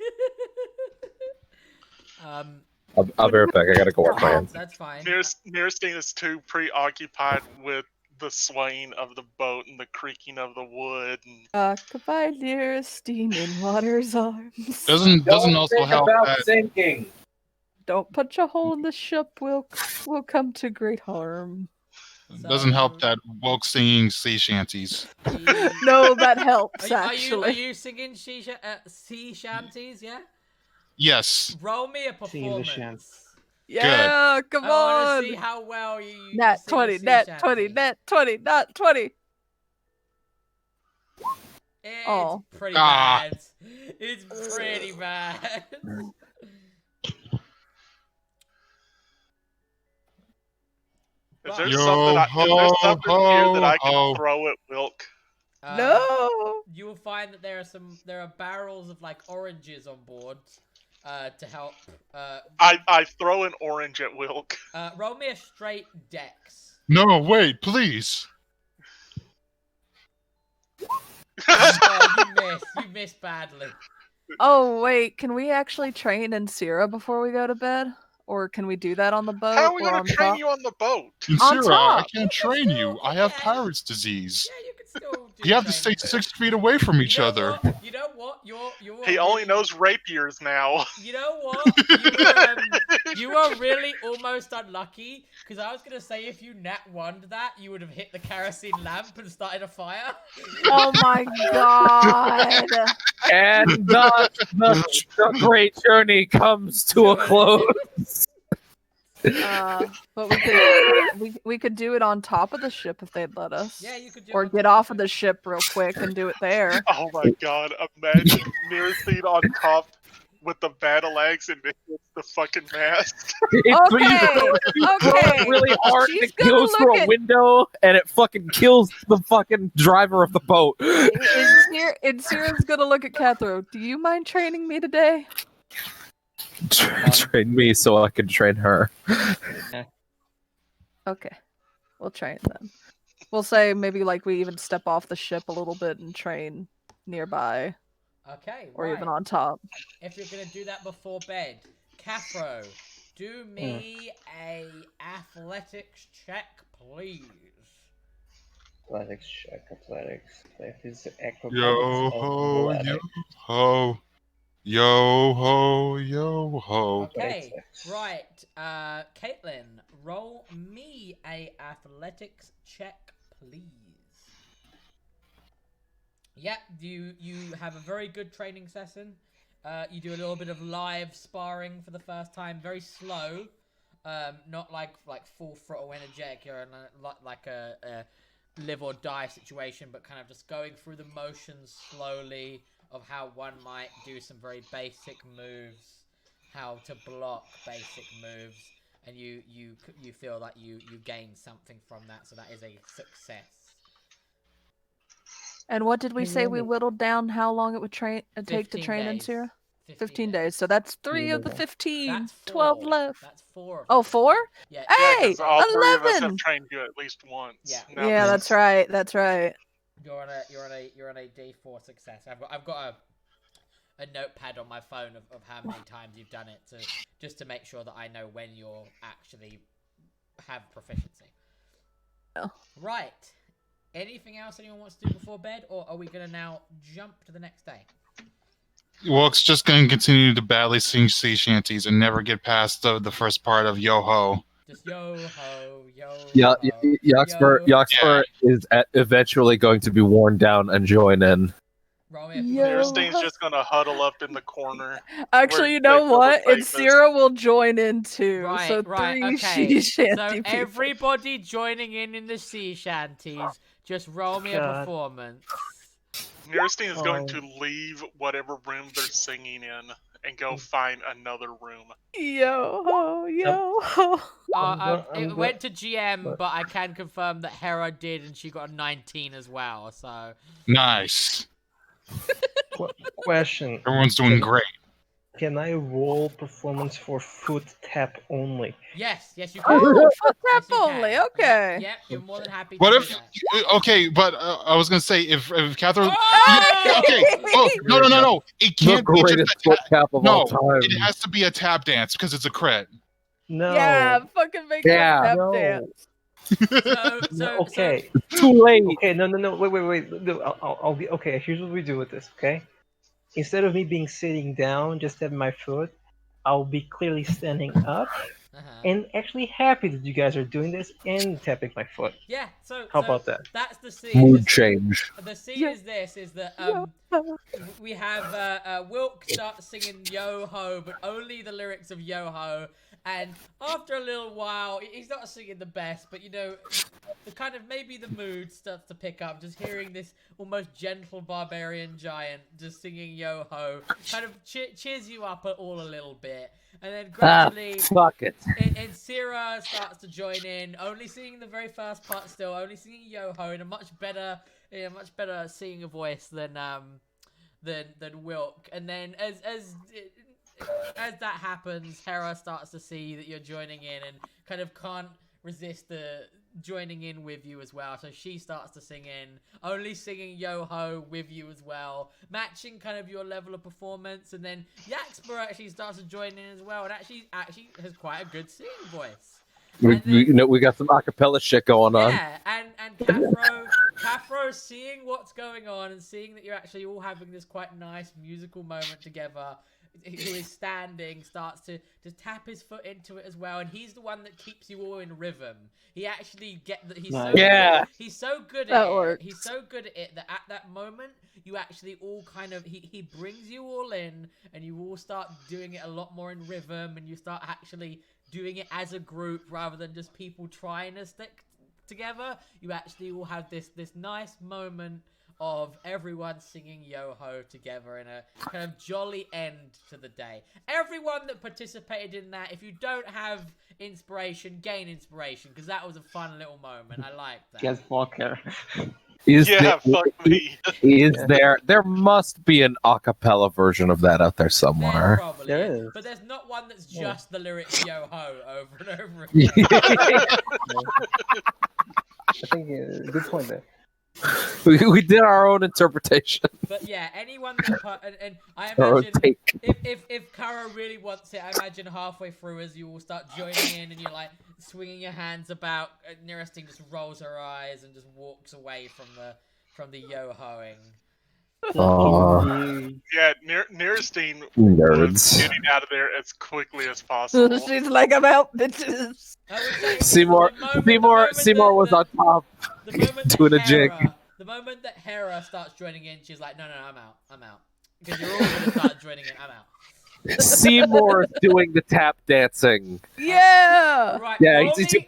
I'll be right back. I gotta go wash my hands. That's fine. Nearstein is too preoccupied with the swaying of the boat and the creaking of the wood. And... Occupied near steam in water's arms. Doesn't also help that sinking. Don't punch a hole in the ship. We'll come to great harm. doesn't help that woke singing sea shanties. No, that helps Are actually. you singing sea shanties? Yeah. Yes. Roll me a Singing the performance. Yeah, come I want on. to see how well you. Nat sing 20, sea nat 20, shanty. nat 20, nat 20. It's Oh. pretty Ah. bad. It's pretty bad. Is there Yo something, here that I can ho. throw at Wilk? No. You will find that there are barrels of like oranges on board to help. I throw an orange at Wilk. Roll me a straight dex. No, wait, please. Oh, you missed badly. Oh, wait, can we actually train Incira before we go to bed? Or can we do that on the boat? How are we or going on to train top? you on the boat? Inciria, I top. can't train you. I have Yeah. pirate's disease. Yeah, you can still. Do You have to stay training. 6 feet away from each You know other. what? You know what? You're He only knows rapiers now. You know what? You are really almost unlucky because I was gonna say if you nat one that you would have hit the kerosene lamp and started a fire. Oh my god. And the great journey comes to a close. But we could do it on top of the ship if they'd let us. Yeah, you could do. Or it get off of the ship real quick and do it there. Oh my god, imagine Nearstein on top with the battle axe and it hits the fucking mast. You throw Okay. it really hard and She's it gonna goes through look a at- window and it fucking kills the fucking driver of the boat. Incira's gonna look at Cathro. Do you mind training me today? Train me so I can train her. Okay. We'll train then. We'll say maybe like we even step off the ship a little bit and train nearby. Okay. Or right. even on top. If you're gonna do that before bed, Cathro, do me a athletics check, please. Athletics check. Athletics. If it's acrobatics. Yo ho, yo ho. Yo ho, yo ho. Okay, right. Caitlin, roll me a athletics check, please. Yep, you have a very good training session. You do a little bit of live sparring for the first time, very slow. not like full throttle energetic. You're in like a live or die situation, but kind of just going through the motions slowly of how one might do some very basic moves, how to block basic moves, and you feel like you gain something from that, so that is a success. And what did we say we whittled down how long it would take to train days. Inciria? 15 days. So that's 3 of the 15. That's 12 left. That's 4. Oh, 4? Yeah. Hey, 'cause all 3 of us 11. have trained you at least once. Yeah. Now Yeah, this that's right. That's right. You're on a D4 success. I've got a notepad on my phone of how many times you've done it just to make sure that I know when you'll actually have proficiency. Oh. Right. Anything else anyone wants to do before bed, or are we gonna now jump to the next day? Wilk's just going to continue to badly sing sea shanties and never get past the first part of Yo Ho. Just yo ho, yo. Yeah, ho, Jaqspur is eventually going to be worn down and join in. Nearstein's just gonna huddle up in the corner. Actually, you know what? Inciria will join in too. Right, so right, 3 okay. sea shanty So people. everybody joining in the sea shanties, just roll me a performance. Nearstein is going to leave whatever room they're singing in and go find another room. Yo ho, yo ho. It went to GM, but I can confirm that Hera did, and she got a 19 as well. So Nice. Question. Everyone's doing great. Can I roll performance for foot tap only? yes, you can. Oh, foot tap Yes, you can. only. Okay. Yep, you're more than happy. What to if? do that. Okay, but I was gonna say if Catherine. Oh! Okay. Oh no! It The can't be greatest just a foot tap of all time. It has to be a tap dance because it's a crit. No. Yeah, fucking make Yeah. tap No. dance. Okay. Too late. Okay. No. Wait. No, I'll be okay. Here's what we do with this. Okay. Instead of me being sitting down, just having my foot, I'll be clearly standing up, and actually happy that you guys are doing this and tapping my foot. Yeah. So How about that? That's the scene. Mood change. The scene is that we have Wilk start singing Yo Ho, but only the lyrics of Yo Ho. And after a little while, he's not singing the best, but the kind of maybe the mood starts to pick up. Just hearing this almost gentle barbarian giant just singing Yo Ho kind of cheers you up all a little bit. And then gradually, fuck it. Inciria starts to join in, only singing the very first part still, only singing Yo Ho in a much better singing a voice than Wilk. And then as that happens, Hera starts to see that you're joining in and kind of can't resist the joining in with you as well. So she starts to sing in, only singing Yo Ho with you as well, matching kind of your level of performance. And then Jaqspur actually starts to join in as well, and actually has quite a good singing voice. We got some acapella shit going on. Yeah, and Cathro seeing what's going on and seeing that you're actually all having this quite nice musical moment together, who is standing, starts to tap his foot into it as well, and he's the one that keeps you all in rhythm. He actually he's so good at it. He's so good at it that at that moment you actually all kind of he brings you all in, and you all start doing it a lot more in rhythm, and you start actually doing it as a group rather than just people trying to stick together. You actually all have this nice moment of everyone singing Yo Ho together in a kind of jolly end to the day. Everyone that participated in that, if you don't have inspiration, gain inspiration, because that was a fun little moment. I like that. Yes, Walker. Fuck me. There must be an acapella version of that out there somewhere. Probably, There is. but there's not one that's just the lyrics Yo Ho over and over again. I think good point there. We did our own interpretation. But yeah, anyone that and I imagine if Kara really wants it, I imagine halfway through as you all start joining in and you're like swinging your hands about, Nearestine just rolls her eyes and just walks away from the yo-hoing. Yeah, Nearestine Nerds. was getting out of there as quickly as possible. She's like, I'm out, bitches. Seymour was on top doing a jig. The moment that Hera starts joining in, she's like, no, I'm out. Because you're all going to start joining in, I'm out. Seymour is doing the tap dancing. Yeah. Right, Yeah, roll, he's- me, he's-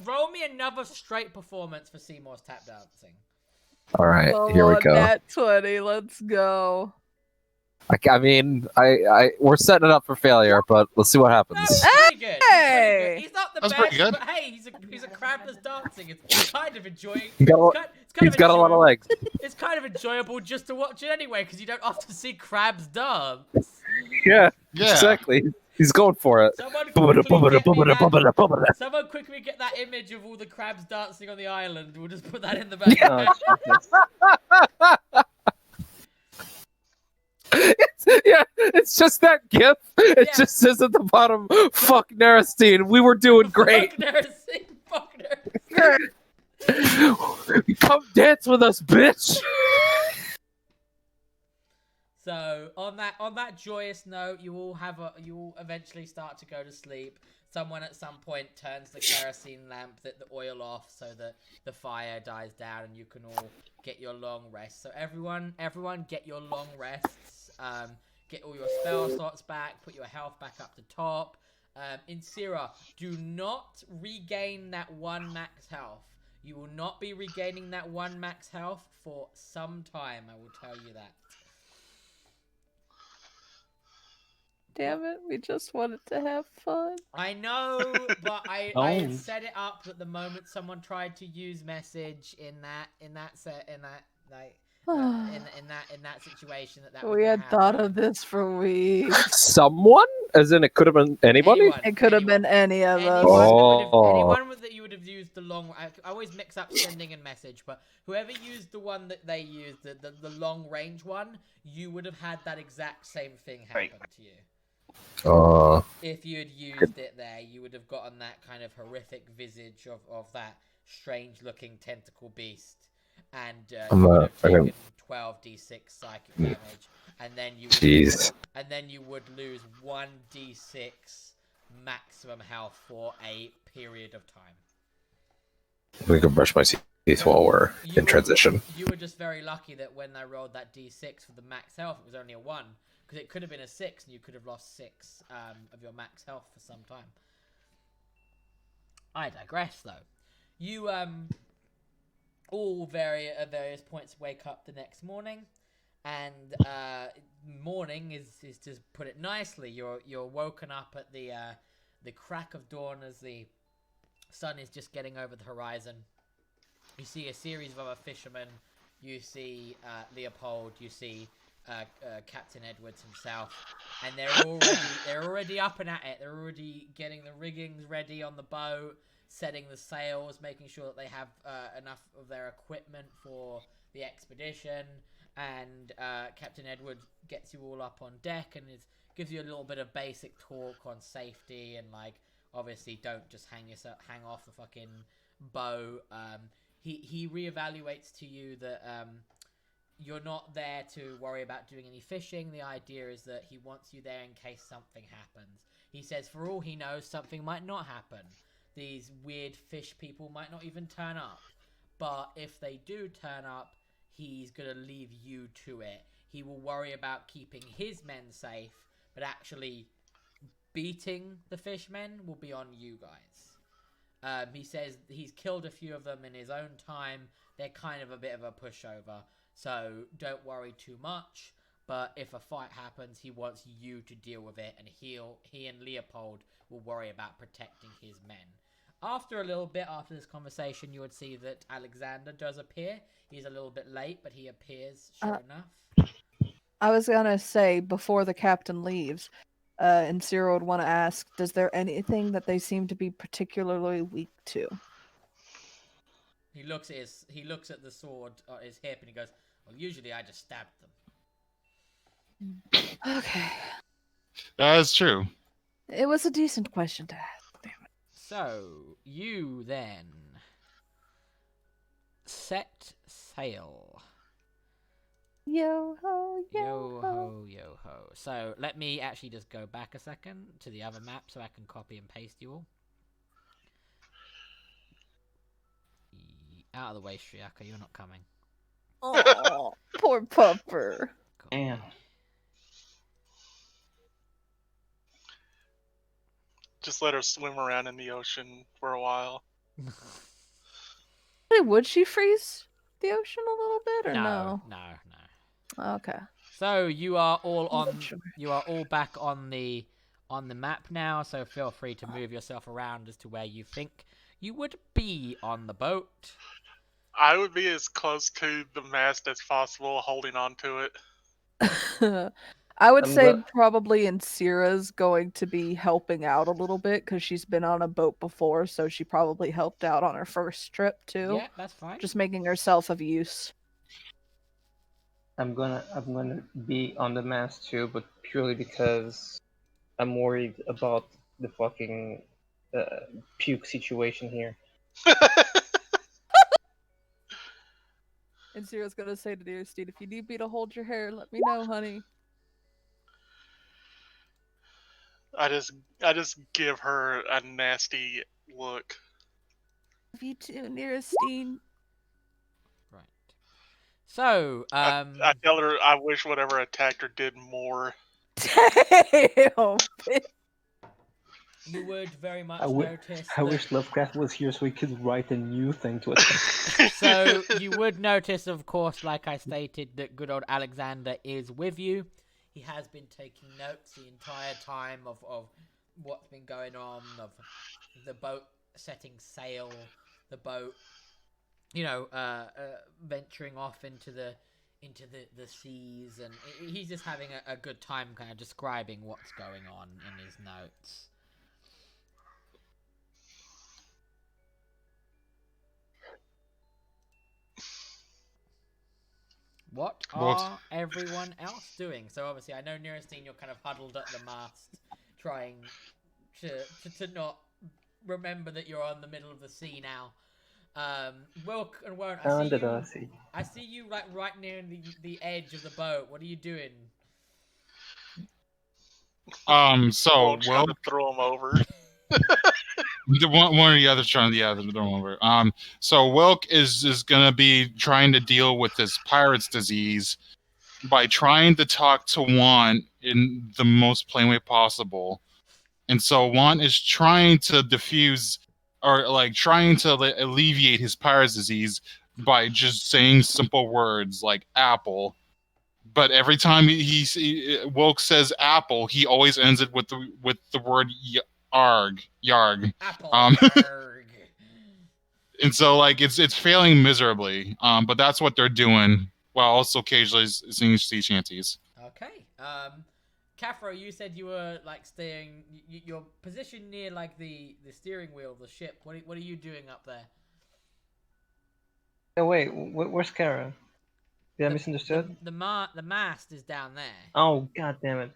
roll me another straight performance for Seymour's tap dancing. All right, Come here we on, go. Nat 20. Let's go. I mean, we're setting it up for failure, but let's see what No, happens. he's pretty good. He's pretty Hey! good. He's not the That's best, pretty good. but hey, he's a crab that's dancing. It's kind of enjoying. He's got a, It's he's got a lot of legs. It's kind of enjoyable just to watch it anyway, because you don't often see crabs dance. Yeah, Yeah. exactly. He's going for it. Someone quickly get that image of all the crabs dancing on the island. We'll just put that in the background. It's just that gif. It Yeah. just says at the bottom, "Fuck Narastine, we were doing great. Fuck Nercy. Come dance with us, bitch." So on that joyous note, you will eventually start to go to sleep. Someone at some point turns the kerosene lamp, the oil off, so that the fire dies down, and you can all get your long rest. So everyone get your long rests. Get all your spell slots back. Put your health back up to top. Inciria, do not regain that 1 max health. You will not be regaining that 1 max health for some time. I will tell you that. Damn it, we just wanted to have fun. I know, but I had set it up that the moment someone tried to use message in that situation that was We gonna had happen. thought of this for weeks. Someone, as in it could have been anybody. It could have been any of us. Anyone that you would have used the long. I always mix up sending and message, but whoever used the one that they used, the long range one, you would have had that exact same thing happen to you. If you had used it there, you would have gotten that kind of horrific visage of that strange-looking tentacle beast, and you would have taken 12d6 psychic damage, and then you would lose 1d6 maximum health for a period of time. We can brush my teeth while we're in transition. You were just very lucky that when I rolled that d6 for the max health, it was only a 1. Because it could have been a 6, and you could have lost 6 of your max health for some time. I digress, though. You all at various points wake up the next morning, and morning is to put it nicely. You're woken up at the crack of dawn as the sun is just getting over the horizon. You see a series of other fishermen. You see Leopold. You see Captain Edwards himself, and they're already up and at it. They're already getting the riggings ready on the boat, setting the sails, making sure that they have enough of their equipment for the expedition. And Captain Edwards gets you all up on deck and gives you a little bit of basic talk on safety and obviously don't just hang off the fucking boat. He reevaluates to you that you're not there to worry about doing any fishing. The idea is that he wants you there in case something happens. He says for all he knows, something might not happen. These weird fish people might not even turn up. But if they do turn up, he's going to leave you to it. He will worry about keeping his men safe, but actually beating the fishmen will be on you guys. He says he's killed a few of them in his own time. They're kind of a bit of a pushover. So don't worry too much, but if a fight happens, he wants you to deal with it, and he and Leopold will worry about protecting his men. After a little bit after this conversation, you would see that Alexander does appear. He's a little bit late, but he appears sure enough. I was gonna say, before the captain leaves, Inciria would want to ask, does there anything that they seem to be particularly weak to? He looks at the sword on his hip and he goes, "Well, usually I just stab them." Okay. That is true. It was a decent question to ask. Damn it. So, you then set sail. Yo ho, Yo ho, yo ho. So, let me actually just go back a second to the other map so I can copy and paste you all. Out of the way, Shriaka, you're not coming. Oh, poor pupper. Man. let her swim around in the ocean for a while. Would she freeze the ocean a little bit or no? No. Okay. So you are all on. Sure. You are all back on the map now. So feel free to move yourself around as to where you think you would be on the boat. I would be as close to the mast as possible, holding on to it. I would I'm say go- probably Incira's going to be helping out a little bit because she's been on a boat before, so she probably helped out on her first trip too. Yeah, that's fine. Just making herself of use. I'm gonna be on the mast too, but purely because I'm worried about the fucking puke situation here. Incira's gonna say to Dearsteed, if you need me to hold your hair, let me know, honey. I just give her a nasty look. Love you too, Dearsteed. Right. So, I tell her I wish whatever attacked her did more. Damn. you would very much I notice. I wish Lovecraft was here so he could write a new thing to attack. So you would notice, of course, like I stated, that good old Alexander is with you. He has been taking notes the entire time of what's been going on, of the boat setting sail, the boat, venturing off into the seas, and he's just having a good time kind of describing what's going on in his notes. What are everyone else doing? So obviously, I know Neurostine, you're kind of huddled at the mast, trying to not remember that you're on the middle of the sea now. Wilk and Won't, I see you like right near the edge of the boat. What are you doing? So Won't try to throw him over. one or the other trying to throw him over. So Wilk is gonna be trying to deal with this pirate's disease by trying to talk to Want in the most plain way possible. And so Want is trying to diffuse or like trying to alleviate his pirate's disease by just saying simple words like apple. But every time Wilk says apple, he always ends it with the word yarg. Apple. And so like it's failing miserably. But that's what they're doing while also occasionally singing sea shanties. Okay. Caffro, you said you were like staying. You're positioned near like the steering wheel of the ship. What are you doing up there? Oh wait, where's Kara? Did I misunderstood? The mast is down there. Oh god damn it!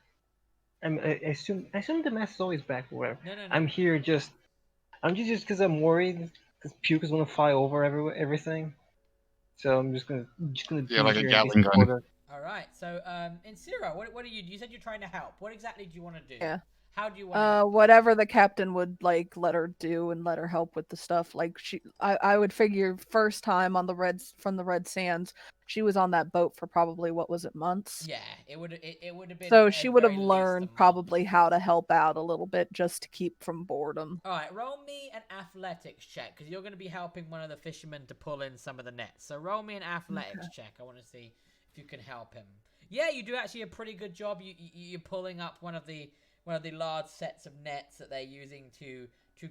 I assume the mast is always back or whatever. No. I'm here just because I'm worried because puke is gonna fly over everything. So I'm just gonna Yeah, like a here Gatling gun. All right. So Inciria, what are you? You said you're trying to help. What exactly do you want to do? Yeah. How do you want? Whatever the captain would like let her do and let her help with the stuff. Like I would figure first time on the Red Sands, she was on that boat for probably what was it, months? Yeah, it would have been. So she would have learned probably how to help out a little bit just to keep from boredom. All right, roll me an athletics check because you're going to be helping one of the fishermen to pull in some of the nets. So roll me an athletics check. I want to see if you can help him. Yeah, you do actually a pretty good job. You're pulling up one of the large sets of nets that they're using to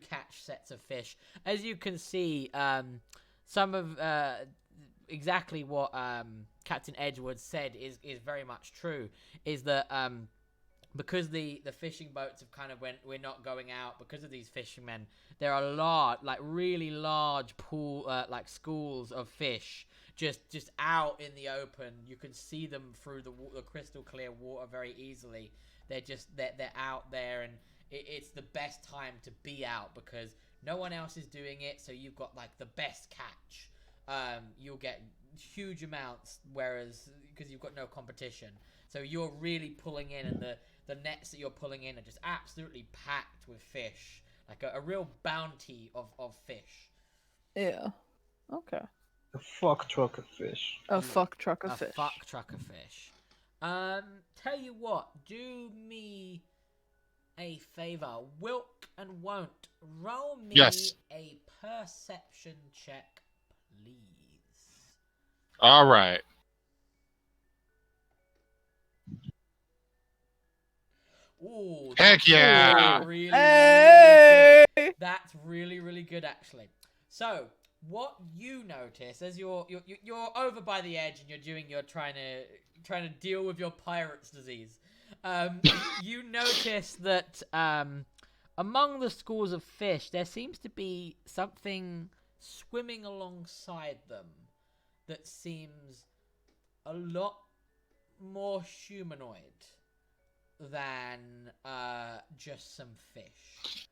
catch sets of fish. As you can see, some of exactly what Captain Edgewood said is very much true. Is that because the fishing boats have kind of we're not going out because of these fishermen. There are really large pool schools of fish just out in the open. You can see them through the crystal clear water very easily. They're out there, and it's the best time to be out because no one else is doing it. So you've got like the best catch. You'll get huge amounts, whereas because you've got no competition. So you're really pulling in, and the nets that you're pulling in are just absolutely packed with fish, like a real bounty of fish. Yeah. Okay. A fuck truck of fish. A fuck truck of fish. A fuck truck of fish. Tell you what, do me a favor. Wilk and Won't, roll me Yes. a perception check, please. All right. Ooh, Heck that's yeah. really, Hey! good. That's really, really good, actually. So, what you notice as you're over by the edge and you're trying to deal with your pirate's disease. You notice that among the schools of fish, there seems to be something swimming alongside them that seems a lot more humanoid than just some fish.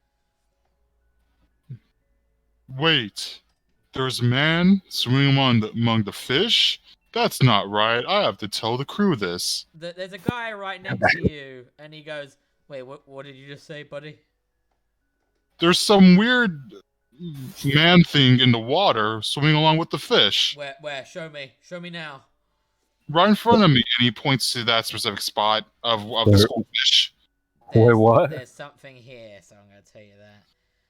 Wait. There's a man swimming among the fish? That's not right. I have to tell the crew this. There's a guy right next to you, and he goes, "Wait, what did you just say, buddy?" There's some weird man thing in the water swimming along with the fish. Where? Show me now. Right in front of me, and he points to that specific spot of the school fish. Wait, what? There's something here, so I'm going to tell you that.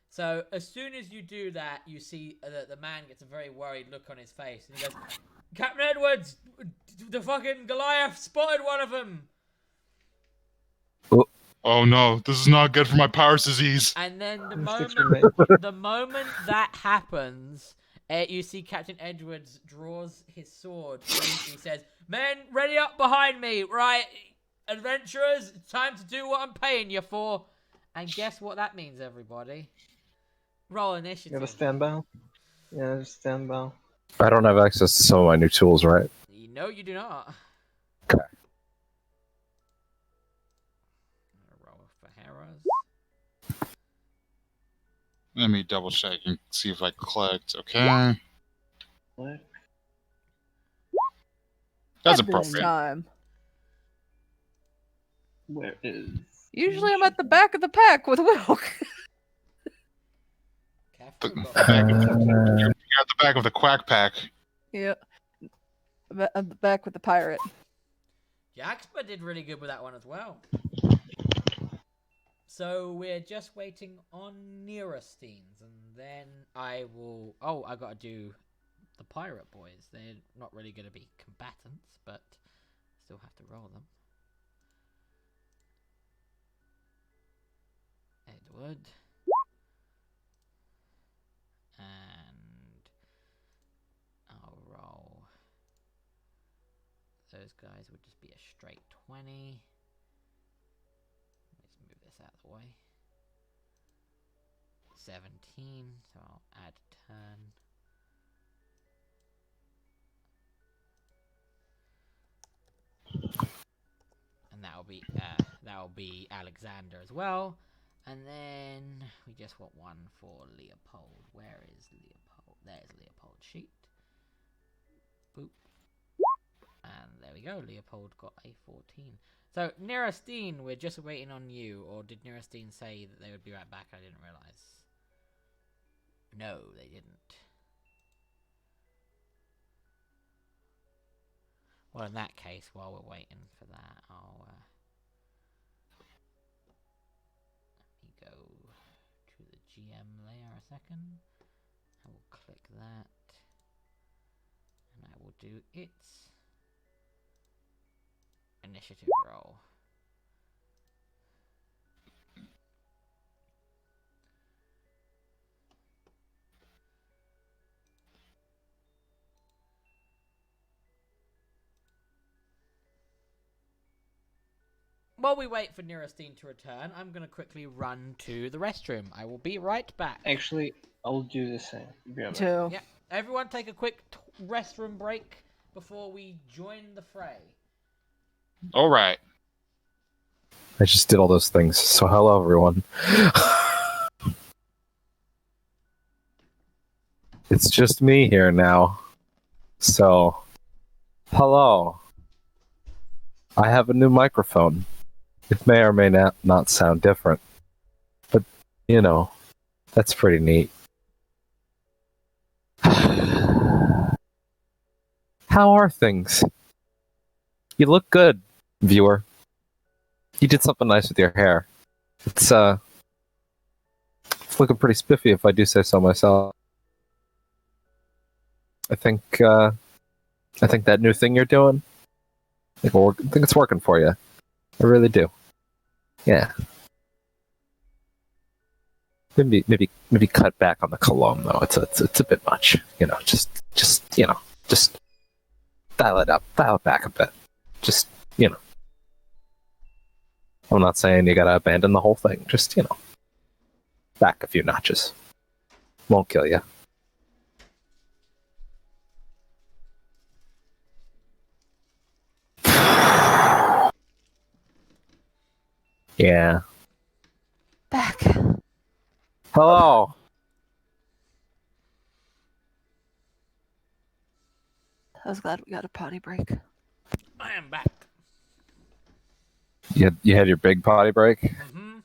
So as soon as you do that, you see the man gets a very worried look on his face, and he goes, "Captain Edwards, the fucking Goliath spotted one of them." Oh no, this is not good for my pirate's disease. And then the Sticks moment that happens, you see Captain Edwards draws his sword. And he says, "Men, ready up behind me, right? Adventurers, it's time to do what I'm paying you for." And guess what that means, everybody? Roll You initiative. gotta stand by. Yeah, just stand by. I don't have access to some of my new tools, right? No, you do not. Okay. Roll for Harrows. Let me double check and see if I clicked. Okay. What? That's At this appropriate. time. Where is? Usually I'm at the back of the pack with Wilk. You're at the back of the quack pack. Yeah. At the back with the pirate. Jaqspur did really good with that one as well. So we're just waiting on Neurostein's, and then I will... Oh, I gotta do the pirate boys. They're not really gonna be combatants, but still have to roll them. Edward. And I'll roll. Those guys would just be a straight 20. Let's move this out of the way. 17, so I'll add a turn. And that'll be Alexander as well. And then we just want one for Leopold. Where is Leopold? There's Leopold's sheet. Boop. And there we go. Leopold got a 14. So, Neurostine, we're just waiting on you. Or did Neurostine say that they would be right back? I didn't realize. No, they didn't. Well, in that case, while we're waiting for that, I'll... go to the GM layer a second. I will click that, and I will do its initiative roll. While we wait for Neurostine to return, I'm going to quickly run to the restroom. I will be right back. Actually, I'll do the same. Be right back. Too. Yeah, everyone take a quick restroom break before we join the fray. All right. I just did all those things. So hello, everyone. It's just me here now. So, hello. I have a new microphone. It may or may not sound different. But, you know, that's pretty neat. How are things? You look good, viewer. You did something nice with your hair. It's looking pretty spiffy, if I do say so myself. I think that new thing you're doing, I think it's working for you. I really do. Yeah. Maybe cut back on the cologne though. It's a bit much. Just dial it back a bit. Just I'm not saying you gotta abandon the whole thing. Just back a few notches. Won't kill you. Yeah. Back. Hello. I was glad we got a potty break. I am back. You had your big potty break? Mm-hmm.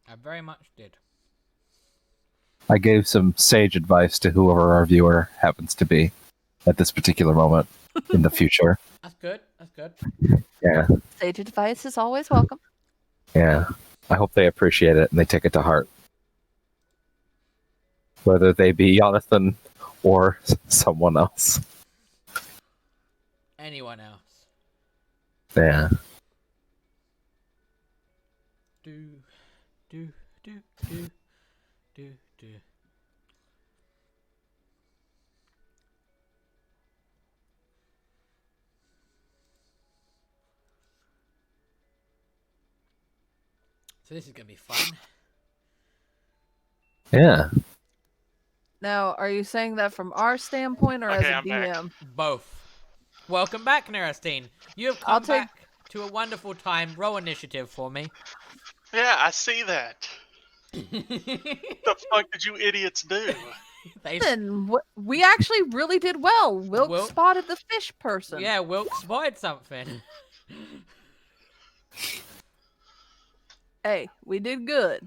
I very much did. I gave some sage advice to whoever our viewer happens to be at this particular moment in the future. That's good. That's good. Yeah. Sage advice is always welcome. Yeah. I hope they appreciate it and they take it to heart. Whether they be Jonathan or someone else. Anyone else? Yeah. Do, do, do, do, do, do. So this is gonna be fun. Yeah. Now, are you saying that from our standpoint or Okay, as a I'm back. DM? Both. Welcome back, Nerastine. You have I'll come take- back to a wonderful time. Roll initiative for me. Yeah, I see that. The fuck did you idiots do? They- Listen, we actually really did well. Wilk Wilk- spotted the fish person. yeah, Wilk spotted something. Hey, we did good.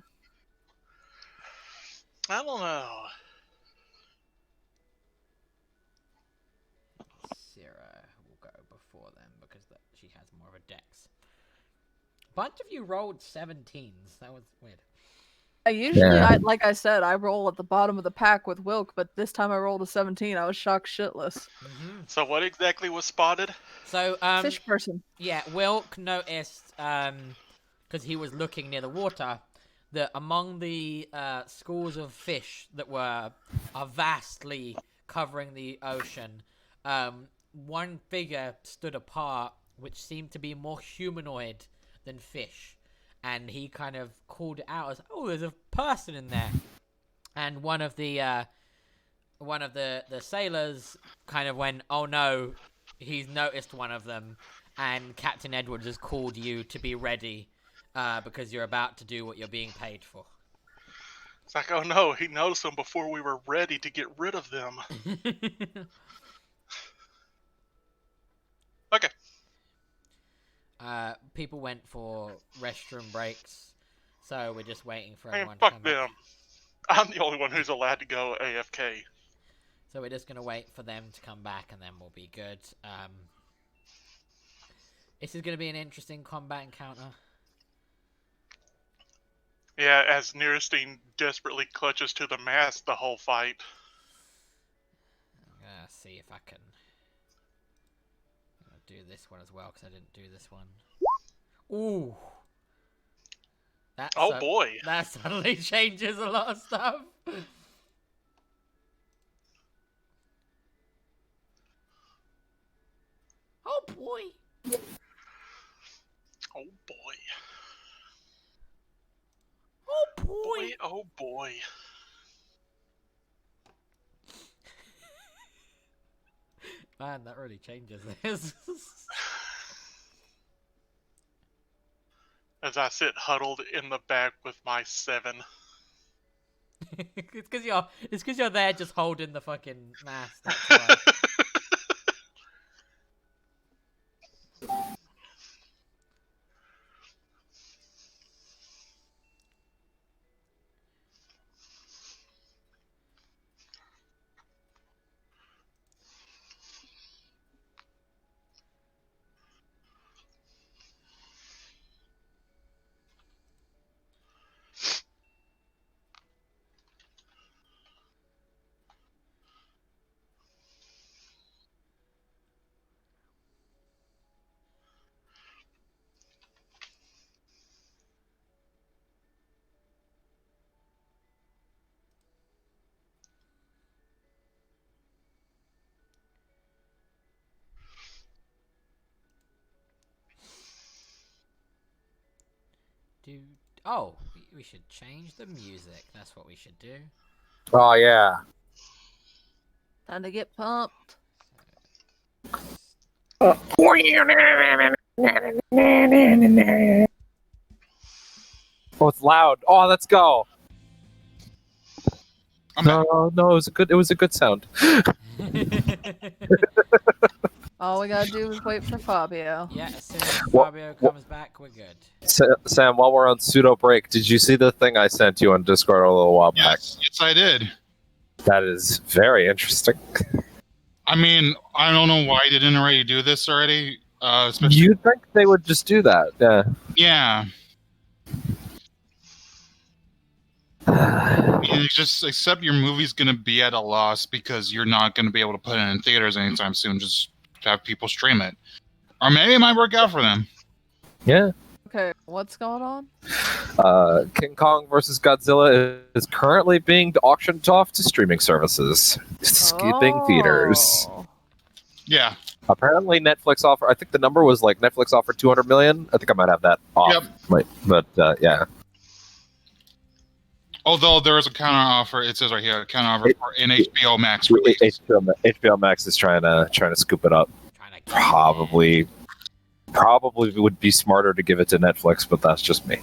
I don't know. Sarah will go before them because she has more of a dex. Bunch of you rolled 17s. That was weird. Usually, Yeah. like I said, I roll at the bottom of the pack with Wilk, but this time I rolled a 17. I was shocked shitless. Mm-hmm. So what exactly was spotted? So, Fish person. yeah, Wilk noticed, because he was looking near the water, that among the schools of fish that are vastly covering the ocean, one figure stood apart, which seemed to be more humanoid than fish, and he kind of called it out as, "Oh, there's a person in there," and one of the sailors kind of went, "Oh no, he's noticed one of them, and Captain Edwards has called you to be ready, because you're about to do what you're being paid for." It's like, oh no, he noticed them before we were ready to get rid of them. Okay. People went for restroom breaks, so we're just waiting for Man, everyone to fuck come them. back. I'm the only one who's allowed to go AFK. So we're just gonna wait for them to come back, and then we'll be good. This is gonna be an interesting combat encounter. Yeah, as Nerastine desperately clutches to the mast the whole fight. I'm gonna see if I can do this one as well, because I didn't do this one. Ooh. Oh boy. That suddenly changes a lot of stuff. Oh boy. Oh boy. Oh boy. Boy, oh boy. Man, that really changes this. As I sit huddled in the back with my 7. It's because you're there just holding the fucking mast. That's why. do. Oh, we should change the music. That's what we should do. Oh yeah. Time to get pumped. Oh, it's loud. Oh, let's go. I'm back. No, it was a good sound. All we gotta do is wait for Fabio. Yeah, as soon as Well- Fabio comes back, we're good. Sam, while we're on pseudo break, did you see the thing I sent you on Discord a little while back? Yes, I did. That is very interesting. I mean, I don't know why they didn't already do this already. Especially, You'd think they would just do that, yeah. yeah. You just accept your movie's gonna be at a loss because you're not gonna be able to put it in theaters anytime soon. Just have people stream it, or maybe it might work out for them. Yeah. Okay, what's going on? King Kong vs. Godzilla is currently being auctioned off to streaming services, skipping theaters. Oh. Yeah. Apparently, Netflix offer. I think the number was like Netflix offered 200 million. I think I might have that off. Yep. But yeah. Although there is a counter offer, it says right here, a counter offer for an HBO Max release. HBO Max is trying to scoop it up. Probably would be smarter to give it to Netflix, but that's just me.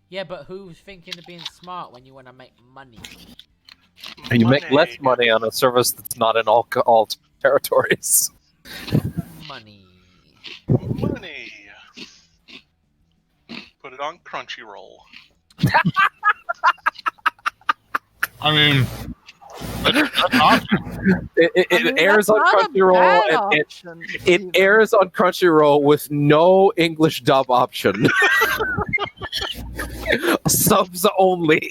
Yeah, but who's thinking of being smart when you want to make money? And you make less money on a service that's not in all territories. Money. Money. Put it on Crunchyroll. I mean, that's an option. It airs on that's not a Crunchyroll. bad And option, it Steven. airs on Crunchyroll with no English dub option. Subs only.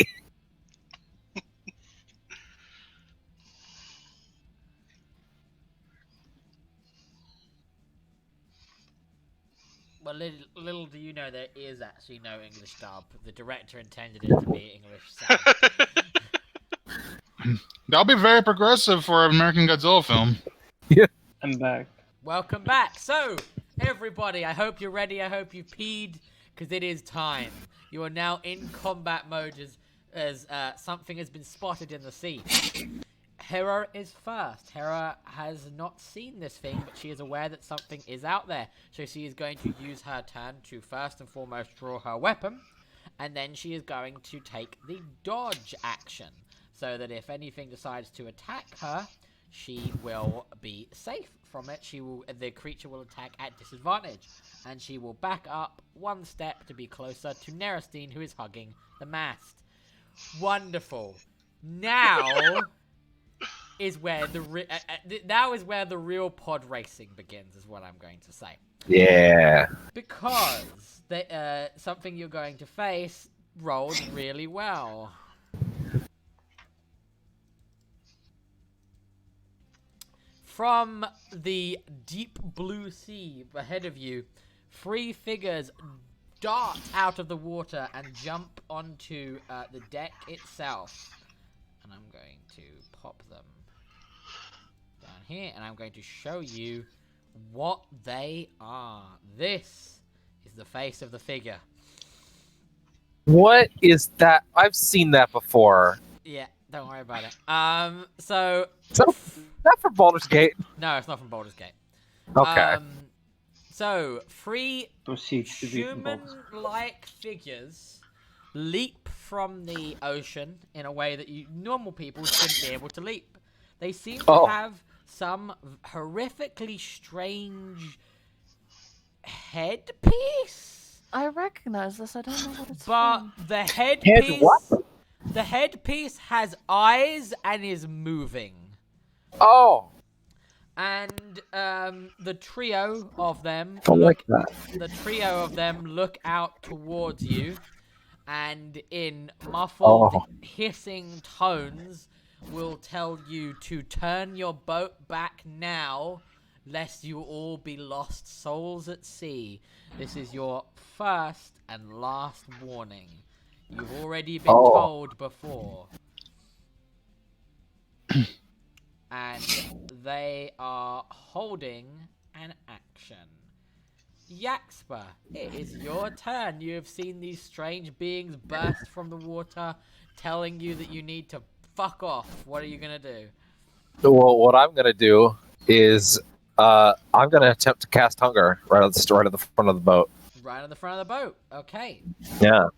Well, little do you know, there is actually no English dub. The director intended it to be English sub. That'll be very progressive for an American Godzilla film. I'm back. Welcome back. So, everybody, I hope you're ready. I hope you peed, because it is time. You are now in combat mode as something has been spotted in the sea. Hera is first. Hera has not seen this thing, but she is aware that something is out there. So she is going to use her turn to first and foremost draw her weapon, and then she is going to take the dodge action, so that if anything decides to attack her, she will be safe from it. The creature will attack at disadvantage, and she will back up one step to be closer to Nerestine, who is hugging the mast. Wonderful. Now is where the real pod racing begins, is what I'm going to say. Yeah. Because something you're going to face rolled really well. From the deep blue sea ahead of you, 3 figures dart out of the water and jump onto the deck itself. And I'm going to pop them down here, and I'm going to show you what they are. This is the face of the figure. What is that? I've seen that before. Yeah, don't worry about it. So Is that from Baldur's Gate? no, it's not from Baldur's Gate. Okay. So 3 Proceeds to be involved. human-like figures leap from the ocean in a way that normal people shouldn't be able to leap. They seem to have some horrifically strange headpiece. I recognize this. I don't know what it's But from. the headpiece, Head what? the headpiece has eyes and is moving. Oh. And the trio of them I like that. The trio of them look out towards you, and in muffled, hissing tones will tell you to turn your boat back now, lest you all be lost souls at sea. This is your first and last warning. You've already been told before. And they are holding an action. Jaqspur, it is your turn. You have seen these strange beings burst from the water, telling you that you need to fuck off. What are you gonna do? Well, what I'm gonna do is I'm gonna attempt to cast hunger right at the front of the boat. Right on the front of the boat. Okay. Yeah.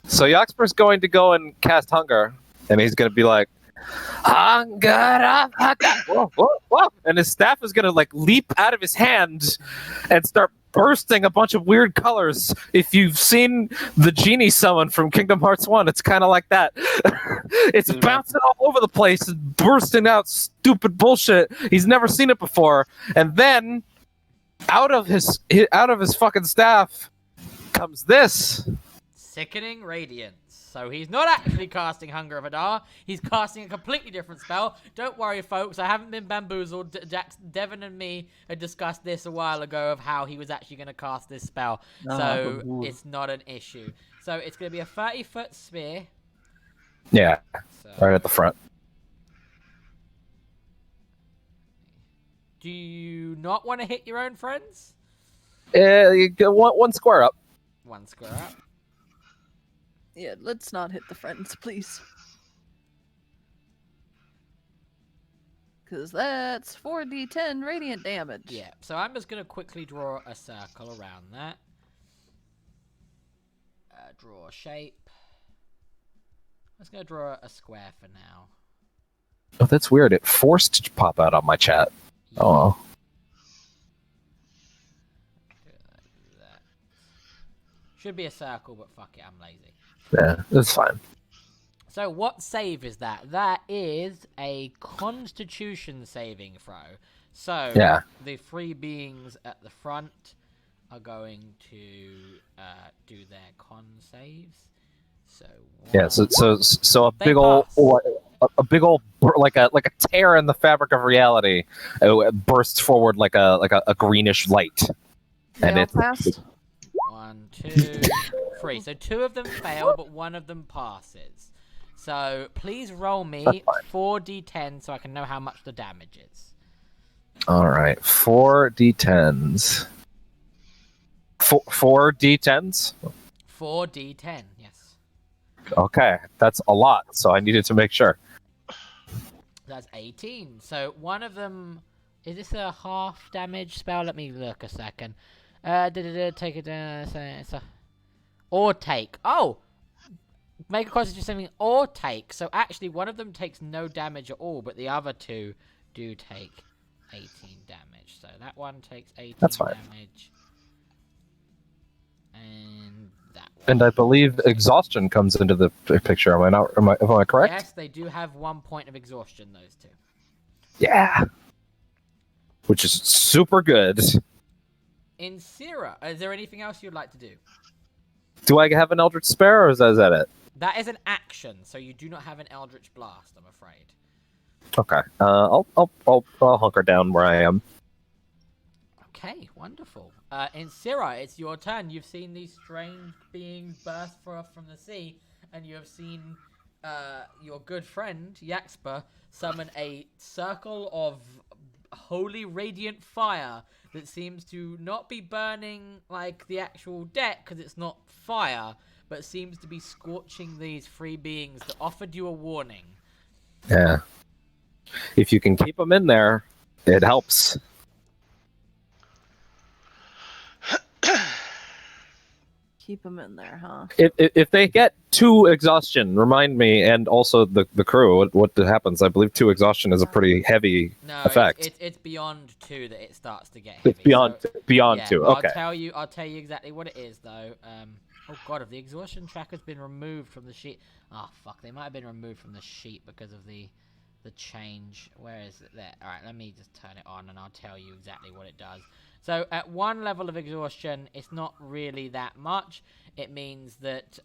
So Jaqspur's going to go and cast hunger, and he's gonna be like, hunger, whoa, whoa, whoa. And his staff is gonna like leap out of his hand and start bursting a bunch of weird colors. If you've seen the genie summon from Kingdom Hearts 1, it's kind of like that. It's bouncing all over the place and bursting out stupid bullshit. He's never seen it before. And then out of his fucking staff comes this. Sickening Radiance. So he's not actually casting Hunger of Adar. He's casting a completely different spell. Don't worry, folks. I haven't been bamboozled. Devin and me had discussed this a while ago of how he was actually going to cast this spell. So it's not an issue. So it's going to be a 30-foot spear. Yeah, So, right at the front. do you not want to hit your own friends? You go one square up. One square up. Yeah, let's not hit the friends, please. Because that's 4d10 radiant damage. Yeah, so I'm just going to quickly draw a circle around that. Draw a shape. I'm just going to draw a square for now. Oh, that's weird. It forced to pop out on my chat. Oh. Do that. Should be a circle, but fuck it, I'm lazy. Yeah, that's fine. So what save is that? That is a Constitution saving throw. So Yeah. the three beings at the front are going to do their con saves. So Yeah, so a They big old pass. a big old like a tear in the fabric of reality bursts forward like a greenish light. And They all it's passed? 1, 2, 3. So 2 of them fail, but 1 of them passes. So please roll me 4d10 so I can know how much the damage is. all right. 4d10s. 4d10s? 4d10, yes. Okay, that's a lot, so I needed to make sure. That's 18. So one of them... Is this a half damage spell? Let me look a second. Take it down. Or take. Oh! Make a constitution saving or take. So actually one of them takes no damage at all, but the other 2 do take 18 damage. So that one takes 18 That's fine. damage. And that one. And I believe exhaustion comes into the picture. Am I correct? Yes, they do have 1 point of exhaustion, those 2. Yeah. Which is super good. Inciria, is there anything else you'd like to do? Do I have an Eldritch Spare, or is that it? That is an action, so you do not have an Eldritch Blast, I'm afraid. Okay. I'll hunker down where I am. Okay, wonderful. Inciria, it's your turn. You've seen these strange beings burst forth from the sea, and you have seen your good friend, Jaqspur, summon a circle of holy radiant fire that seems to not be burning like the actual deck, because it's not fire, but seems to be scorching these 3 beings that offered you a warning. Yeah. If you can keep them in there, it helps. Keep them in there, huh? If they get 2 exhaustion, remind me, and also the crew, what happens? I believe 2 exhaustion is a pretty heavy effect. It's beyond 2 that it starts to get heavy. It's beyond so, beyond yeah, 2. I'll Okay. tell you exactly what it is though. Oh god, if the exhaustion tracker's been removed from the sheet. Oh fuck, they might have been removed from the sheet because of the change. Where is it there? Alright, let me just turn it on and I'll tell you exactly what it does. So at 1 level of exhaustion, it's not really that much. It means that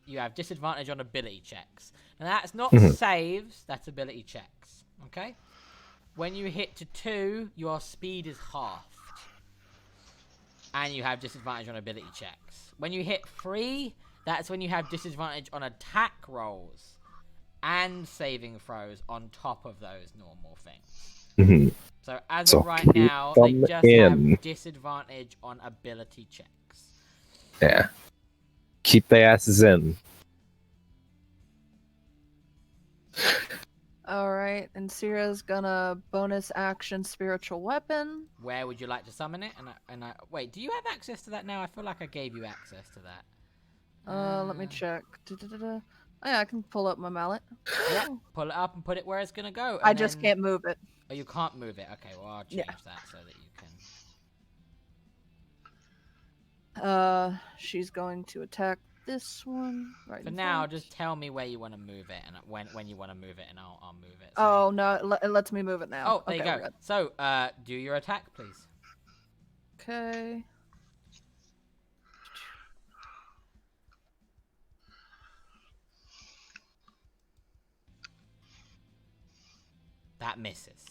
you have disadvantage on ability checks. And that's not saves, that's ability checks. Okay? When you hit to 2, your speed is halved. And you have disadvantage on ability checks. When you hit 3, that's when you have disadvantage on attack rolls and saving throws on top of those normal things. So as So of right keep now, they them just in. have disadvantage on ability checks. Yeah. Keep the asses in. Alright, and Sierra's gonna bonus action spiritual weapon. Where would you like to summon it? Wait, do you have access to that now? I feel like I gave you access to that. Let me check. Oh yeah, I can pull up my mallet. Yeah, pull it up and put it where it's gonna go. I and just then- can't move it. Oh, you can't move it. Okay, well I'll change Yeah. that so that you can. She's going to attack this one right For in now, front. just tell me where you want to move it and when you want to move it, and I'll move it. Oh no, it lets me move it now. Oh, there okay, you we're go. good. So, do your attack, please. Okay. That misses.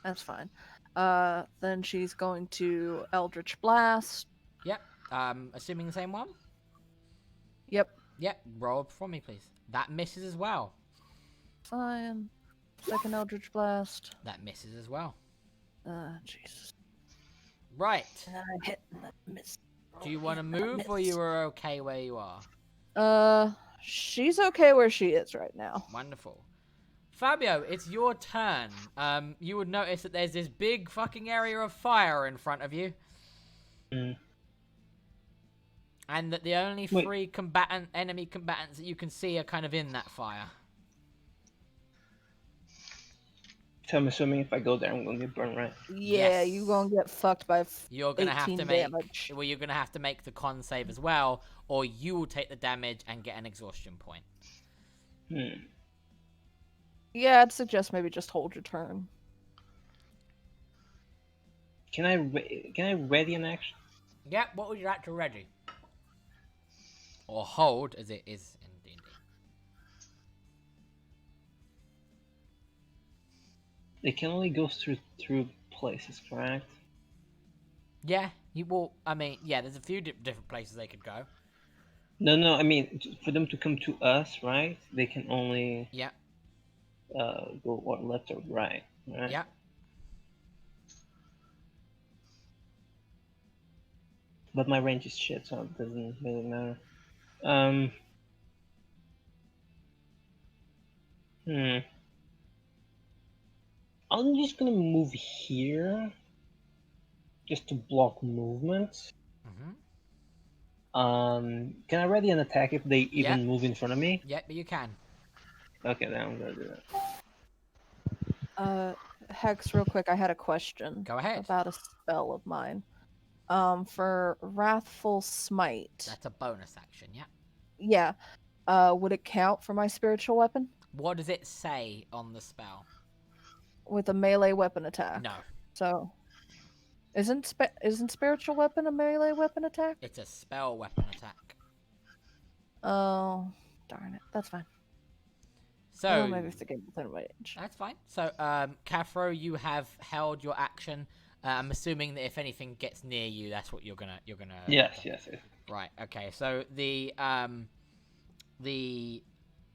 That's fine. Then she's going to Eldritch Blast. Yep. Assuming the same one. Yep. Yep. Roll for me, please. That misses as well. Fine. Second Eldritch Blast. That misses as well. Jesus. Right. And then I hit and then miss. Do you want to move, or you are okay where you are? She's okay where she is right now. Wonderful. Fabio, it's your turn. You would notice that there's this big fucking area of fire in front of you. Mm. And that the only Wait. three enemy combatants that you can see are kind of in that fire. So I'm assuming if I go there, I'm gonna get burned, right? Yeah, Yes. you gonna get fucked by You're gonna have 18 to make damage. well, you're gonna have to make the con save as well, or you will take the damage and get an exhaustion point. Yeah, I'd suggest maybe just hold your turn. Can I ready an action? Yep, what would you like to ready? Or hold, as it is in D&D. It can only go through places, correct? Yeah, you will. I mean, yeah, there's a few different places they could go. No. I mean, for them to come to us, right? They can only Yeah, go or left or right, right? yeah. But my range is shit, so it doesn't really matter. I'm just gonna move here, just to block movement. Mm-hmm. Can I ready an attack if they even Yeah. move in front of me? Yeah, but you can. Okay, then I'm gonna do that. Hex, real quick, I had a question. Go ahead. About a spell of mine. For Wrathful Smite. That's a bonus action, yeah. Yeah. Would it count for my spiritual weapon? What does it say on the spell? With a melee weapon attack. No, So, isn't spiritual weapon a melee weapon attack? it's a spell weapon attack. Oh, darn it. That's fine. So Oh, maybe if they get within range. that's fine. So, Cathro, you have held your action. I'm assuming that if anything gets near you, that's what you're gonna. Yes. Right. Okay. So the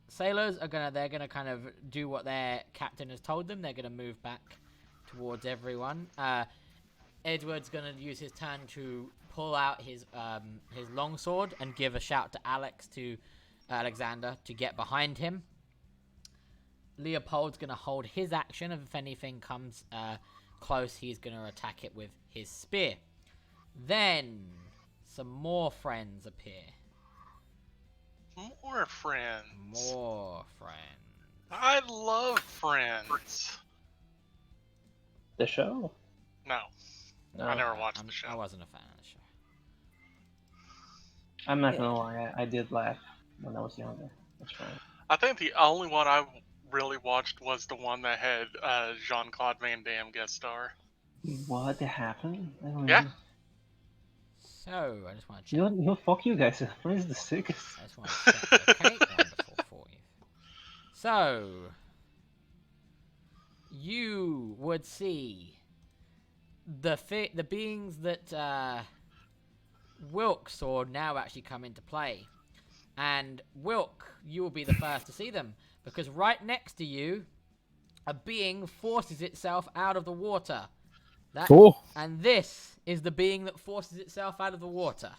sailors are they're gonna kind of do what their captain has told them. They're gonna move back towards everyone. Edward's gonna use his turn to pull out his longsword and give a shout to Alexander to get behind him. Leopold's gonna hold his action, and if anything comes close, he's gonna attack it with his spear. Then some more friends appear. More friends. More friends. I love Friends. The show? No, I never watched the show. I wasn't a fan of the show. I'm not gonna lie, I did laugh when I was younger. That's fine. I think the only one I really watched was the one that had Jean-Claude Van Damme guest star. What happened? I don't Yeah. know. So, I just want to check. You know, fuck you guys. Friends is the sickest. I just want to check. Okay, wonderful for you. So, you would see the beings that Wilk saw now actually come into play. And Wilk, you will be the first to see them, because right next to you a being forces itself out of the water. And this is the being that forces itself out of the water.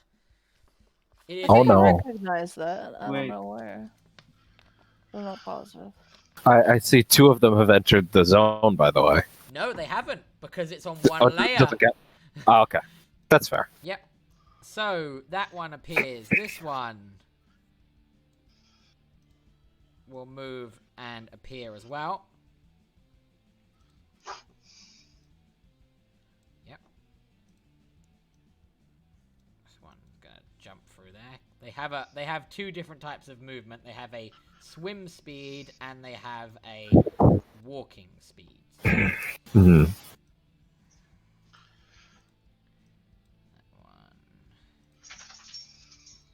It is I recognize that. I don't know where. I'm not positive. I see 2 of them have entered the zone, by the way. No, they haven't, because it's on one layer. Okay. That's fair. Yep. So, that one appears. This one will move and appear as well. Yep. This one's gonna jump through there. They have 2 different types of movement. They have a swim speed and they have a walking speed. Mm-hmm.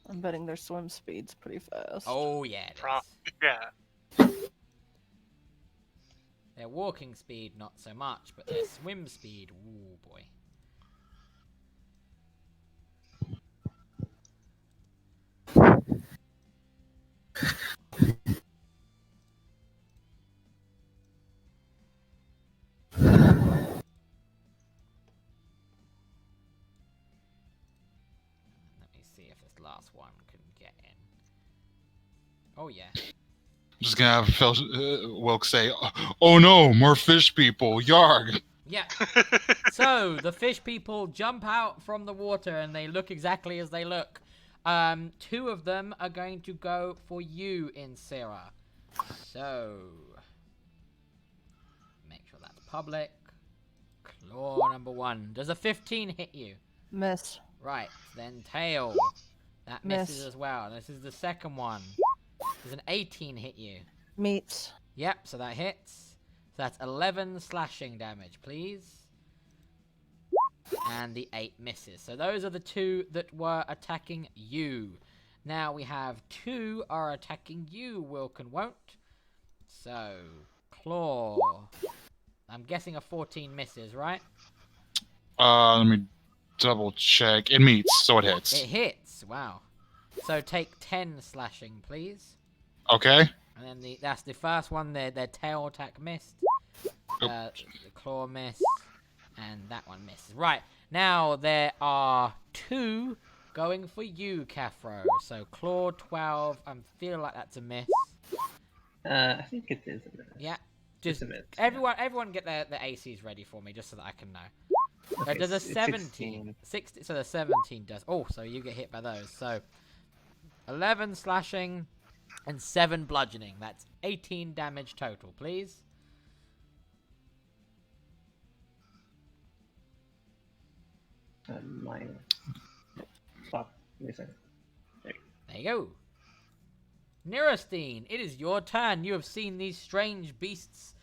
I'm betting their swim speed's pretty fast. Oh, yeah. Yeah. Their walking speed, not so much, but their swim speed, ooh, boy. Last one can get in. Oh yeah. I'm just gonna have Wilk say, "Oh no, more fish people! Yarg!" Yeah. So the fish people jump out from the water and they look exactly as they look. 2 of them are going to go for you, Inciria. So make sure that's public. Claw number 1. Does a 15 hit you? Miss. Right. Then tail. That misses as well. This is the second one. Does an 18 hit you? Meets. Yep, so that hits. So that's 11 slashing damage, please. And the 8 misses. So those are the 2 that were attacking you. Now we have 2 are attacking you, Wilk and Won't. So, claw. I'm guessing a 14 misses, right? Let me double check. It meets, so it hits. It hits. Wow. So take 10 slashing, please. Okay. And then that's the first one. Their tail attack missed. The claw missed, and that one misses. Right now there are 2 going for you, Caffro. So claw 12. I feel like that's a miss. I think it is a miss. Yeah. Just everyone get their ACs ready for me, just so that I can know. Okay, Does a 17. 60, so the 17 does. Oh, so you get hit by those. So 11 slashing and 7 bludgeoning. That's 18 damage total, please. Mine. Stop. Listen. There you go. Nirostine, it is your turn. You have seen these strange beasts.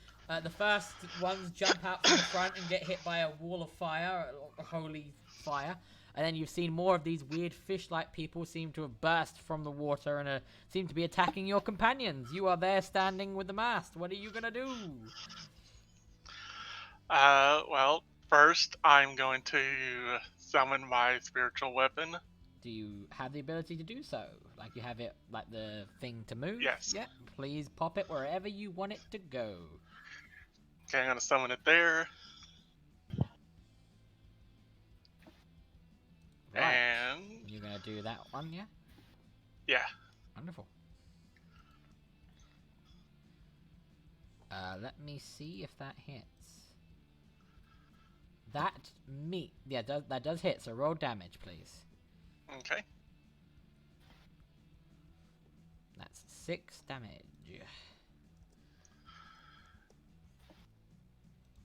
The first ones jump out from the front and get hit by a wall of fire, a holy fire. And then you've seen more of these weird fish-like people seem to have burst from the water and seem to be attacking your companions. You are there standing with the mast. What are you going to do? Well, first I'm going to summon my spiritual weapon. Do you have the ability to do so? Like you have it, like the thing to move? Yes. Yeah. Please pop it wherever you want it to go. Okay, I'm going to summon it there. Right. And you're going to do that one, yeah? Yeah. Wonderful. Let me see if that hits. That does hit, so roll damage, please. Okay. That's 6 damage.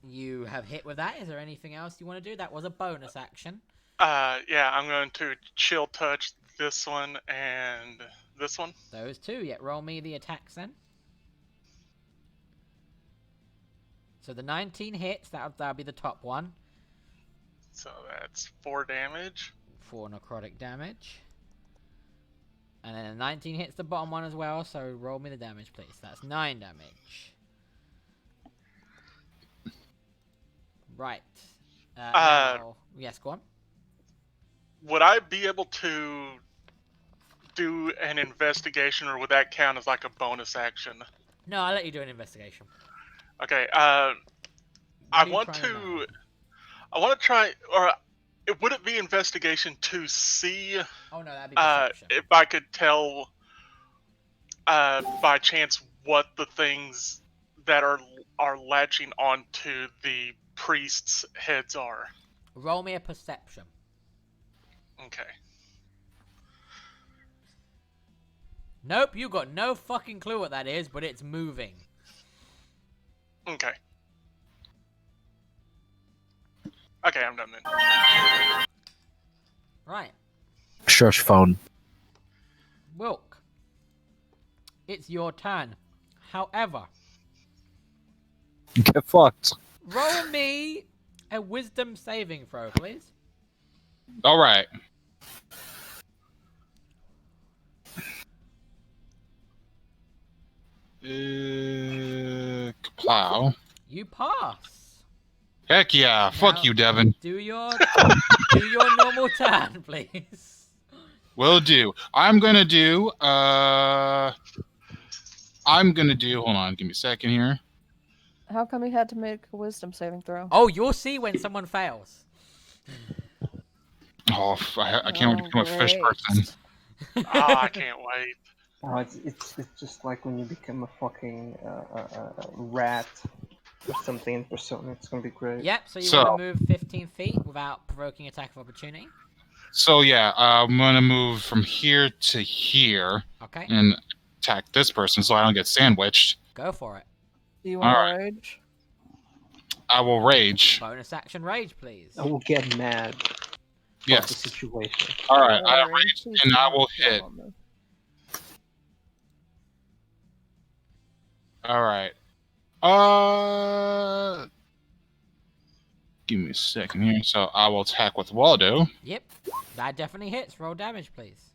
You have hit with that. Is there anything else you want to do? That was a bonus action. Yeah, I'm going to chill touch this one and this one. Those 2. Yeah, roll me the attacks then. So the 19 hits. That'll be the top one. So that's 4 damage. 4 necrotic damage. And then a 19 hits the bottom one as well, so roll me the damage, please. That's 9 damage. Right. Yes, go on. Would I be able to do an investigation, or would that count as like a bonus action? No, I'll let you do an investigation. Okay. What are I you want trying to. know? I want to try, or would it be investigation to see Oh no, that'd be perception. if I could tell by chance what the things that are latching onto the priest's heads are? Roll me a perception. Okay. Nope, you got no fucking clue what that is, but it's moving. Okay. Okay, I'm done then. Right. Shush phone. Wilk. It's your turn. However, Get fucked. roll me a wisdom saving throw, please. All right. Plow. You pass. Heck yeah. Fuck Now- you, Devin. Do your normal turn, please. Will do. I'm gonna do. Hold on, give me a second here. How come he had to make a wisdom saving throw? Oh, you'll see when someone fails. Oh, I can't wait to become a fish person. I can't wait. Oh, it's just like when you become a fucking rat or something in Persona. It's gonna be great. Yep, so you So- want to move 15 feet without provoking attack of opportunity. So yeah, I'm gonna move from here to here Okay, and attack this person so I don't get sandwiched. go for it. Do you want Alright. to rage? I will rage. Bonus action rage, please. I will get mad about the Yes. situation. All right. I Alright, rage please and I don't will kill hit. him. All right. Give me a second here. So I will attack with Waldo. Yep, that definitely hits. Roll damage, please.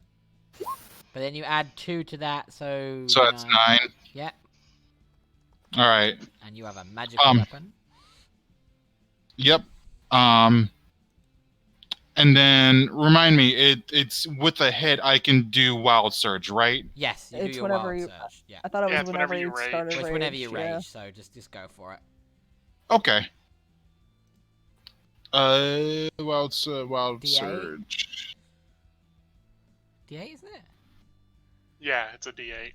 But then you add 2 to that, so... So that's 9. Yep, All right. and you have a magical weapon. Yep. And then remind me, it's with a hit I can do Wild Surge, right? Yes, you It's do your whenever wild you- surge. Yeah, I thought it Yeah, was it's whenever whenever you you rage. started it's rage. whenever you yeah. rage, so just go for it. Okay. Wild D8? Surge. D8, isn't it? Yeah, it's a D8.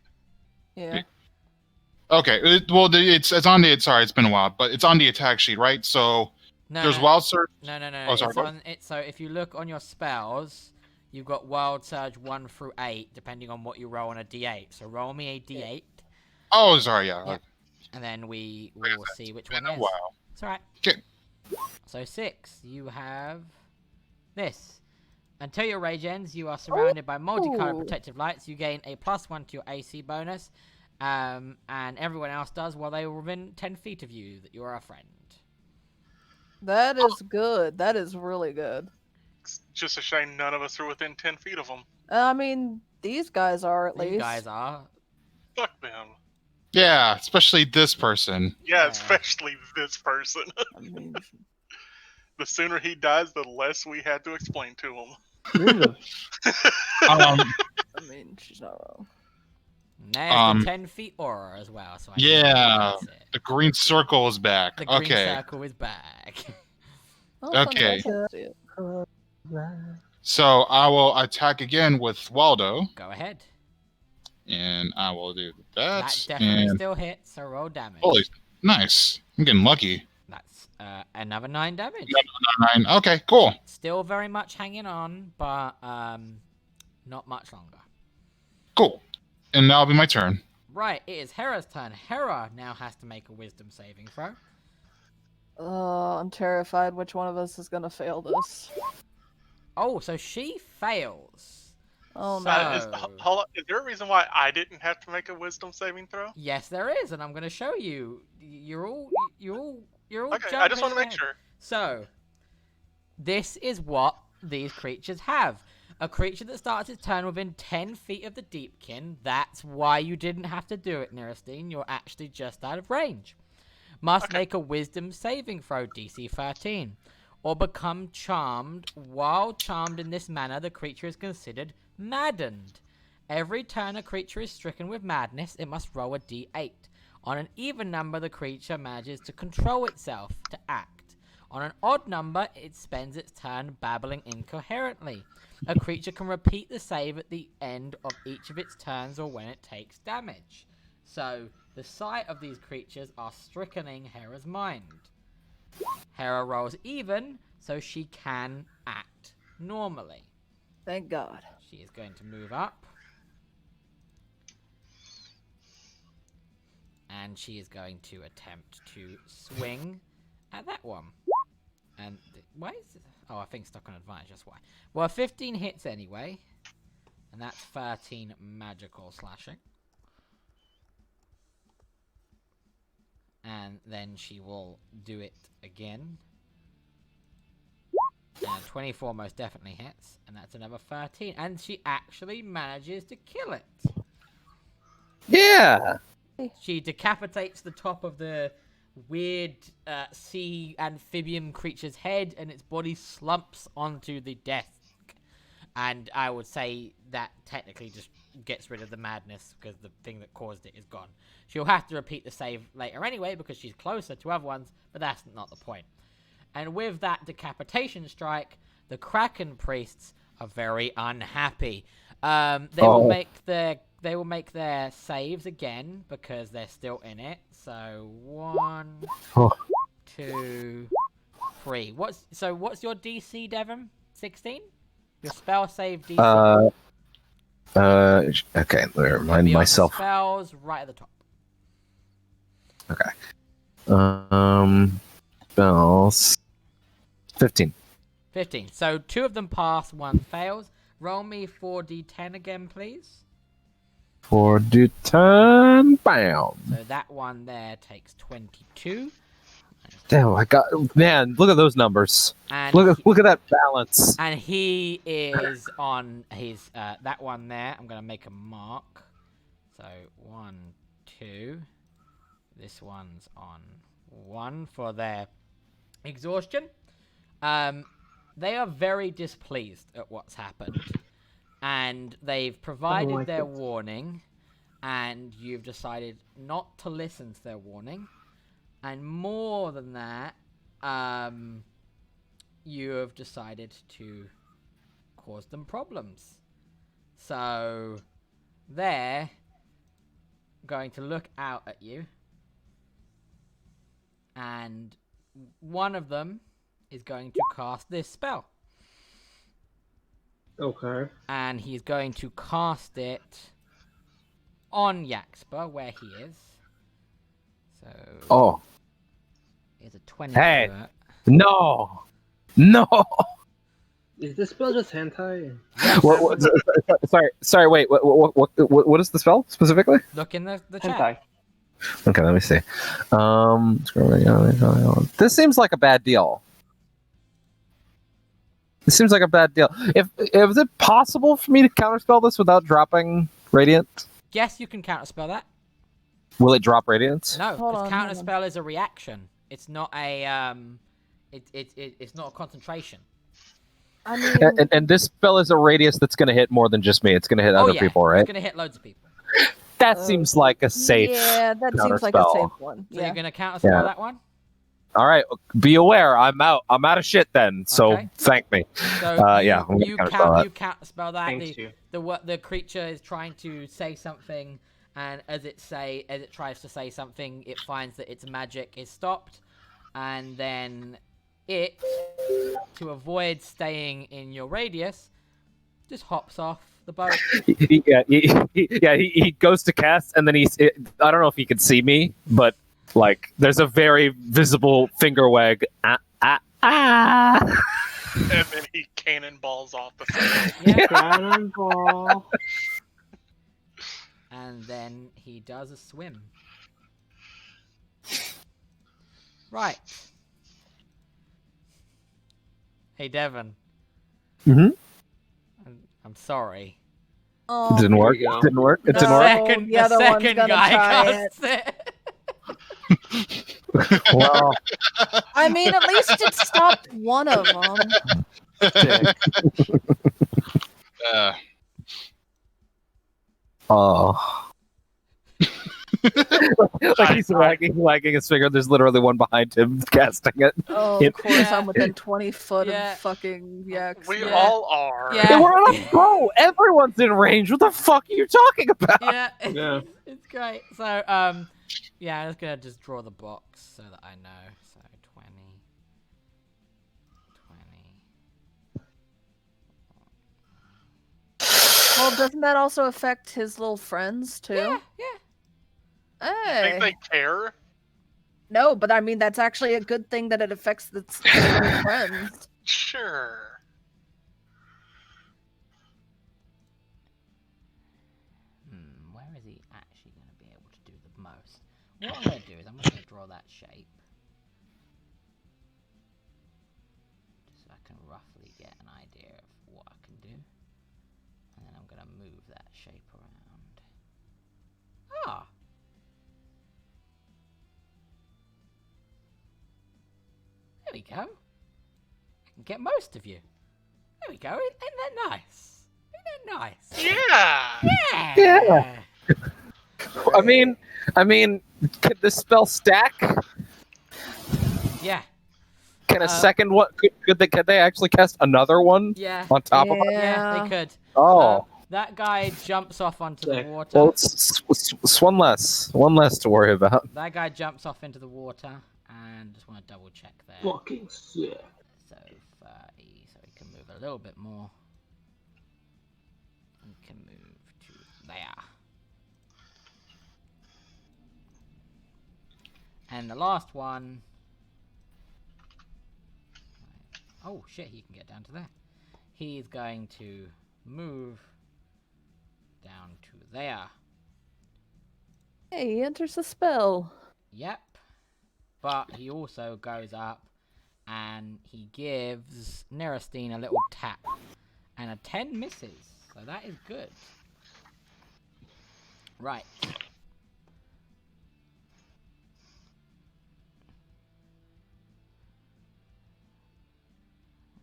Yeah. Okay. It's on the. Sorry, it's been a while, but it's on the attack sheet, right? So No, there's no, Wild Surge. no. Oh, sorry, It's go on it. So if you look on your spells, you've got wild surge 1 through 8, depending on what you roll on a D8. So roll me a D8, Oh, sorry, yeah. Yeah. and then we Wait, will that's see which been one a is. while. It's alright. 'Kay. So 6, you have this. Until your rage ends, you are surrounded by multicolored Ooh. protective lights. You gain a +1 to your AC bonus, and everyone else does while they are within 10 feet of you. That you are a friend. That is good. That is really good. It's just a shame none of us are within 10 feet of them. I mean, these guys are at These least. guys are. Fuck them. Yeah, especially this person. Yeah, Yeah. especially this person. I mean, The sooner he dies, the less we had to explain to him. Really? she's not wrong. There's the 10 feet aura as well. So I Yeah. think that's it. The green circle is back. The green Okay. circle is back. Oh, funny, Okay. I can't see it. So I will attack again with Waldo, Go ahead. and I will do That that. definitely And still hits, so roll damage. holy, nice! I'm getting lucky. That's another 9 damage. 9. Okay, cool. Still very much hanging on, but not much longer. Cool. And that'll be my turn. Right, it is Hera's turn. Hera now has to make a wisdom saving throw. I'm terrified which one of us is gonna fail this. Oh, so she fails. Oh So- no. Is there a reason why I didn't have to make a wisdom saving throw? Yes, there is, and I'm going to show you. You're all Okay, I just want to jumping make ahead. sure. So, this is what these creatures have. A creature that starts its turn within 10 feet of the Deepkin. That's why you didn't have to do it, Neristine. You're actually just out of range. Must make a wisdom saving throw, DC 13. Or become charmed. While charmed in this manner, the creature is considered maddened. Every turn a creature is stricken with madness, it must roll a d8. On an even number, the creature manages to control itself, to act. On an odd number, it spends its turn babbling incoherently. A creature can repeat the save at the end of each of its turns or when it takes damage. So, the sight of these creatures are strickening Hera's mind. Hera rolls even, so she can act normally. Thank God. She is going to move up. And she is going to attempt to swing at that one. And why is it? Oh, I think stuck on advantage, that's why. Well, 15 hits anyway. And that's 13 magical slashing. And then she will do it again. And 24 most definitely hits. And that's another 13. And she actually manages to kill it. Yeah. She decapitates the top of the weird sea amphibian creature's head, and its body slumps onto the desk. And I would say that technically just gets rid of the madness, because the thing that caused it is gone. She'll have to repeat the save later anyway, because she's closer to other ones, but that's not the point. And with that decapitation strike, the Kraken priests are very unhappy. They will make their saves again because they're still in it. So 1, 2, 3. What's your DC, Devon? 16? Your spell save DC. Okay, let me remind myself. Spells right at the top. Okay. Spells. 15. 15. So 2 of them pass, 1 fails. Roll me 4d10 again, please. 4d10. Bam. So that one there takes 22. Damn, man, look at those numbers. And Look at that balance. And he is on his that one there. I'm gonna make a mark. So 1, 2. This one's on 1 for their exhaustion. They are very displeased at what's happened, and they've provided their warning, and you've decided not to listen to their warning. And more than that, you have decided to cause them problems. So they're going to look out at you, and one of them is going to cast this spell. Okay. And he's going to cast it on Jaqspur, where he is. So... It's a 20. Hey! No! No! Is this spell just hentai? Sorry, wait, what is the spell, specifically? Look in the chat. Hentai. Okay, let me see. This seems like a bad deal. Is it possible for me to counterspell this without dropping Radiant? Yes, you can counterspell that. Will it drop Radiance? No, because counterspell is a reaction. It's not a it's not a concentration. I mean, and this spell is a radius that's going to hit more than just me. It's going to hit other people, right? It's going to hit loads of people. That seems like a safe. Yeah, that seems like a safe one. So Yeah. you're going to counterspell that one? All right, be aware. I'm out of shit then. So Okay. thank me. So yeah, you counterspell that. Thanks you. The creature is trying to say something, and as it tries to say something, it finds that its magic is stopped, and then it, to avoid staying in your radius, just hops off the boat. He goes to cast, and then I don't know if he can see me, but like there's a very visible finger wag. And then he cannonballs off the side. Yeah. Cannonball. And then he does a swim. Right. Hey, Devon. Mhm. I'm sorry. Oh, It didn't work. Here we go. It didn't work. It The didn't work. second, The other the one's second gonna guy try casts it. Well, I mean, at least it stopped one of them. oh. Like he's wagging his finger. There's literally one behind him casting it. Oh, of course, I'm within 20 foot Yeah. of fucking Yax. We Yeah. all are. Yeah. Bro, everyone's in range. What the fuck are you talking about? Yeah. Yeah. It's great. So, yeah, I'm just gonna just draw the box so that I know. So 20. Well, doesn't that also affect his little friends too? Yeah. Hey. Think they care? No, but I mean that's actually a good thing that it affects the little friends. Sure. Where is he actually going to be able to do the most? What I'm going to do is I'm just going to draw that shape. Just so I can roughly get an idea of what I can do. And then I'm going to move that shape around. Ah! There we go. I can get most of you. There we go. Isn't that nice? Isn't that nice? Yeah. Yeah. I mean, could this spell stack? Yeah. Can a second one? Could they actually cast another one Yeah. on top of it? Yeah, they could. Oh, That guy jumps off onto the water. well, it's one less to worry about. That guy jumps off into the water, and just want to double check there. Fucking shit. So 30, so he can move a little bit more. He can move to there. And the last one. Oh shit, he can get down to there. He's going to move down to there. Hey, he enters the spell. Yep. But he also goes up and he gives Nerastine a little tap. And a 10 misses. So that is good. Right.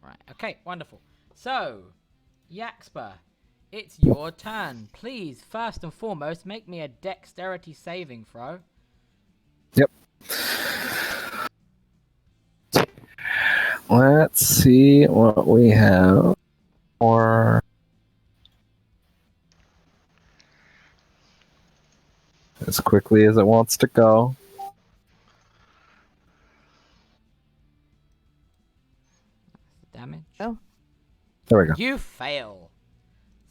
Right. Okay, wonderful. So, Jaqspur, it's your turn. Please, first and foremost, make me a dexterity saving throw. Yep. Let's see what we have for as quickly as it wants to go. Damage. Oh. There we go. You fail.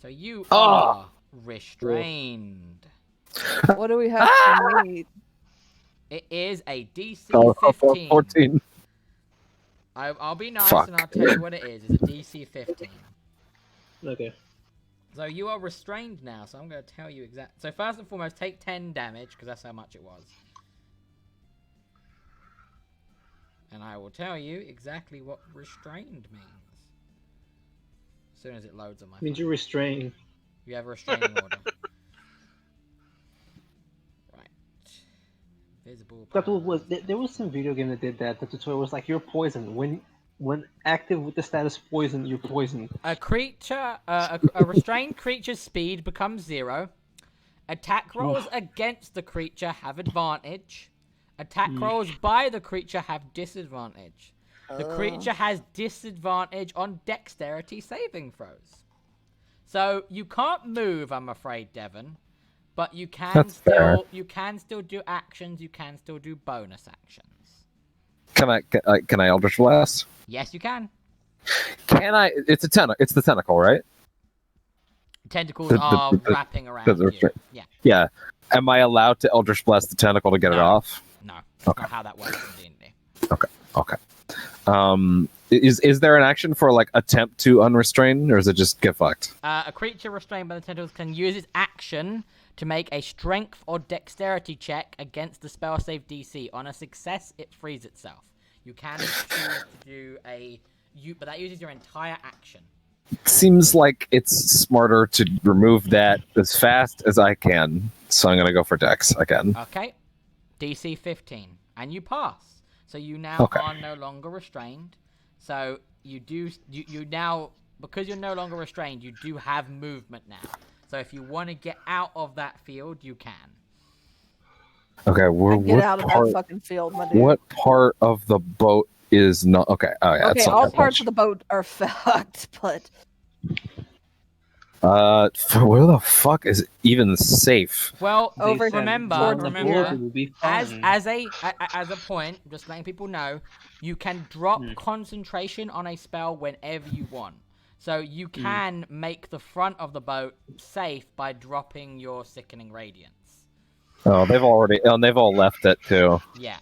So you are restrained. What do we have to meet? It is a DC Oh, 15. 14. I'll be nice Fuck. and I'll tell you what it is. It's a DC 15. Okay. So you are restrained now, so I'm going to tell you exactly. So first and foremost, take 10 damage, because that's how much it was. And I will tell you exactly what restrained means. As soon as it loads on my Means phone. you're restrained. You have a restraining order. Right. Visible. That power. was there was some video game that did that. The tutorial was like you're poisoned. When active with the status poison, you're poisoned. A creature, a restrained creature's speed becomes 0. Attack rolls against the creature have advantage. Attack rolls by the creature have disadvantage. The creature has disadvantage on dexterity saving throws. So you can't move, I'm afraid, Devon, but you can That's fair. you can still do actions. You can still do bonus actions. Can I Eldritch Blast? Yes, you can. Can I? It's the tentacle, right? Tentacles The- are the- wrapping around the you. restraint. Yeah. Yeah. Am I allowed to Eldritch Blast the tentacle to get it No. off? No, that's Okay. not how that works in D&D. Okay. Is there an action for like attempt to unrestrain, or is it just get fucked? A creature restrained by the tentacles can use its action to make a strength or dexterity check against the spell save DC. On a success, it frees itself. You can choose to do but that uses your entire action. Seems like it's smarter to remove that as fast as I can. So I'm gonna go for Dex again. Okay, DC 15, and you pass. So you now Okay. are no longer restrained. So you now, because you're no longer restrained, you do have movement now. So if you want to get out of that field, you can. Okay, Get out of that fucking field, my dude. What part of the boat is not okay? Oh yeah, Okay, it's not all that parts much. of the boat are fucked, but Where the fuck is it even safe? Well, Over remember, towards the remember, It will be as fun. as a point, just letting people know, you can drop concentration on a spell whenever you want. So you can make the front of the boat safe by dropping your sickening radiance. Oh, they've all left it too, Yeah,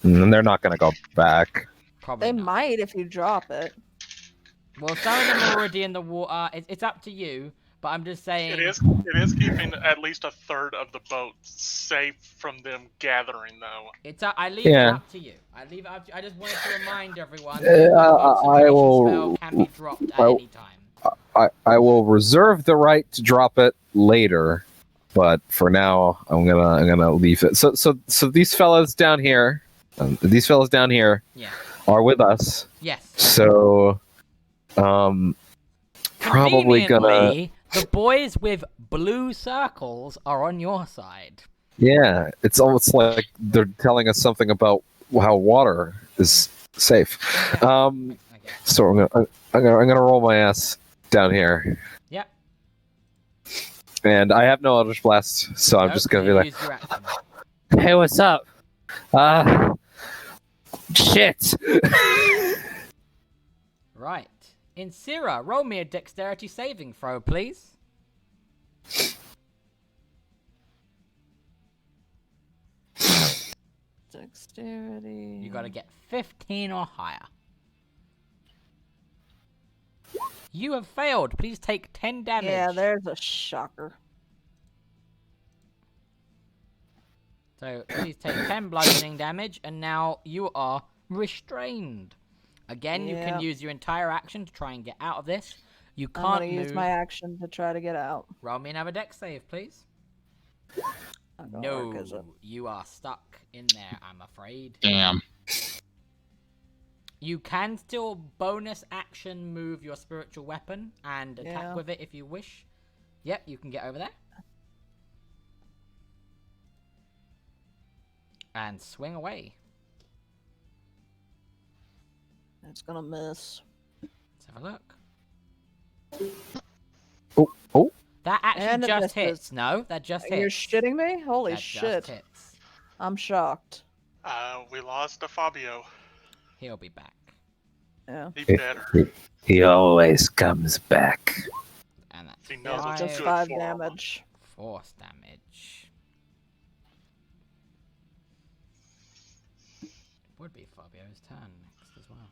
and they're not gonna go back. probably they not. might if you drop it. Well, some of them are already in the water. It's up to you, but I'm just saying. It is keeping at least a third of the boat safe from them gathering, though. I leave it Yeah. up to you. I leave it up to you. I just wanted to remind everyone I that the concentration will- spell can be dropped at any time. I will reserve the right to drop it later, but for now I'm gonna leave it. So these fellas down here, Yeah. are with us. Yes. So, probably gonna. Conveniently, the boys with blue circles are on your side. Yeah, it's almost like they're telling us something about how water is safe. Yeah. So I'm gonna roll my ass down here. Yep. And I have no Eldritch Blast, so I'm just gonna be like, Use your action. "Hey, what's up? Shit." Right. Inciria, roll me a dexterity saving throw, please. Dexterity. You gotta get 15 or higher. You have failed. Please take 10 damage. Yeah, there's a shocker. So please take 10 bludgeoning damage, and now you are restrained. Again, you can use your entire action to try and get out of this. You I'm can't gonna use my action to try to get out. Roll me another dex save, please. No, you are stuck in there, I'm afraid. Damn. You can still bonus action move your spiritual weapon and attack with it if you wish. Yep, you can get over there. And swing away. It's gonna miss. Let's have a look. Oh. That actually And it just misses. hits. No, that just hits. You're shitting me? Holy That shit. just hits. I'm shocked. We lost a Fabio. He'll be back. Yeah. He better. He always comes back. And that's He knows what's Just good 5 for him. damage. force damage. It would be Fabio's turn next as well.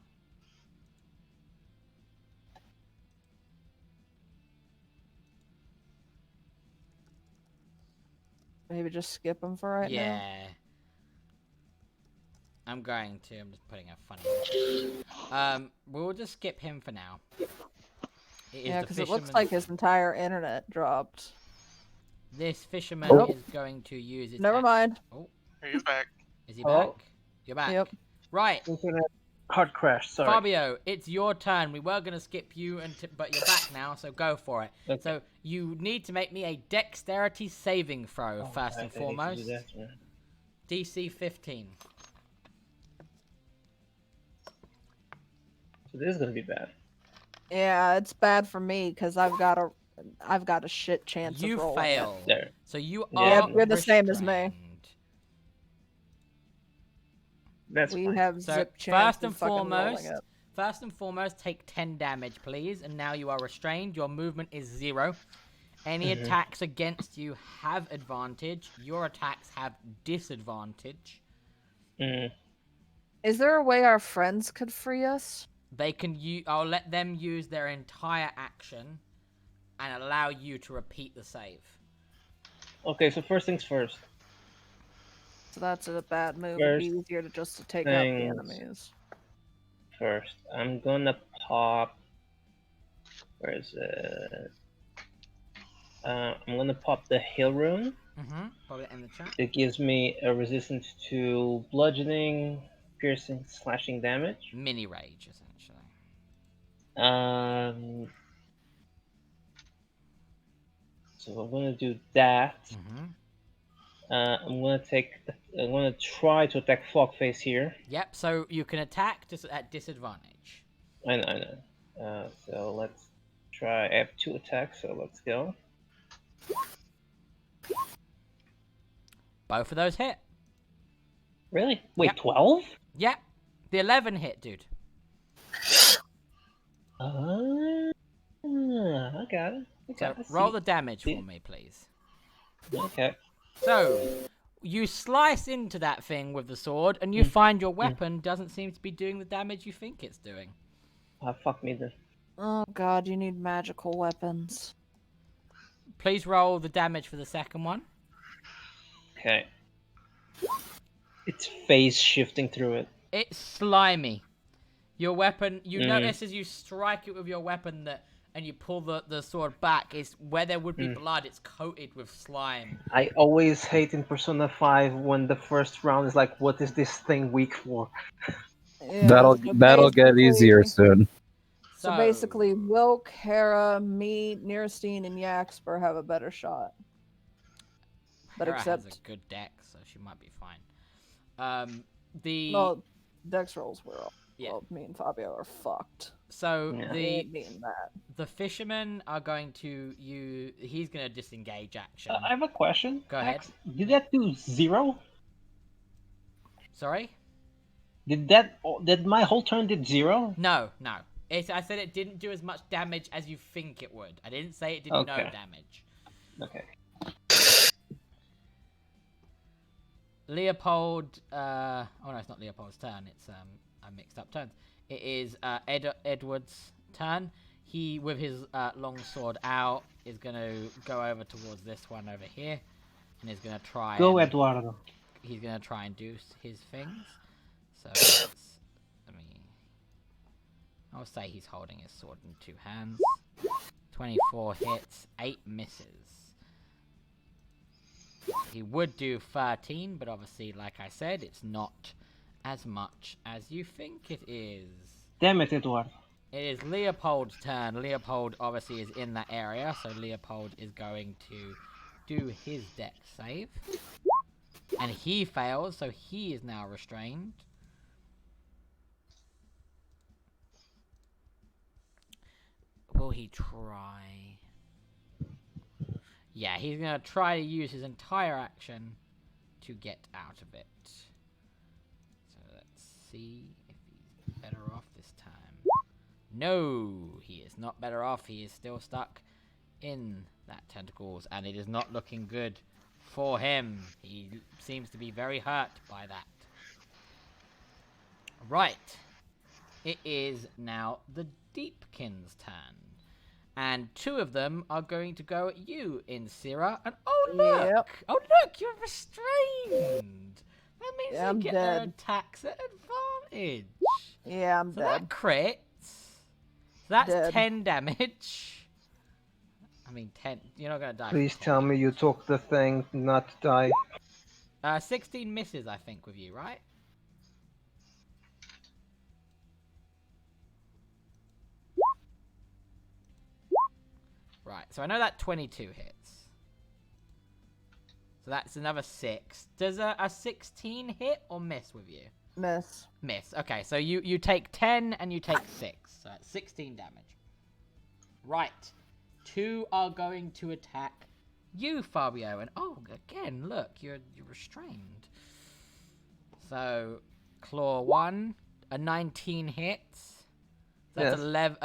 Maybe just skip him for right now. Yeah. I'm going to. I'm just putting a funny. We'll just skip him for now. Yeah, because it looks like his entire internet dropped. This fisherman is going to use his. Never mind. Oh, he's back. Is he back? You're back. Yep. Right. Hard crash. Sorry. Fabio, it's your turn. We were going to skip you, but you're back now, so go for it. Okay. So you need to make me a dexterity saving throw, first and foremost. DC 15. So this is gonna be bad. Yeah, it's bad for me because I've got a shit chance You of rolling. fail. There. So you Yeah, are you're the same as me. restrained. That's We fine. have So zip chance first and of fucking rolling foremost, it. take 10 damage, please. And now you are restrained. Your movement is 0. Any attacks against you have advantage. Your attacks have disadvantage. Is there a way our friends could free us? They can I'll let them use their entire action and allow you to repeat the save. Okay, so first things first. So that's a bad move. It'd be easier to just take out the enemies. First, I'm gonna pop. Where is it? I'm gonna pop the Hill Rune. Put it in the chat. It gives me a resistance to bludgeoning, piercing, slashing damage. Mini rage, essentially. So I'm gonna do that. I'm gonna try to attack Fogface here. Yep. So you can attack just at disadvantage. I know. So let's try. I have 2 attacks, so let's go. Both of those hit. Really? Wait, Yep. 12? Yep. The 11 hit, dude. I got it. So roll the damage for me, please. Okay. So you slice into that thing with the sword, and you find your weapon doesn't seem to be doing the damage you think it's doing. Fuck me then. Oh god, you need magical weapons. Please roll the damage for the second one. Okay. It's phase shifting through it. It's slimy. Your weapon, you notice as you strike it with your weapon and you pull the sword back, is where there would be blood, it's coated with slime. I always hate in Persona 5 when the first round is like, what is this thing weak for? Yeah, That'll get easier soon. So basically, Wilk, Hera, me, Nirstein, and Jaqspur have a better shot. But Hera except has a good deck, so she might be fine. well, Dex rolls were all. Yeah. Well, me and Fabio are fucked. So the fishermen are going to he's going to disengage action. I have a question. Go ahead. Did that do 0? Sorry? Did my whole turn did 0? No. I said it didn't do as much damage as you think it would. I didn't say it did no damage. Okay. Leopold, oh no, it's not Leopold's turn. It's I mixed up turns. It is Edward's turn. He, with his long sword out, is gonna go over towards this one over here, and is gonna try. Eduardo. He's gonna try and do his things. So I'll say he's holding his sword in 2 hands. 24 hits, 8 misses. He would do 13, but obviously, like I said, it's not as much as you think it is. Damn it, Eduardo. It is Leopold's turn. Leopold obviously is in that area, so Leopold is going to do his dex save. And he fails, so he is now restrained. Will he try? Yeah, he's going to try to use his entire action to get out of it. So let's see if he's better off this time. No, he is not better off. He is still stuck in that tentacles, and it is not looking good for him. He seems to be very hurt by that. Right. It is now the Deepkin's turn. And 2 of them are going to go at you, Inciria. And oh look! Yep. Oh look, you're restrained! That means Yeah, they I'm get their dead. attacks at advantage. Yeah, I'm So dead. that crits. So that's Dead. 10 damage. I mean, 10. You're not going to die. Please tell me you took the thing not to die. 16 misses, I think, with you, right? Right, so I know that 22 hits. So that's another 6. Does a 16 hit or miss with you? Miss. Miss. Okay, so you take 10 and you take 6. So that's 16 damage. Right. 2 are going to attack you, Fabio. And oh, again, look, you're restrained. So, Claw 1, a 19 hits. So that's Yes. 11.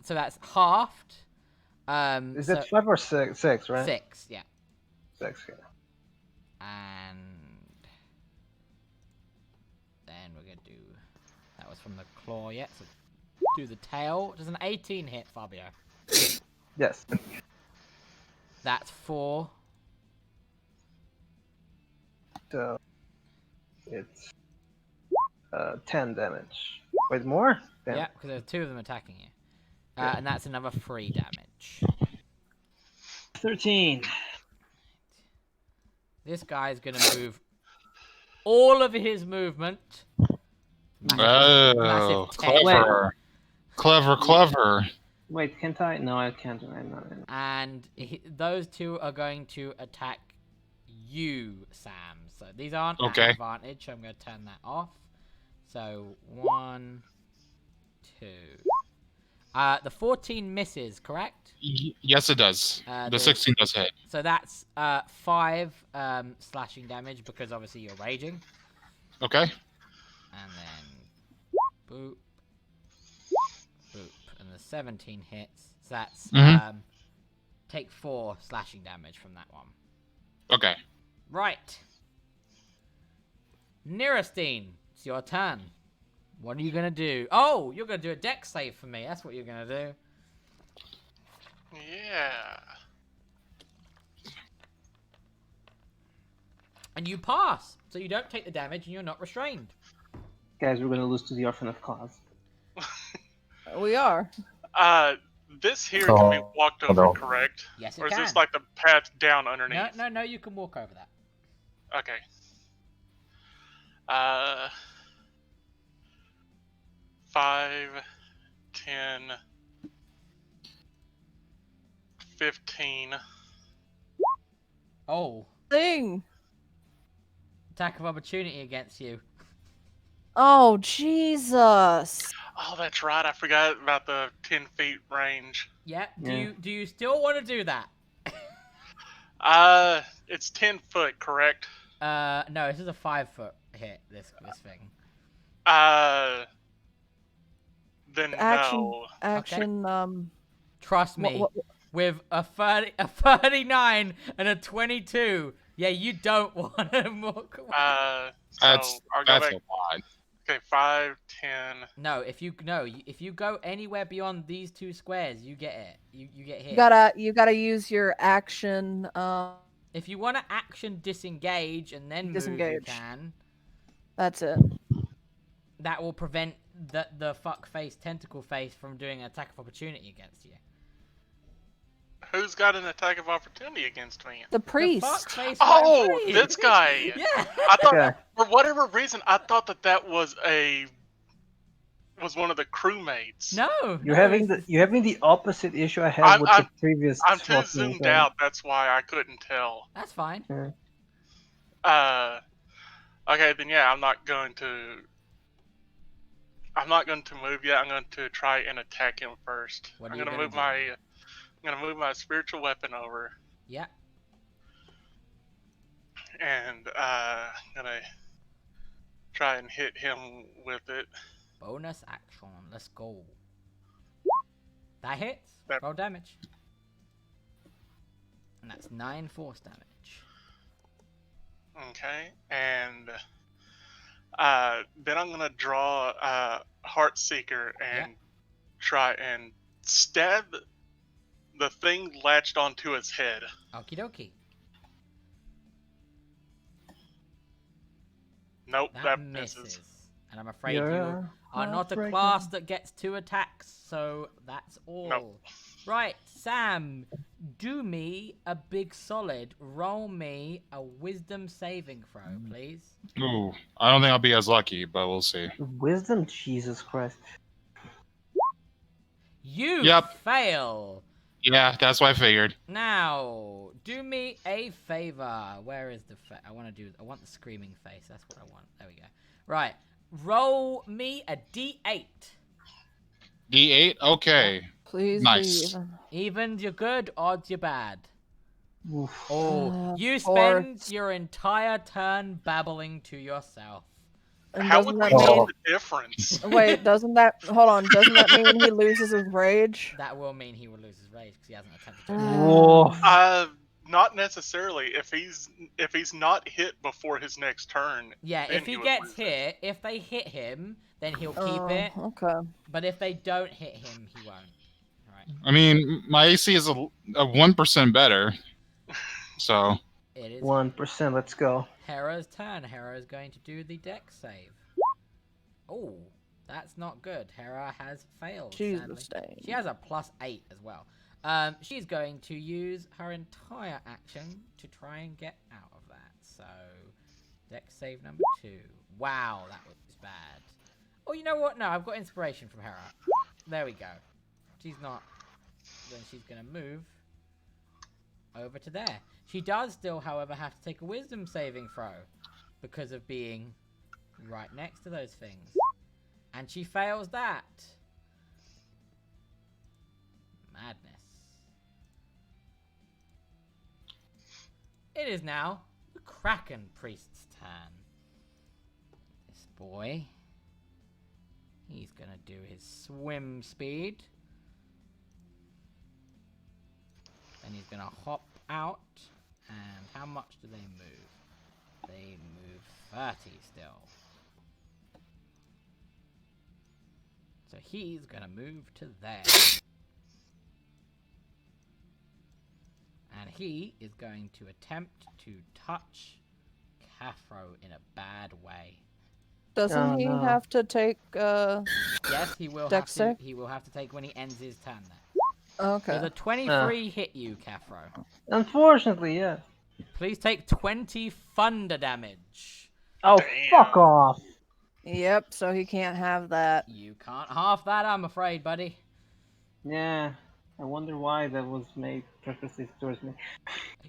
So that's halved. Is it 5 or 6? 6, right? 6, yeah. 6, yeah. And then we're gonna do. That was from the claw, yeah. So do the tail. Does an 18 hit, Fabio? Yes. That's 4. So it's 10 damage. Wait, more? Damn. Yeah, because there's 2 of them attacking you. And that's another 3 damage. 13. This guy's gonna move all of his movement. Oh, massive clever. Wait, can't I? No, I can't. I'm not. And those 2 are going to attack you, Sam. So these aren't at Okay. advantage. So I'm going to turn that off. So 1, 2. The 14 misses, correct? Yes, it does. The 16 does hit. So that's 5 slashing damage because obviously you're raging. Okay. And then boop, boop, and the 17 hits. So that's take 4 slashing damage from that one. Okay. Right. Nirostine, it's your turn. What are you gonna do? Oh, you're gonna do a dex save for me. That's what you're gonna do. Yeah. And you pass, so you don't take the damage and you're not restrained. Guys, we're gonna lose to the Orphan of Cause. We are. This here can be walked over, correct? Yes, it Or is can. this like the path down underneath? No, you can walk over that. Okay. 5, 10, 15. Oh, Thing. attack of opportunity against you. Oh, Jesus. Oh, that's right. I forgot about the 10 feet range. Yeah. Yeah. Do you still want to do that? It's 10 foot, correct? No, this is a 5-foot hit. This thing. Then Action. no. Action. Trust me. With a 39 and a 22, yeah, you don't want to walk away. That's I'll go a back. lot. Okay, 5, 10. No, if you go anywhere beyond these 2 squares, you get it. You get hit. You gotta use your action. If you want to action disengage and then move, you Disengage. can. That's it. That will prevent the fuck face tentacle face from doing an attack of opportunity against you. Who's got an attack of opportunity against me? The The priest. fuck face Oh, priest. this guy. Yeah. I thought, Okay. for whatever reason, I thought that was one of the crewmates. No. You're no, having the opposite issue I had with the previous. I'm too Orphan of zoomed Cause. out. That's why I couldn't tell. That's fine. Okay, then yeah, I'm not going to move yet. I'm going to try and attack him first. What are I'm you gonna gonna move do? I'm gonna move my spiritual weapon over, Yeah. and I'm gonna try and hit him with it. Bonus action. Let's go. That hits. That- Roll damage. And that's 9 force damage. Okay, and then I'm gonna draw Heartseeker and try and stab the thing latched onto his head. Okie dokie. Nope, that misses. misses. And I'm afraid you You're are not a heartbreaking. class that gets 2 attacks, so that's all. Nope. Right, Sam, do me a big solid. Roll me a wisdom saving throw, please. Ooh, I don't think I'll be as lucky, but we'll see. Wisdom, Jesus Christ. You Yep. fail. Yeah, that's what I figured. Now, do me a favor. Where is the I want the screaming face. That's what I want. There we go. Right. Roll me a D8. D8? Okay. Please Nice. leave. Evens, you're good. Odds, you're bad. Oof. Oh, you Four. spend your entire turn babbling to yourself. And How doesn't would that we know mean? the difference? Wait, doesn't that? Hold on. Doesn't that mean he loses his rage? That will mean he will lose his rage because he hasn't attempted to. Whoa. Not necessarily. If he's not hit before his next turn. Yeah, then if he would gets lose it. hit, if they hit him, then he'll keep Oh, it. okay. But if they don't hit him, he won't. Right. I mean, my AC is a 1% better. So, It is 1%. Let's go. Hera's turn. Hera is going to do the dex save. Oh, that's not good. Hera has failed. She's sadly. the same. She has a +8 as well. She's going to use her entire action to try and get out of that. So, dex save number 2. Wow, that was bad. Oh, you know what? No, I've got inspiration from Hera. There we go. She's not. Then she's going to move. over to there. She does still, however, have to take a wisdom saving throw because of being right next to those things. And she fails that. Madness. It is now the Kraken Priest's turn. This boy. He's gonna do his swim speed. Then he's gonna hop out. And how much do they move? They move 30 still. So he's gonna move to there. And he is going to attempt to touch Cathro in a bad way. Doesn't he have to take Yes, he will Dex have save? to. He will have to take when he ends his turn there. Okay. Does a 23 hit you, Cathro? Unfortunately, yeah. Please take 20 thunder damage. Oh, Damn. fuck off. Yep, so he can't have that. You can't half that, I'm afraid, buddy. Yeah. I wonder why that was made purposely towards me.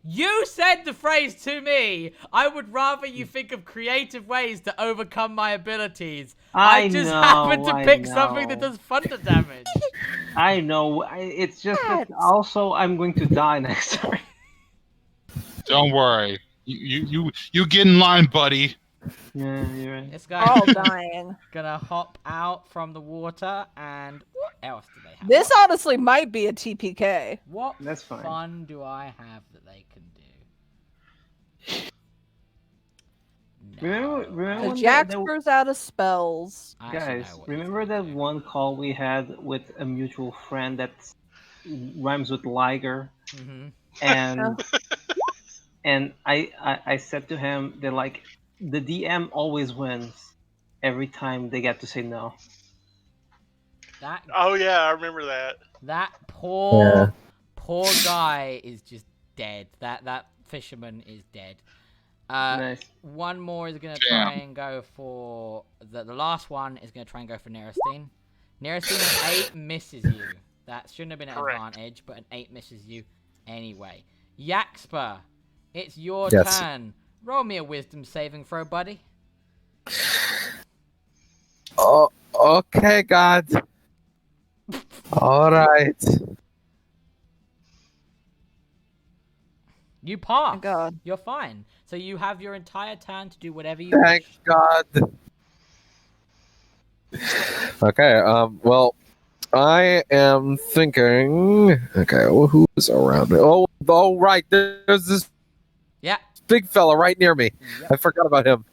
You said the phrase to me. I would rather you think of creative ways to overcome my abilities. I just happened to pick something that does thunder damage. I know. It's just that also I'm going to die next time. Don't worry. You get in line, buddy. Yeah, you're right. This guy All dying. gonna hop out from the water, and what else do they have? This honestly might be a TPK. What That's fine. fun do I have that they can do? Remember Because when Jaqspur's out of spells. I actually guys, know what remember he's gonna that do. one call we had with a mutual friend that rhymes with Liger? Mhm. And and I said to him that like the DM always wins every time they get to say no. That Oh yeah, I remember that. that poor guy is just dead. That fisherman is dead. Nice. One more is gonna Damn. try and go for the last one is gonna try and go for Nerestine. Nerestine, an 8 misses you. That shouldn't have been an Correct. advantage, but an 8 misses you anyway. Jaqspur, it's your Yes. turn. Roll me a wisdom saving throw, buddy. Oh, okay, God. All right. You pass. Thank God. You're fine. So you have your entire turn to do whatever you Thank wish. God. Okay. Well, I am thinking. Okay. Well, who's around me? Oh, right. There's this Yeah. big fella right near me. Yep. I forgot about him.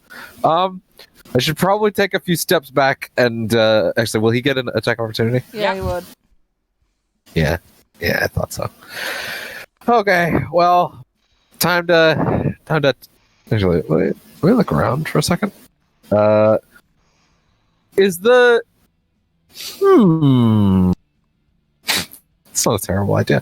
I should probably take a few steps back and actually, will he get an attack opportunity? Yeah, Yeah. he would. Yeah, I thought so. Okay, well, time to actually let me look around for a second. Is the it's not a terrible idea.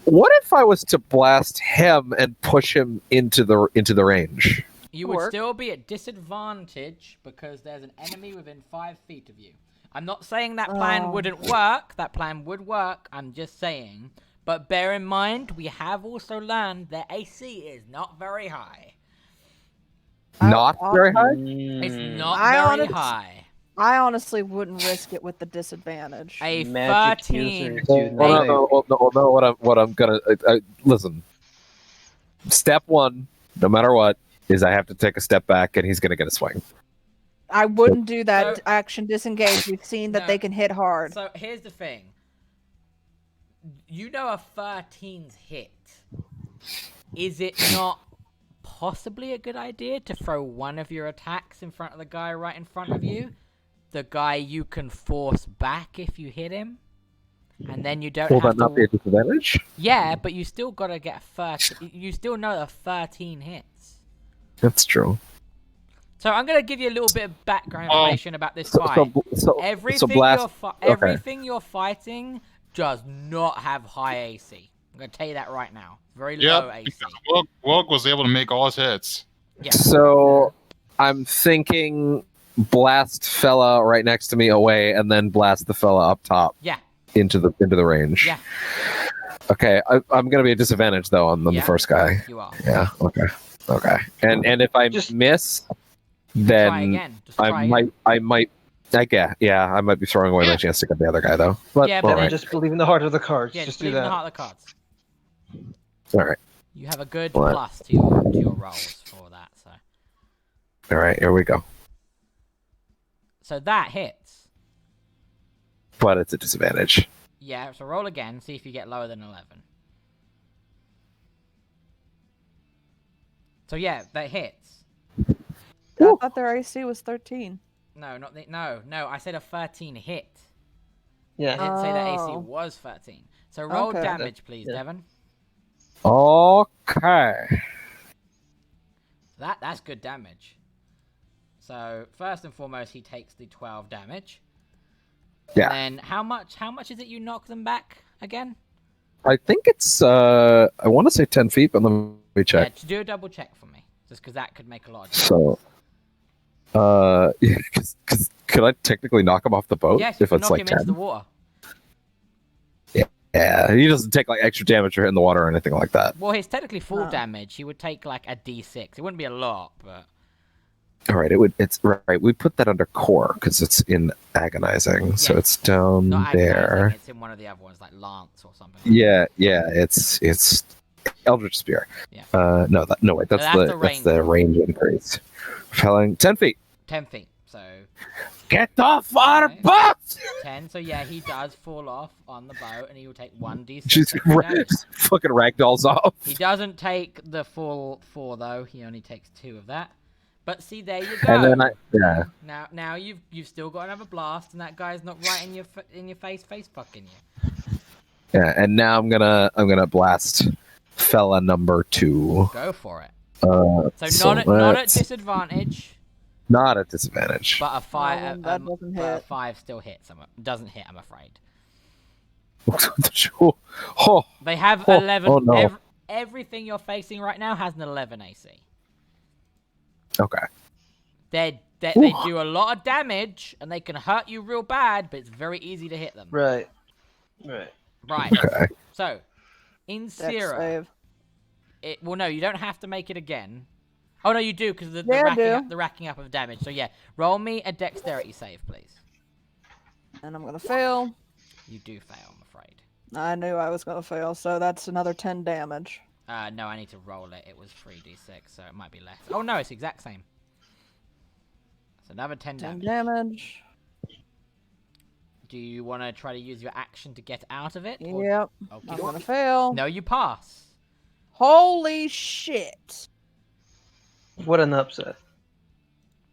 What if I was to blast him and push him into the range? You would Work. still be at disadvantage because there's an enemy within 5 feet of you. I'm not saying that plan Oh. wouldn't work. That plan would work. I'm just saying. But bear in mind, we have also learned that AC is not very high. Not very high. It's Mm, not I very honest- high. I honestly wouldn't risk it with the disadvantage. A magic 13. users Well, unite. no. What I'm gonna listen. Step one, no matter what, is I have to take a step back, and he's gonna get a swing. I wouldn't do that So- action disengage. We've seen that No. they can hit hard. So here's the thing. You know a 13's hit. Is it not possibly a good idea to throw one of your attacks in front of the guy right in front of you? The guy you can force back if you hit him? And then you don't Will have that not to... be a disadvantage? Yeah, but you still gotta get a 13... You still know the 13 hits. That's true. So I'm gonna give you a little bit of background Oh. information about this So, fight. so Everything blast. you're okay. everything you're fighting does not have high AC. I'm gonna tell you that right now. Very low Yep, AC. because Wilk was able to make all his hits. Yeah. So I'm thinking blast fella right next to me away, and then blast the fella up top Yeah. into the range. Yeah. Okay, I'm gonna be at disadvantage though on the Yeah. first guy. You are. Yeah. Okay. And if I miss, then Try again. Just try again. I might. I might be throwing away my chance to get the other guy though. But Yeah, all but Then right. just believe in the heart of the cards. Yeah, just believe do in the that. heart of the cards. All right. You have a good What? plus to your rolls for that. All right. Here we go. So that hits. But it's a disadvantage. Yeah. So roll again. See if you get lower than 11. So yeah, that hits. I thought their AC was 13. No, not the, no. I said a 13 hit. I Yeah. didn't say that AC Oh. was 13. So roll Okay. damage, please, Yeah. Devon. Okay. That's good damage. So first and foremost, he takes the 12 damage. Yeah. And then how much is it you knock them back again? I think it's I want to say 10 feet, but let me Yeah, check. to do a double check for me, just because that could make a lot of difference. So, because could I technically knock him off the boat Yes, you if can it's knock like him 10? into the water. Yeah, he doesn't take like extra damage or hit in the water or anything like that. Well, he's technically full Oh. damage. He would take like a D6. It wouldn't be a lot, but All right, it's right. We put that under core because it's in agonizing, so Yeah. it's down not there. agonizing. It's in one of the other ones, like Lance or something. Yeah, it's Eldritch Spear. Yeah. No, wait, that's the range increase. Felling 10 feet. 10 feet. So Get off our Okay. boat! 10. So yeah, he does fall off on the boat, and he will take 1d6 Just extra damage. fucking ragdolls off. He doesn't take the full 4 though. He only takes 2 of that. But see, there you go. And then Now you've still got another blast, and that guy's not right in your face fucking you. Yeah, and now I'm gonna blast fella number 2. Go for it. So Not at let's- disadvantage, Not at disadvantage. but a 5. that doesn't but a hit. 5 still hits. Doesn't hit. I'm afraid. Oh, They have Oh, 11. oh no. Everything you're facing right now has an 11 AC. okay. They Ooh. do a lot of damage, and they can hurt you real bad, but it's very easy to hit them. Right. Right. Okay. So, Dex Inciria. save. Well, no, you don't have to make it again. Oh no, you do because the Yeah, I racking up of damage. So yeah, roll me a dexterity save, please. And I'm gonna fail. You do fail, I'm afraid. I knew I was gonna fail, so that's another 10 damage. No, I need to roll it. It was 3d6, so it might be less. Oh no, it's the exact same. It's another 10 10 damage. damage. Do you want to try to use your action to get out of it? or- Yep. Okay. I'm gonna fail. No, you pass. Holy shit. What an upset.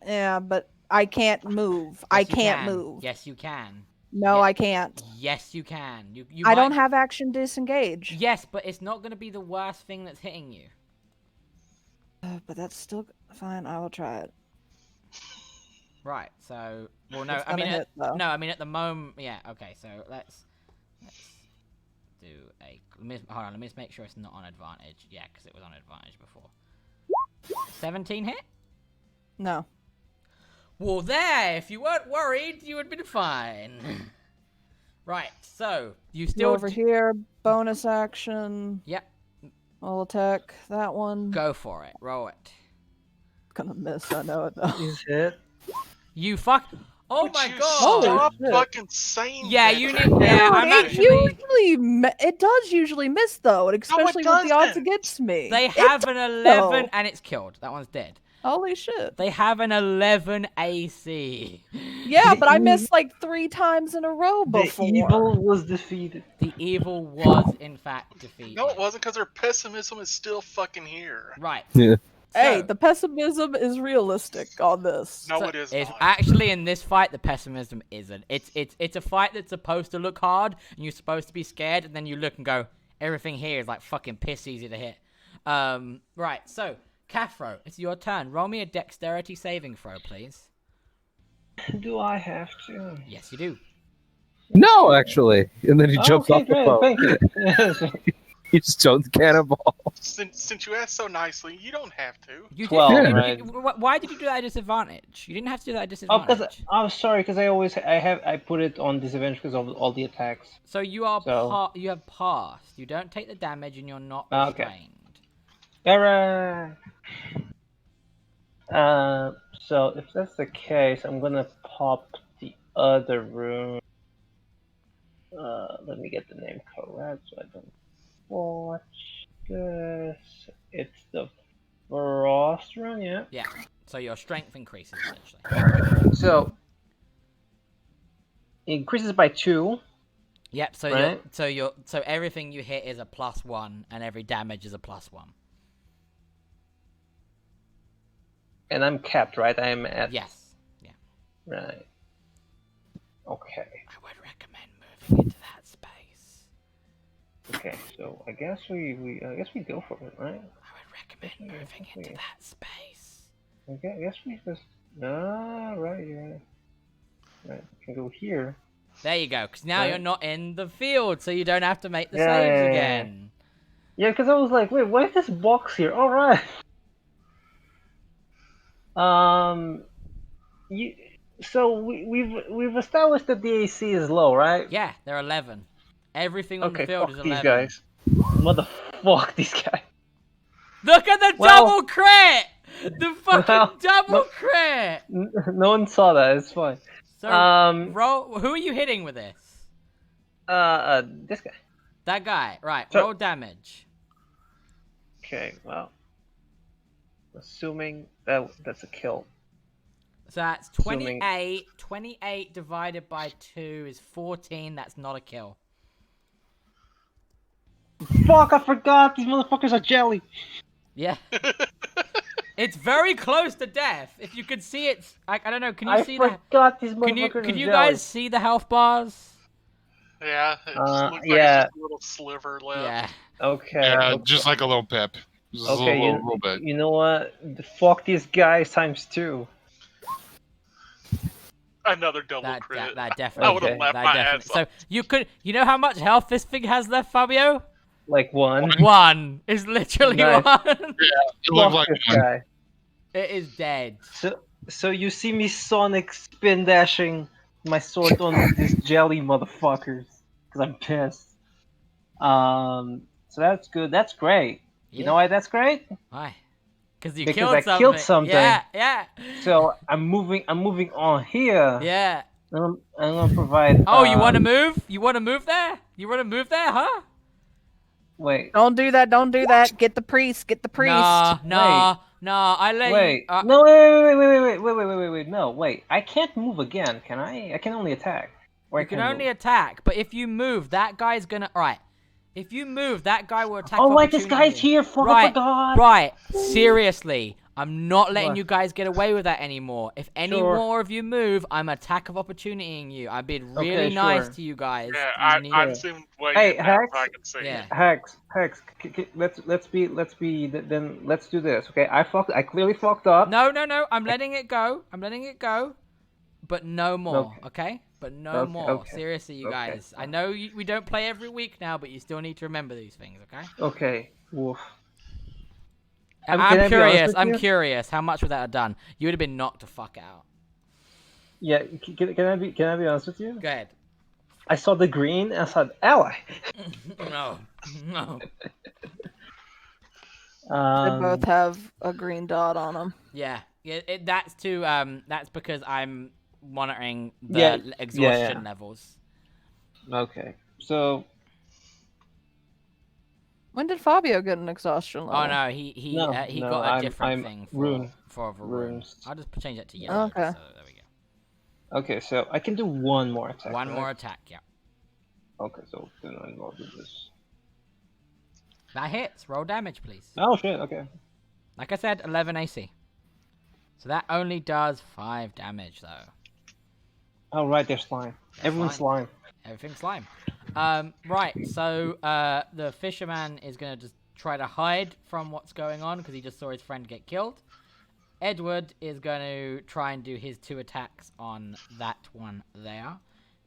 Yeah, but I can't move. I Yes, you can't can. move. Yes, you can. No, Yeah. I can't. Yes, you can. You I don't might- have action disengage. Yes, but it's not going to be the worst thing that's hitting you. But that's still fine. I will try it. Right. So, well, no, It's I mean, gonna hit, though. no, I mean at the moment, yeah. Okay, so let's do a. Hold on, let me just make sure it's not on advantage. Yeah, because it was on advantage before. 17 hit. No. Well, there. If you weren't worried, you would have been fine. Right. So you Still still over here. Bonus action. Yep. I'll attack that one. Go for it. Roll it. Gonna miss. I know it though. He's hit. You fuck. Oh Would my you god. Stop Holy shit. fucking saying Yeah, that. you need. Yeah, I'm Dude, actually. it does usually miss though, and especially with the odds doesn't. against me. They It have an 11 though. and it's killed. That one's dead. Holy shit. They have an 11 AC. Yeah, but I missed like 3 times in a row The before. evil was defeated. The evil was in fact defeated. No, it wasn't because her pessimism is still fucking here. Right. Yeah. Hey, So- the pessimism is realistic on this. No, So it is it's not. actually in this fight the pessimism isn't. It's a fight that's supposed to look hard and you're supposed to be scared, and then you look and go, everything here is like fucking piss easy to hit. Right. So Cathro, it's your turn. Roll me a dexterity saving throw, please. Do I have to? Yes, you do. No, actually. And then he jumps Okay, off the great, boat. thank you. Yes. You just don't cannonball. Since you asked so nicely, you don't have to. You 12, didn't, right? Why did you do that at disadvantage? You didn't have to do that at Oh, disadvantage. because I'm sorry, because I put it on disadvantage because of all the attacks. So you are So- you have passed. You don't take the damage and you're not Okay. restrained. Alright. So if that's the case, I'm gonna pop the other room. Let me get the name correct so I don't watch this. It's the Frost run, yeah. Yeah. So your strength increases essentially. So it increases by 2. Yep. So Right. so everything you hit is a +1, and every damage is a +1. And I'm capped, right? I'm at Yes. Yeah. right. Okay. I would recommend moving into that space. Okay. So I guess we go for it, right? I would recommend moving into that space. Okay. I guess we just right. Yeah. Right. We can go here. There you go. Because now Right. you're not in the field, so you don't have to make the Yeah, saves yeah, yeah. again. Yeah, because I was like, wait, what is this box here? All right. So we've established that the AC is low, right? Yeah, they're 11. Everything on Okay, the field fuck is these 11. guys. Motherfuck these guys. Look at the Well- double crit! The fucking Well, double no- crit! No one saw that. It's fine. So, roll. Who are you hitting with this? This guy. That guy. Right, So- roll damage. Okay, well, assuming that's a kill. So that's Assuming- 28. 28 divided by 2 is 14. That's not a kill. Fuck! I forgot these motherfuckers are jelly. Yeah. It's very close to death. If you could see it, I don't know. Can you I see that? forgot these Can you motherfuckers are you jelly. guys see the health bars? Yeah, it just looks yeah. like it's just a little sliver left. Yeah. Okay. Yeah, okay. just like a little pip. Just Okay, a little bit. you know what? Fuck these guys times 2. Another double That crit. definitely. I would have Okay. laughed That my definitely. ass So off. you know how much health this thing has left, Fabio? Like 1. 1 is literally Nice. 1. It looked Fuck like this one. guy. It is dead. So you see me Sonic spin dashing my sword on these jelly motherfuckers because I'm pissed. So that's good. That's great. You know why that's great? Why? Because you Because killed I something. killed something. Yeah. So I'm moving on here. Yeah. I'm gonna provide. Oh, you want to move? You want to move there? You want to move there, huh? Wait. Don't do that. Don't do that. Get the priest. Get the priest. Nah. I let Wait. you. No. Wait. No. Wait. I can't move again. Can I? I can only attack. Or You I can move. only attack, but if you move, that guy's gonna. Right. If you move, that guy will attack. Oh of wait, this guy's opportunity. here. Fuck, I Right. forgot. Right. Seriously. I'm not letting What? you guys get away with that anymore. If any Sure. more of you move, I'm attack of opportunitying you. I've been really Okay, nice sure. to you guys. Yeah, You need- I'm zoomed way Hey, in now, Hex? so I can see. Yeah. Hex. Let's be. Then let's do this. Okay. I clearly fucked up. No. I'm letting it go. But no more, okay? But no Okay, more. okay, Seriously, you okay. guys. I know we don't play every week now, but you still need to remember these things, okay? Okay. Woof. I'm can I be honest curious. with I'm you? curious. How much would that have done? You would have been knocked the fuck out. Yeah. Can I be honest with you? Go ahead. I saw the green and I said ally. No. They both have a green dot on them. Yeah. That's because I'm monitoring the Yeah, exhaustion yeah. levels. Okay. So. When did Fabio get an exhaustion level? Oh no, he No, got no, a different I'm thing rune. for runes. Runes. I'll just change that to yellow. Okay. So there we go. Okay. So I can do one more attack. One right? more attack, yeah. Okay. So then I will do this. That hits. Roll damage, please. Oh shit. Okay. Like I said, 11 AC. So that only does 5 damage, though. Oh right, there's slime. Everyone's slime. Everything's slime. Right, so the fisherman is going to just try to hide from what's going on because he just saw his friend get killed. Edward is going to try and do his 2 attacks on that one there.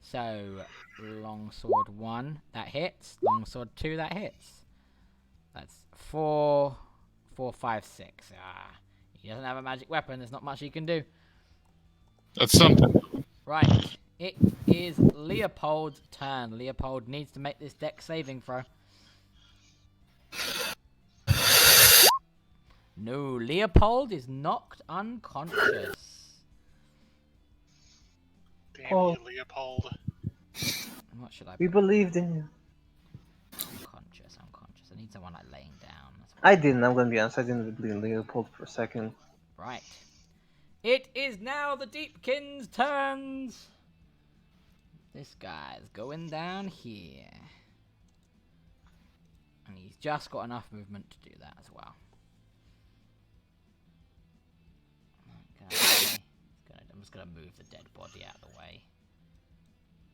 So, longsword 1, that hits. Longsword 2, that hits. That's 4, 4, 5, 6. Ah, he doesn't have a magic weapon. There's not much he can do. That's something. Right. It is Leopold's turn. Leopold needs to make this deck saving throw. No, Leopold is knocked unconscious. Damn Oh. you, Leopold. What should I We put? believed in you. Unconscious. I need someone like laying down. That's what I didn't. I'm gonna be honest. I didn't believe in Leopold for a second. Right. It is now the Deepkin's turns. This guy's going down here. And he's just got enough movement to do that as well. Okay. I'm just going to move the dead body out of the way.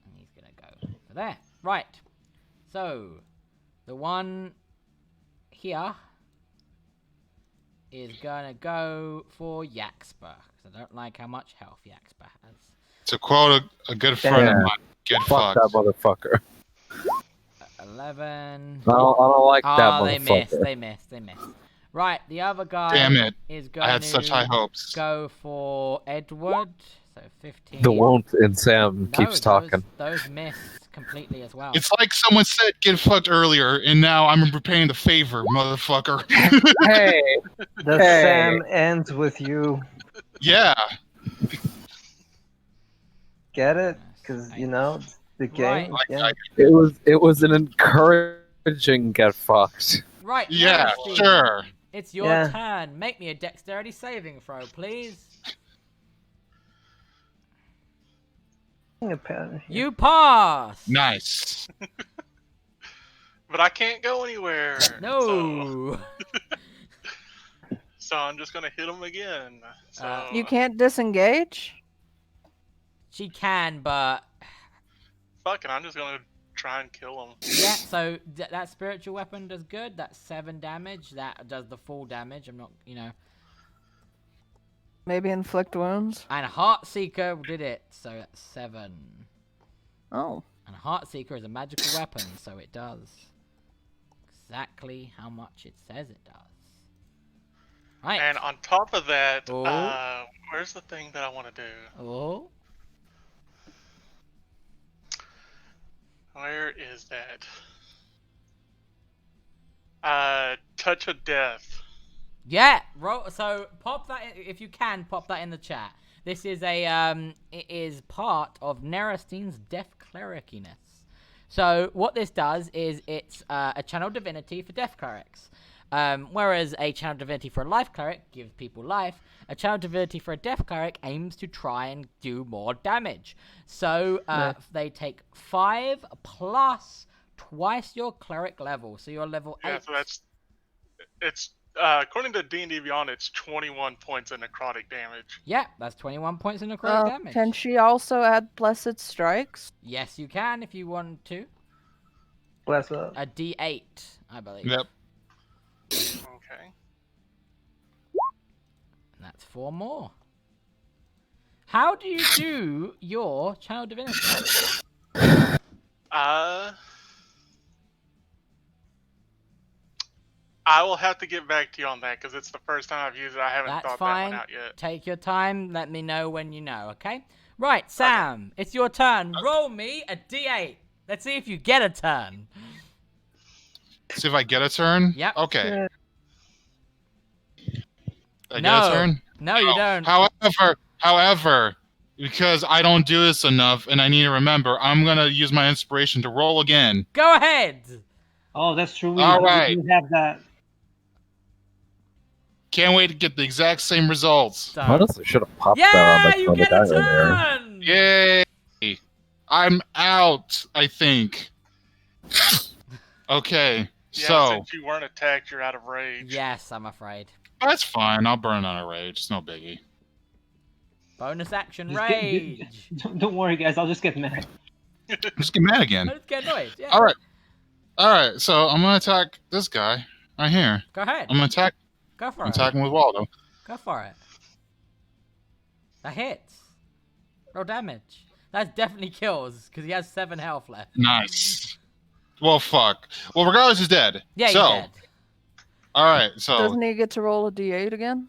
And he's going to go for there. Right. So, the one here is going to go for Jaqspur. Because I don't like how much health Jaqspur has. To quote a good friend of Yeah. mine, get Fuck fucked. that motherfucker. 11. I don't like that Oh, they missed. motherfucker. They missed. Right, the other guy Damn it. is going I had to such high hopes. go for Edward. So 15. The won't in Sam No, keeps talking. Those missed completely as well. It's like someone said get fucked earlier, and now I'm repaying the favor, motherfucker. Hey, The Hey. Sam ends with you. Yeah. Get it? Because you know the game. Right. Yeah. it was an encouraging get fucked. Right, Yeah, Narasty, sure. It's your Yeah. turn. Make me a dexterity saving throw, please. You pass. Nice. But I can't go anywhere. No. So I'm just gonna hit him again. So You can't disengage? She can, but fuck it, I'm just gonna try and kill him. yeah. So that spiritual weapon does good. That's 7 damage. That does the full damage. I'm not, Maybe inflict wounds? And Heartseeker did it, so that's 7. Oh. And Heartseeker is a magical weapon, so it does exactly how much it says it does. Right. And on top of that, Oh. where's the thing that I want to do? Oh. Where is that? Touch of Death. Yeah. So pop that if you can. Pop that in the chat. This is it is part of Nerastein's Death Clericiness. So what this does is it's a channel divinity for Death Clerics. Whereas a channel divinity for a life cleric gives people life, a channel divinity for a death cleric aims to try and do more damage. So they take 5 plus twice your cleric level. So you're level 8. Yeah, so it's according to D&D Beyond, it's 21 points of necrotic damage. Yeah, that's 21 points of necrotic damage. Can she also add Blessed Strikes? Yes, you can if you want to. Bless up. A D8, I believe. Yep. Okay. And that's 4 more. How do you do your channel divinity? I will have to get back to you on that because it's the first time I've used it. I haven't That's thought fine. that one out yet. Take your time. Let me know when you know, okay? Right, Sam, it's your turn. Roll me a D8. Let's see if you get a turn. See if I get a turn? Yep. Okay. I No. get a turn? No, you don't. However, because I don't do this enough and I need to remember, I'm going to use my inspiration to roll again. Go ahead. Oh, that's true. All right. We do have that. Can't wait to get the exact same results. So, Honestly, should have popped yeah, that on you the get a dial there. turn. Yay! I'm out, I think. Okay, Yeah, so since you weren't attacked, you're out of rage. Yes, I'm afraid. that's fine. I'll burn out of rage. It's no biggie. Bonus action Just rage. Don't worry, guys. I'll just get mad. Just get mad again. Let's get annoyed. Yeah. All right. So I'm gonna attack this guy right here. Go ahead. I'm gonna attack. Go for I'm it. attacking with Waldo. Go for it. That hits. Roll damage. That definitely kills because he has 7 health left. Nice. Well, fuck. Well, regardless, he's dead. Yeah, he's so, dead. All right, so Doesn't he get to roll a d8 again?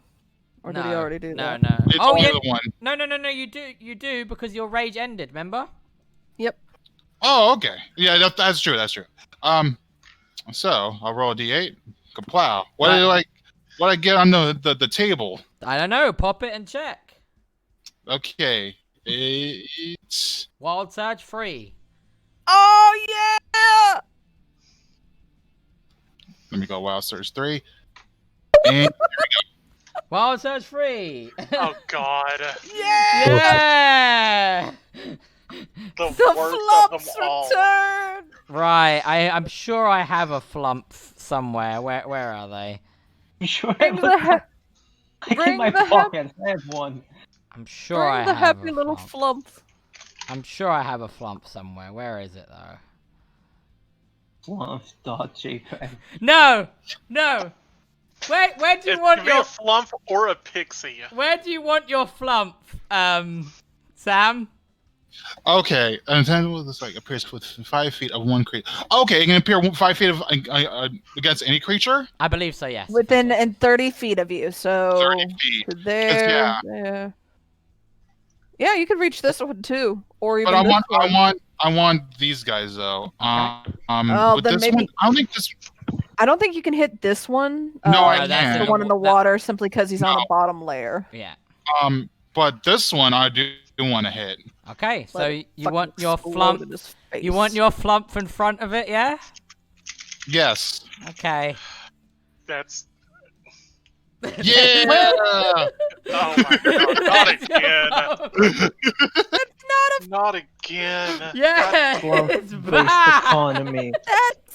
Or did he already do no, that? No. it's Oh, only yeah. the one. No. You do because your rage ended. Remember? Yep. Oh, okay. Yeah, that's true. That's true. So I'll roll a d8. Kaplow. What do I get on the table? I don't know. Pop it and check. Okay, it's Wild Surge free. Oh yeah! let me go Wild Surge 3. And Wild Surge free. Oh God. Yeah! The The worst of flumps them all. return! Right. I'm sure I have a flump somewhere. Where are they? You sure? Bring the I bring in my the pocket. I have one. I'm sure I bring the have happy a little flump. flump. I'm sure I have a flump somewhere. Where is it though? Flump.jpg. No. Where do you It want can be your a flump or a pixie. Where do you want your flump, Sam? okay, and then this like appears with 5 feet of one creature. Okay, it can appear 5 feet of against any creature. I believe so. Yes. Within and 30 feet of you, so 30 feet. to there, yeah. there. Yeah, you could reach this one too, or even But this one. I want these guys though. Oh, with then this maybe- one, I don't think this. I don't think you can hit this one. No, I that's can't. The one in the that- water, simply because he's on No. a bottom layer. Yeah. But this one I do want to hit. Okay. So Let it you want fucking your explode flump? in his face. You want your flump in front of it? Yeah. Yes. Okay. That's Yeah. oh my God! Not again! Not again! Yeah. It's Slump-based back. economy.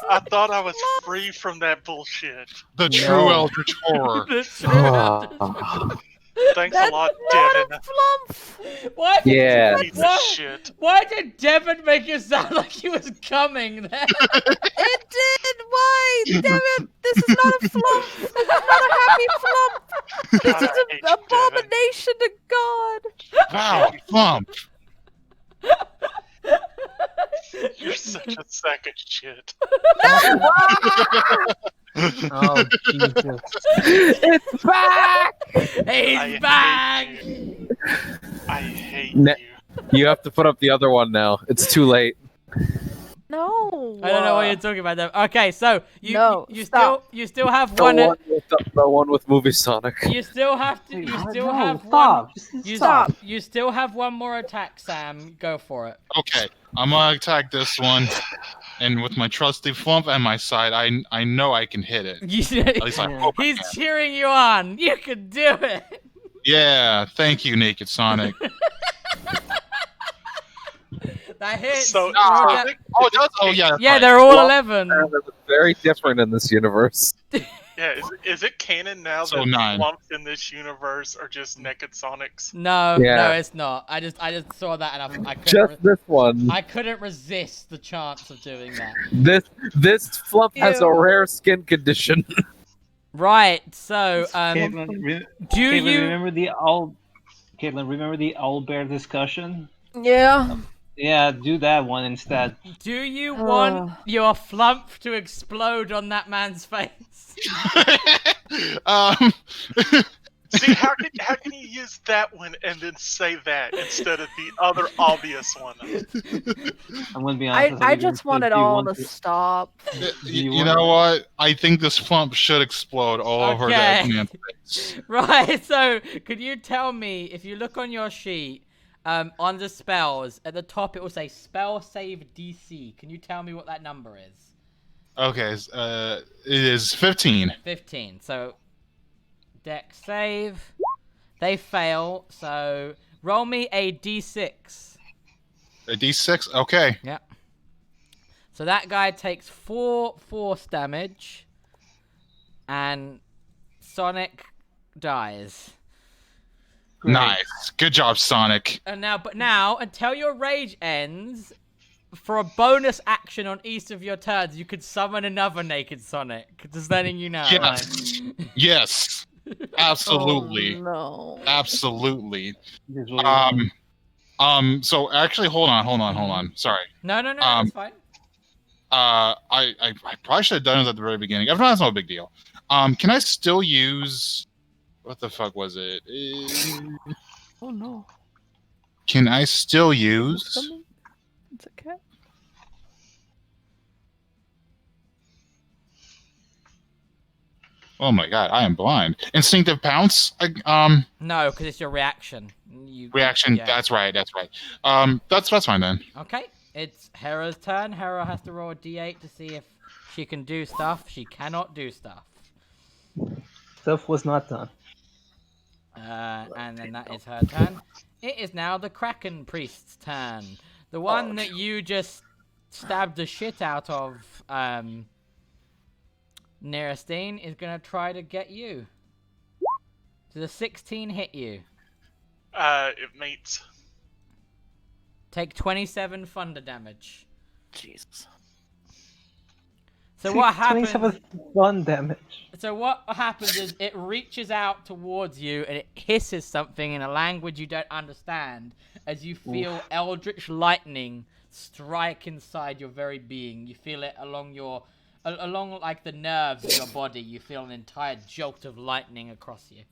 I thought I was free from that bullshit. The true No. Eldritch horror. Thanks a lot, Devin. Flump. Why? Yeah. Piece of Why? shit. Why did Devin make it sound like he was coming there? It did. Why? Damn it! This is not a flump. This is not a happy flump. This God, is I hate an you, Devin. abomination to God. Wow, flump. You're such a sack of shit. Oh Jesus! It's back. I He's back. hate you. I hate Ne- you. You have to put up the other one now. It's too late. No. I don't know what you're talking about. Though. Okay, so No, you stop. still have The one. one with movie Sonic. You still have to. You still have one. Stop! Just You, stop! you still have one more attack, Sam. Go for it. Okay, I'm gonna attack this one, and with my trusty flump at my side, I know I can hit it. At least I hope I He's can. cheering you on. You can do it. Yeah, thank you, Naked Sonic. That hits. So, Roll down- Oh, it does? Oh, yeah. That's yeah, right. they're all Well, 11. It's very different in this universe. Yeah, is it canon now So that 9. lumps in this universe are just naked Sonics? No, Yeah. no, it's not. I just saw that and I couldn't. Just this one. I couldn't resist the chance of doing that. This flump has a Ew. rare skin condition. Right. So, Caitlin, do Caitlin, you? remember the owl? Caitlin, remember the owl bear discussion? Yeah. Yeah, do that one instead. Do you want your flump to explode on that man's face? See, how can you use that one and then say that instead of the other obvious one? I'm gonna be honest. I just want it all to stop. You know what? I think this flump should explode all over that Okay. man's face. Right. So, could you tell me if you look on your sheet, on the spells at the top, it will say spell save DC. Can you tell me what that number is? Okay, it is 15. 15. So, deck save. They fail. So, roll me a D6. A D6? Okay. Yeah. So that guy takes 4 force damage, and Sonic dies. Great. Nice. Good job, Sonic. And now, until your rage ends, for a bonus action on each of your turns, you could summon another Naked Sonic. Just letting you know. Yes. Yes. Absolutely. Oh, no. Absolutely. This is what we want. So actually, hold on. Sorry. No, that's fine. I probably should have done it at the very beginning. If not, it's no big deal. Can I still use? What the fuck was it? Oh no. Can I still use? Coming? It's a cat. Oh my god, I am blind. Instinctive pounce. No, because it's your reaction. Reaction. Yeah. That's right. That's fine then. Okay, it's Hera's turn. Hera has to roll a d8 to see if she can do stuff. She cannot do stuff. Stuff was not done. And then that is her turn. It is now the Kraken Priest's turn. The one that you just stabbed the shit out of, Nerastine, is going to try to get you. Does a 16 hit you? It meets. Take 27 thunder damage. Jesus. So what happens? 27 1 damage. So what happens is it reaches out towards you and it hisses something in a language you don't understand as you feel eldritch lightning strike inside your very being. You feel it along like the nerves of your body. You feel an entire jolt of lightning across you.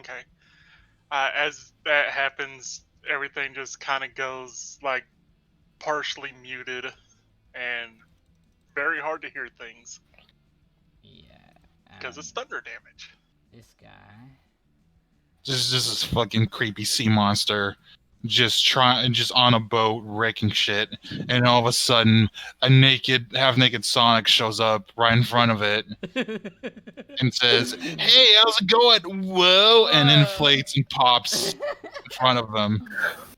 Okay. As that happens, everything just kind of goes like partially muted and very hard to hear things. Yeah. Because it's thunder damage. This guy. Just this fucking creepy sea monster, just on a boat wrecking shit, and all of a sudden, half naked Sonic shows up right in front of it and says, "Hey, how's it going? Whoa!" and inflates and pops in front of them.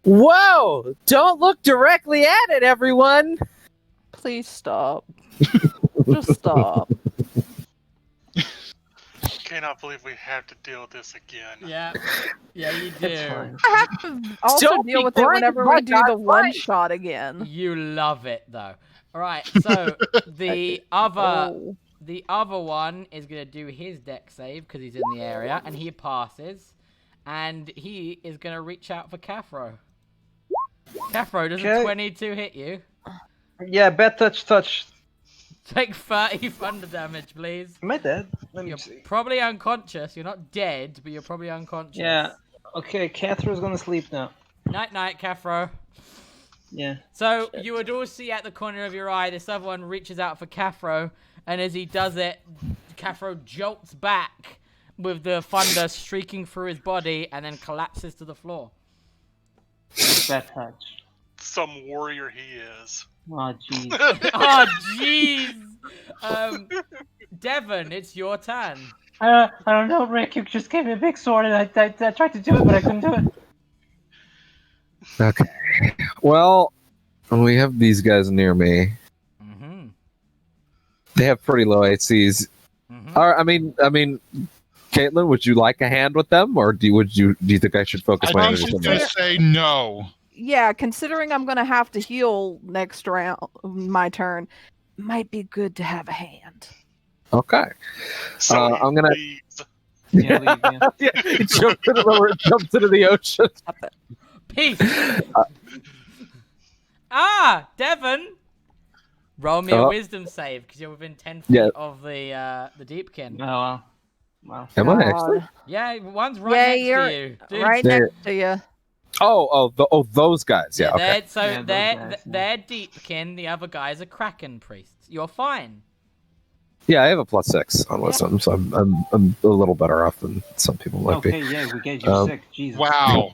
Whoa! Don't look directly at it, everyone. Please stop. Just stop. Cannot believe we have to deal with this again. Yeah. Yeah, you do. I have to also Don't deal be with it blind whenever by we do God's the one light. shot again. You love it though. Alright, so the other one is gonna do his deck save because he's in the area and he passes. And he is gonna reach out for Cathro. Cathro, does a 22 hit you? Yeah, bad touch. Take 30 thunder damage, please. Am I dead? Let me You're see. probably unconscious. You're not dead, but you're probably unconscious. Yeah. Okay, Cathro's gonna sleep now. Night, Cathro. Yeah. So you would all see at the corner of your eye, this other one reaches out for Cathro, and as he does it, Cathro jolts back with the thunder streaking through his body and then collapses to the floor. Bad touch. Some warrior he is. Oh, jeez. Oh, jeez! Devon, it's your turn. I don't know, Rick. You just gave me a big sword, and I tried to do it, but I couldn't do it. Okay. Well, we have these guys near me. Mm-hmm. They have pretty low HCs. Mm-hmm. I mean, Caitlin, would you like a hand with them, or do you think I should focus my I energy was on gonna that? say no. Yeah, considering I'm gonna have to heal next round, my turn, might be good to have a hand. Okay. So he I'm gonna. leaves. Yeah, leave, yeah. Yeah, he jumps into the ocean. Stop it. Peace! Devon! Roll me a wisdom save, because you're within 10 feet of the Deepkin. Oh, well. Wow. Am I actually? God. Yeah, one's right next to you. Dude. Right There. next to you. Those guys. Yeah. Okay. They're Deepkin, the other guys are Kraken priests. You're fine. Yeah, I have a +6 on wisdom, so I'm a little better off than some people might Okay, be. yeah, we get you sick. Jesus. Wow.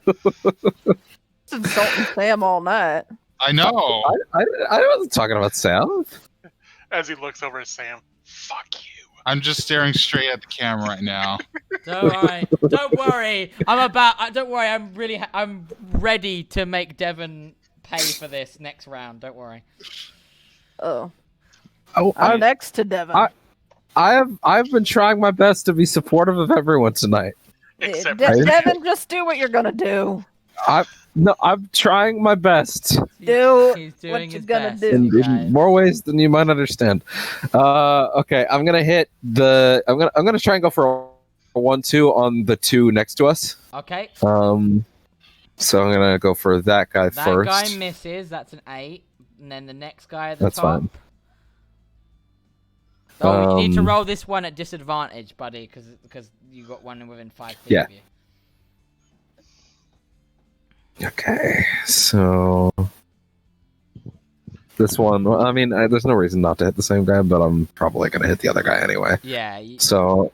It's insulting Sam all night. I know. I wasn't talking about Sam. As he looks over at Sam. Fuck you. I'm just staring straight at the camera right now. Don't worry. Don't worry. I'm ready to make Devon pay for this next round. Don't worry. Oh. Oh, I'm next to Devon. I've been trying my best to be supportive of everyone tonight. Except Devon, just do what you're gonna do. I'm trying my best. He's doing what his you're gonna best, do. you guys. In more ways than you might understand. Okay, I'm gonna hit the. I'm gonna try and go for a 1-2 on the 2 next to us. Okay. So I'm gonna go for that guy That first. guy misses. That's an 8. And then the next guy at the That's top. fine. Oh, you need to Um, roll this one at disadvantage, buddy, because you got one within 5 feet Yeah. of you. Okay, so this one. Well, I mean, there's no reason not to hit the same guy, but I'm probably gonna hit the other guy anyway. Yeah. So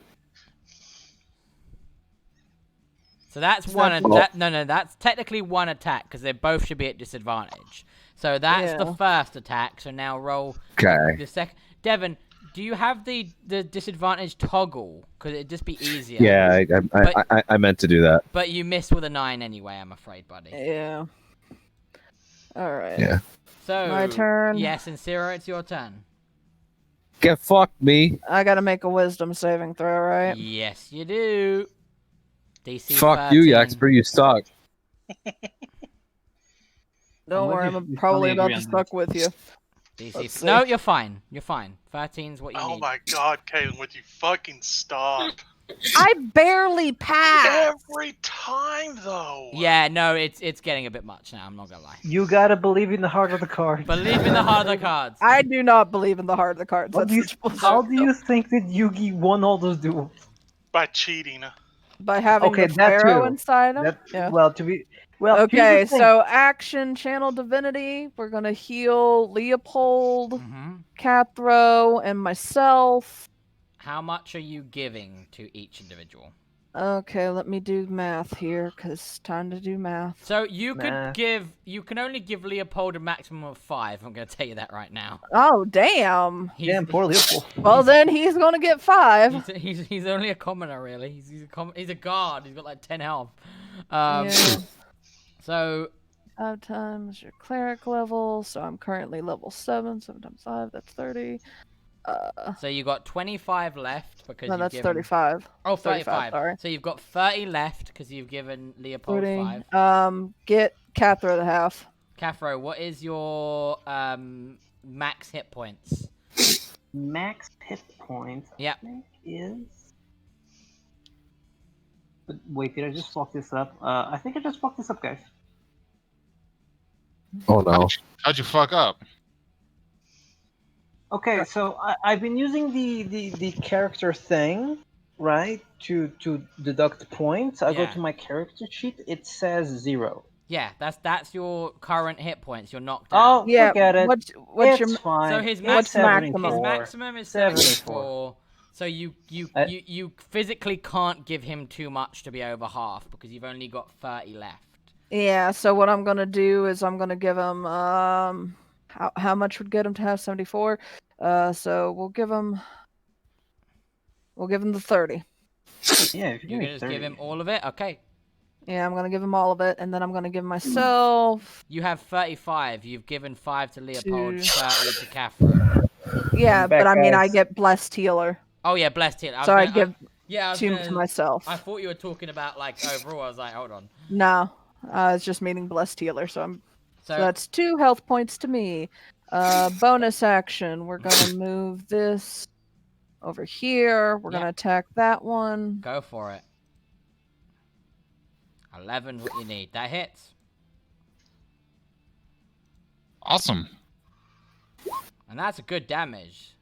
So that's Is one. that No, that's technically one attack because they both should be at disadvantage. So that's the Yeah. first attack. So now roll okay, the second. Devin, do you have the disadvantage toggle? Because it'd just be easier. yeah, I meant to do that. But you missed with a 9 anyway. I'm afraid, buddy. Yeah. All right. Yeah. So My turn. Yes, Inciria, it's your turn. Get fucked, me. I gotta make a wisdom saving throw, right? Yes, you do. DC Fuck you, 13. Jaqspur. You suck. Don't with worry, you. I'm We probably probably about agree to on stuck with you. DC. Let's see. No, you're fine. You're fine. 13's what you Oh need. my god, Caitlin, would you fucking stop? I barely passed. Every time, though. Yeah, no, it's getting a bit much now. I'm not gonna lie. You gotta believe in the heart of the card. Believe in the heart of the cards. I do not believe in the heart of the cards. How That's do you, such bullshit. how do you think that Yugi won all those duels? By cheating. By having Okay, the that pharaoh too. inside him? That, Yeah. Well, to be well. here's Okay, the thing. so action channel divinity. We're gonna heal Leopold, hmm Cathro, and myself. How much are you giving to each individual? Okay, let me do math here, cause time to do math. So you Nah. you can only give Leopold a maximum of 5. I'm gonna tell you that right now. Oh damn! He's, Damn, poor Leopold. Well then he's gonna get 5. he's only a commoner, really. He's a guard. He's got like 10 health. Yeah. So 5 times your cleric level, so I'm currently level 7. 7 times 5, that's 30. so you got 25 left because No, you've that's given... 35. Oh, 35, 35. sorry. So you've got 30 left because you've given Leopold 40. 5. Get Cathro the half. Cathro, what is your max hit points? Max hit point. Yep. I think is. But wait, did I just fuck this up? I think I just fucked this up, guys. Oh no. How'd you fuck up? Okay, so I've been using the character thing, right, to deduct points. I go Yeah. to my character sheet. It says 0. Yeah, that's your current hit points. You're knocked Oh, out. Yeah, forget it. what's It's your fine. So his It's maximum, 74. his maximum is 74. 74. So you physically can't give him too much to be over half because you've only got 30 left. Yeah, so what I'm gonna do is I'm gonna give him how much would get him to have 74? So we'll give him the 30. Yeah, if You're you give me gonna just 30. give him all of it? Okay. Yeah, I'm gonna give him all of it, and then I'm gonna give myself. You have 35. You've given 5 to Leopold, Two. 30 to Catherine. Yeah, back, but I mean I guys. get blessed healer, Oh yeah, blessed hit. so I give yeah, I was 2 gonna- to myself. I thought you were talking about like overall. I was like, hold on. No, it's just meaning blessed healer, so So, that's 2 health points to me. Bonus action. We're gonna move this over here. We're Yeah. gonna attack that one. go for it. 11 what you need. That hits. Awesome. And that's a good damage.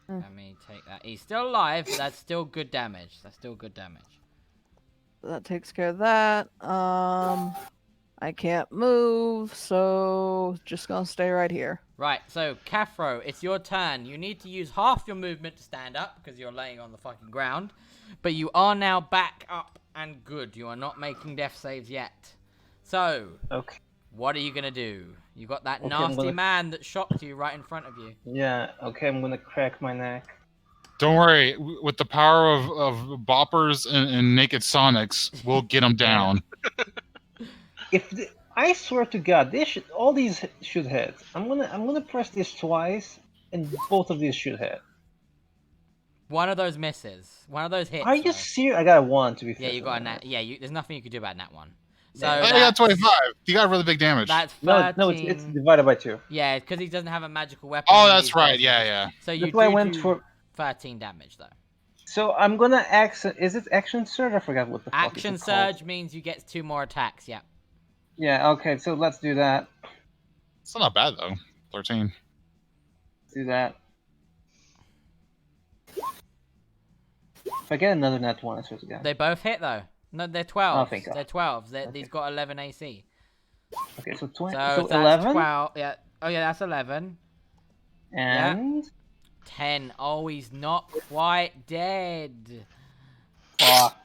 Mm. Let me take that. He's still alive, but that's still good damage. That's still good damage. That takes care of that. I can't move, so just gonna stay right here. Right, so Cathro, it's your turn. You need to use half your movement to stand up because you're laying on the fucking ground. But you are now back up and good. You are not making death saves yet. So, Okay. what are you gonna do? You got that Okay, I'm nasty gonna- man that shocked you right in front of you. Yeah. Okay, I'm gonna crack my neck. Don't worry. With the power of boppers and naked Sonics, we'll get them down. I swear to God, all these should hit. I'm gonna press this twice, and both of these should hit. One of those misses. One of those hits. Are you though. serious? I got a 1 to be fair. Yeah, you got a nat. Yeah, there's nothing you could do about nat 1. So Yeah. I got that's- 25. You got really big damage. That's 13. No, it's divided by 2. Yeah, because he doesn't have a magical weapon. Oh, he that's needs right. those. Yeah, yeah. So you That's why I do went do for. 13 damage though. So I'm gonna action. Is it action surge? I forgot what the fuck Action it's called. surge means you get 2 more attacks. Yeah. Yeah. Okay. So let's do that. It's not bad though. 13. Let's do that. If I get another net one, I swear to God. They both hit though. No, they're 12. Oh, thank God. They're 12. Okay. He's got 11 AC. Okay, so 20. So So that's 11 12. Yeah. Oh yeah, that's 11. and 10. Oh, he's not quite dead. fuck.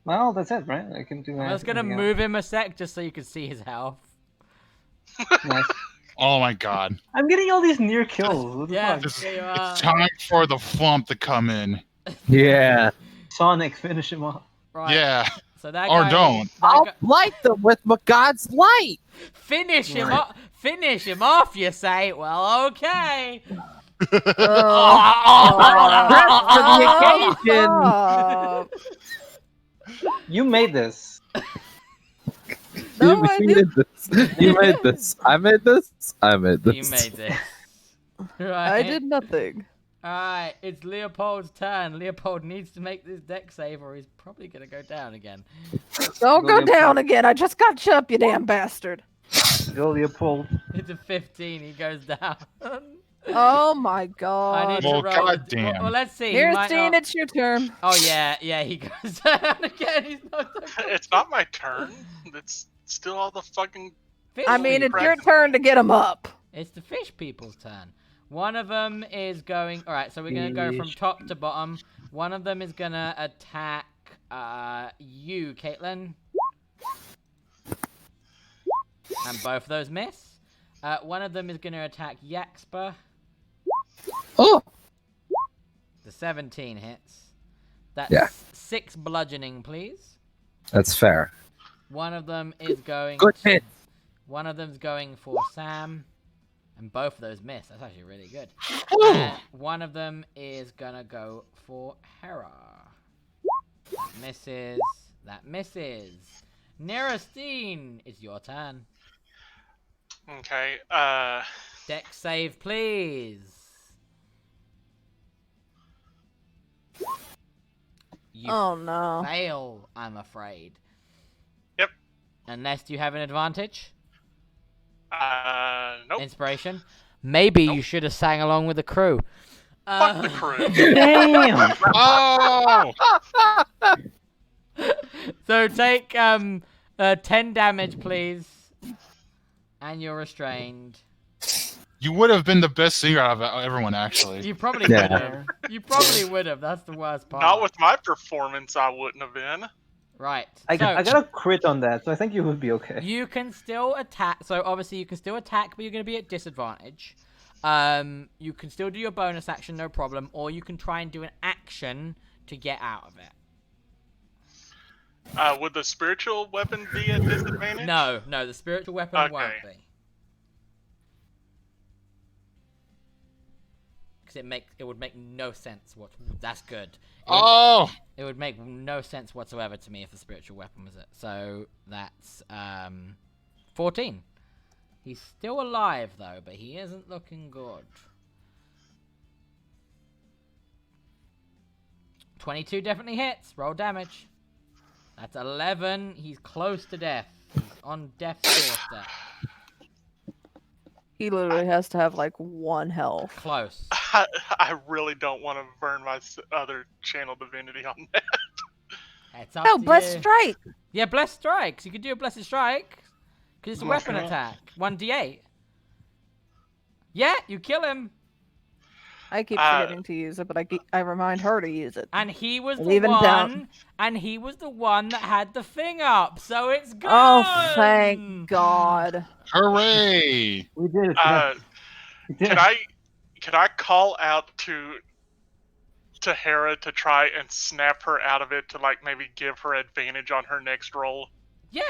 Well, that's it, right? I can do. I was gonna anything move him a sec just so you could see his health. else. Nice. Oh my god. I'm getting all these near kills. What the Yeah. fuck? It's, There you are. it's time for the flump to come in. Yeah. Sonic, finish him off. Right. Yeah. So that Or guy, don't. that I'll guy- light them with my God's light. finish him Right. off. Finish him off. You say? Well, okay. Dressed for the occasion. Stop. You made this. No, I You made this. You made this. I made this. I made this. You made this. Right. I did nothing. Alright, it's Leopold's turn. Leopold needs to make this deck save or he's probably gonna go down again. Don't go Leopold. down again. I just got you up, you damn bastard. Go Leopold. It's a 15, he goes down. Oh my I god. need to Well, roll. goddamn. Well, let's see. he Here's might Dean, not- it's your turn. Oh yeah, he goes down again. He's not It's not my turn. It's still all the fucking. fish I mean, it's people. your turn to get him up. It's the fish people's turn. One of them is going. All right, so we're gonna go from Fish. top to bottom. One of them is gonna attack you, Caitlin, and both of those miss. One of them is gonna attack Jaqspur. Oh. The 17 hits. That's Yeah. 6 bludgeoning, please. That's fair. One of them is going. Good hit. One of them's going for Sam, and both of those miss. That's actually really good. Woo. And one of them is gonna go for Hera. That misses. That misses. Nerastine, it's your turn. Okay. Deck save, please. You Oh no. fail, I'm afraid. Yep. Unless you have an advantage. Nope. Inspiration. Maybe you should have sang along with the crew. Fuck the crew. Damn. Oh! So take 10 damage, please. And you're restrained. You would have been the best singer out of everyone, actually. You probably Yeah. would have. You probably would have. That's the worst part. Not with my performance, I wouldn't have been. Right. I So, got a crit on that, so I think you would be okay. you can still attack. So obviously you can still attack, but you're going to be at disadvantage. You can still do your bonus action, no problem, or you can try and do an action to get out of it. Would the spiritual weapon be at disadvantage? No, the spiritual weapon won't Okay. be. Because it would make no sense. That's good. Oh! It would make no sense whatsoever to me if the spiritual weapon was it. So that's 14. He's still alive though, but he isn't looking good. 22 definitely hits. Roll damage. That's 11. He's close to death. He's on death's doorstep. He literally has to have like 1 health. Close. I really don't want to burn my other channel divinity on that. It's up Oh, to blessed you. strike. Yeah, blessed strikes. You could do a blessed strike. Because it's a Blessed weapon strike. attack. 1d8. Yeah, you kill him. I keep forgetting to use it, but I remind her to use it. And he was the Leave him one. down. And he was the one that had the thing up. So it's good. Oh, thank God. Hooray! We did it. Yeah. We did Can it. I call out to Hera to try and snap her out of it to like maybe give her advantage on her next roll? Yeah,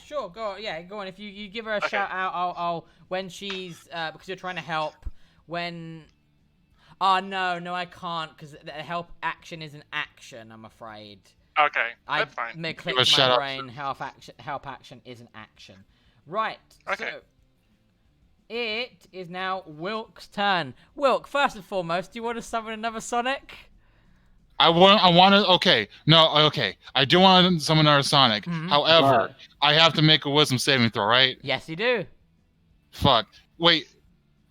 sure. Go on. If you give her a Okay. shout out, I'll when she's because you're trying to help when. Oh no, I can't because the help action is an action. I'm afraid. Okay, I that's fine. clicked Give a shout my out. brain. Help action is an action. Right. Okay. So it is now Wilk's turn. Wilk, first and foremost, do you want to summon another Sonic? I want to. Okay, no, okay. I do want to summon our Sonic. Mhm. However, Right. I have to make a wisdom saving throw, right? Yes, you do. Fuck. Wait.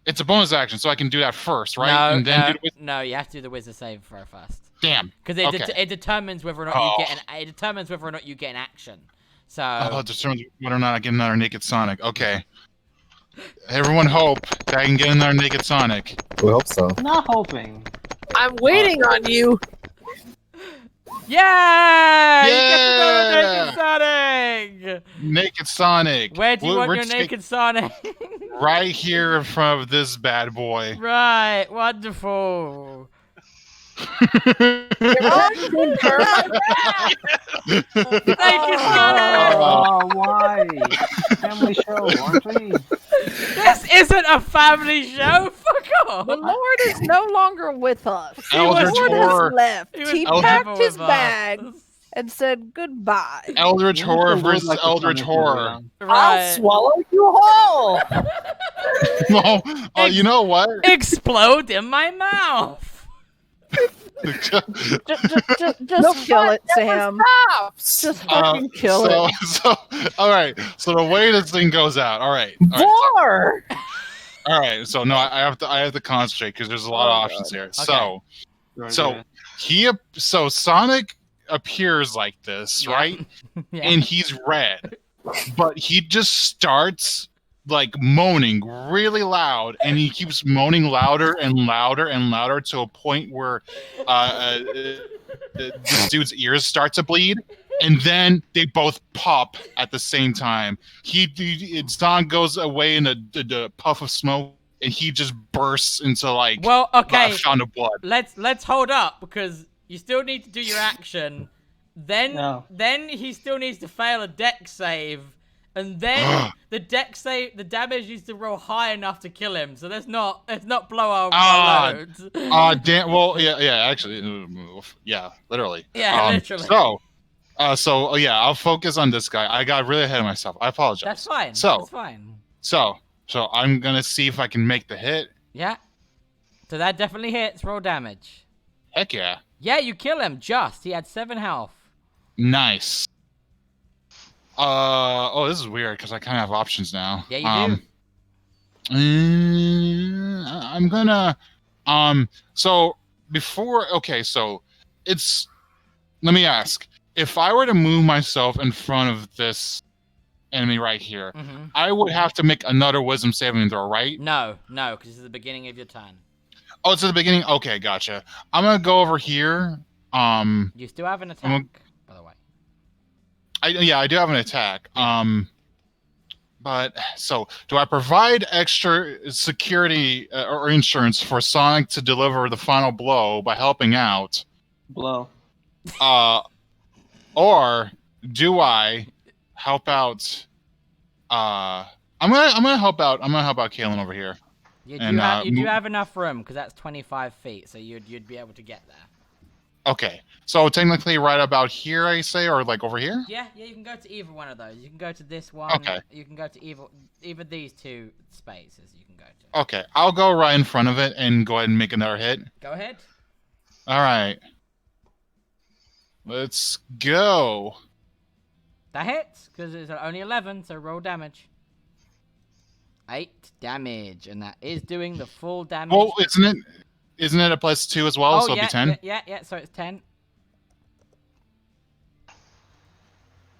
It's a bonus action, so I can do that first, right? No, And then no, do the wizard. no. You have to do the wizard save throw first. Damn. Because Okay. it determines whether or not you get it determines whether or not you get an action. So. Oh, it determines whether or not I get another Naked Sonic. Okay. Everyone hope that I can get another Naked Sonic. We hope so. Not hoping. I'm waiting on you. Yeah! You get Yeah! the Naked Sonic! Naked Sonic. Where do you want We're your Naked Sonic? Right here in front of this bad boy. Right, wonderful. Naked Naked Sonic! Oh, why? Family show, aren't we? This isn't a family show. Fuck off. The Lord is no longer with us. Eldritch the Lord Horror. has left. He was He never packed with his us. bag and said goodbye. Eldritch You Horror also would versus like to Eldritch comment Horror. around. I'll Right. swallow you whole. No, you know what? Explode in my mouth. Just kill it, Sam. Just fucking kill it. So, all right. So the way this thing goes out. All right. More. All right. So no, I have to concentrate because there's a lot of options here. So Sonic appears like this, Yeah. right? Yeah. And he's red, but he just starts like moaning really loud, and he keeps moaning louder and louder and louder to a point where this dude's ears start to bleed, and then they both pop at the same time. Sonic goes away in a puff of smoke, and he just bursts into like Well, okay. a fountain of blood. Let's hold up because you still need to do your action. Then he still needs to fail a dex save. And then the damage needs to roll high enough to kill him. So let's not blow our loads. Damn. Well, yeah, actually, yeah, literally. Yeah, literally. So yeah, I'll focus on this guy. I got really ahead of myself. I apologize. That's fine. So, That's fine. So I'm gonna see if I can make the hit. Yeah. So that definitely hits. Roll damage. Heck yeah. Yeah, you kill him. He had 7 health. Nice. This is weird because I kind of have options now. Yeah, you do. I'm gonna, so before, okay, so it's, let me ask, if I were to move myself in front of this enemy right here, I would have to make another wisdom saving throw, right? No, because it's the beginning of your turn. Oh, it's at the beginning? Okay, gotcha. I'm gonna go over here. You still have an attack, by the way. I do have an attack. But so do I provide extra security or insurance for Sonic to deliver the final blow by helping out? Blow. Or do I help out? I'm gonna help out. I'm gonna help out Kalen over here. You do have enough room because that's 25 feet, so you'd be able to get there. Okay, so technically right about here, I say, or like over here? Yeah, you can go to either one of those. You can go to this one. Okay. You can go to either these two spaces you can go to. Okay, I'll go right in front of it and go ahead and make another hit. Go ahead. All right. Let's go. That hits, because it's only 11, so roll damage. 8 damage, and that is doing the full damage. Well, isn't it a +2 as well, so it'll be 10? Yeah, so it's 10.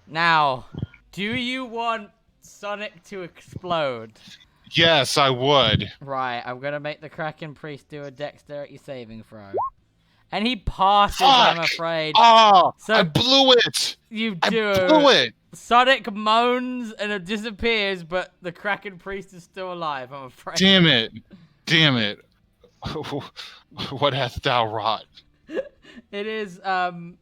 Now, do you want Sonic to explode? Yes, I would. Right, I'm gonna make the Kraken Priest do a dexterity saving throw. And he passes, Fuck! I'm afraid. Oh, So I blew it! You I do. blew it! Sonic moans and it disappears, but the Kraken Priest is still alive, I'm afraid. Damn it. Damn it. What hath thou wrought? It is,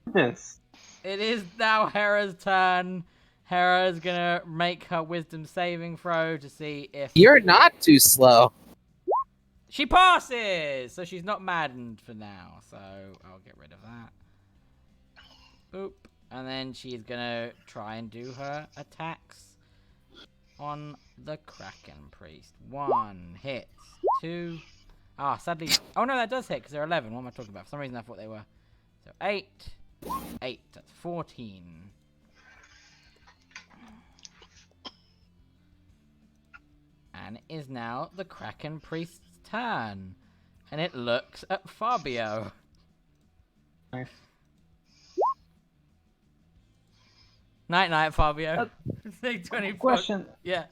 This. It is now Hera's turn. Hera's gonna make her wisdom saving throw to see if... You're not too slow. She passes! So she's not maddened for now, so I'll get rid of that. Boop. And then she's gonna try and do her attacks on the Kraken Priest. 1 hits. 2... Ah, sadly... Oh no, that does hit, because they're 11. What am I talking about? For some reason I thought they were... So 8... 8, that's 14. And is now the Kraken Priest's turn. And it looks at Fabio. Nice. Night, Fabio. 24. Question. Yeah.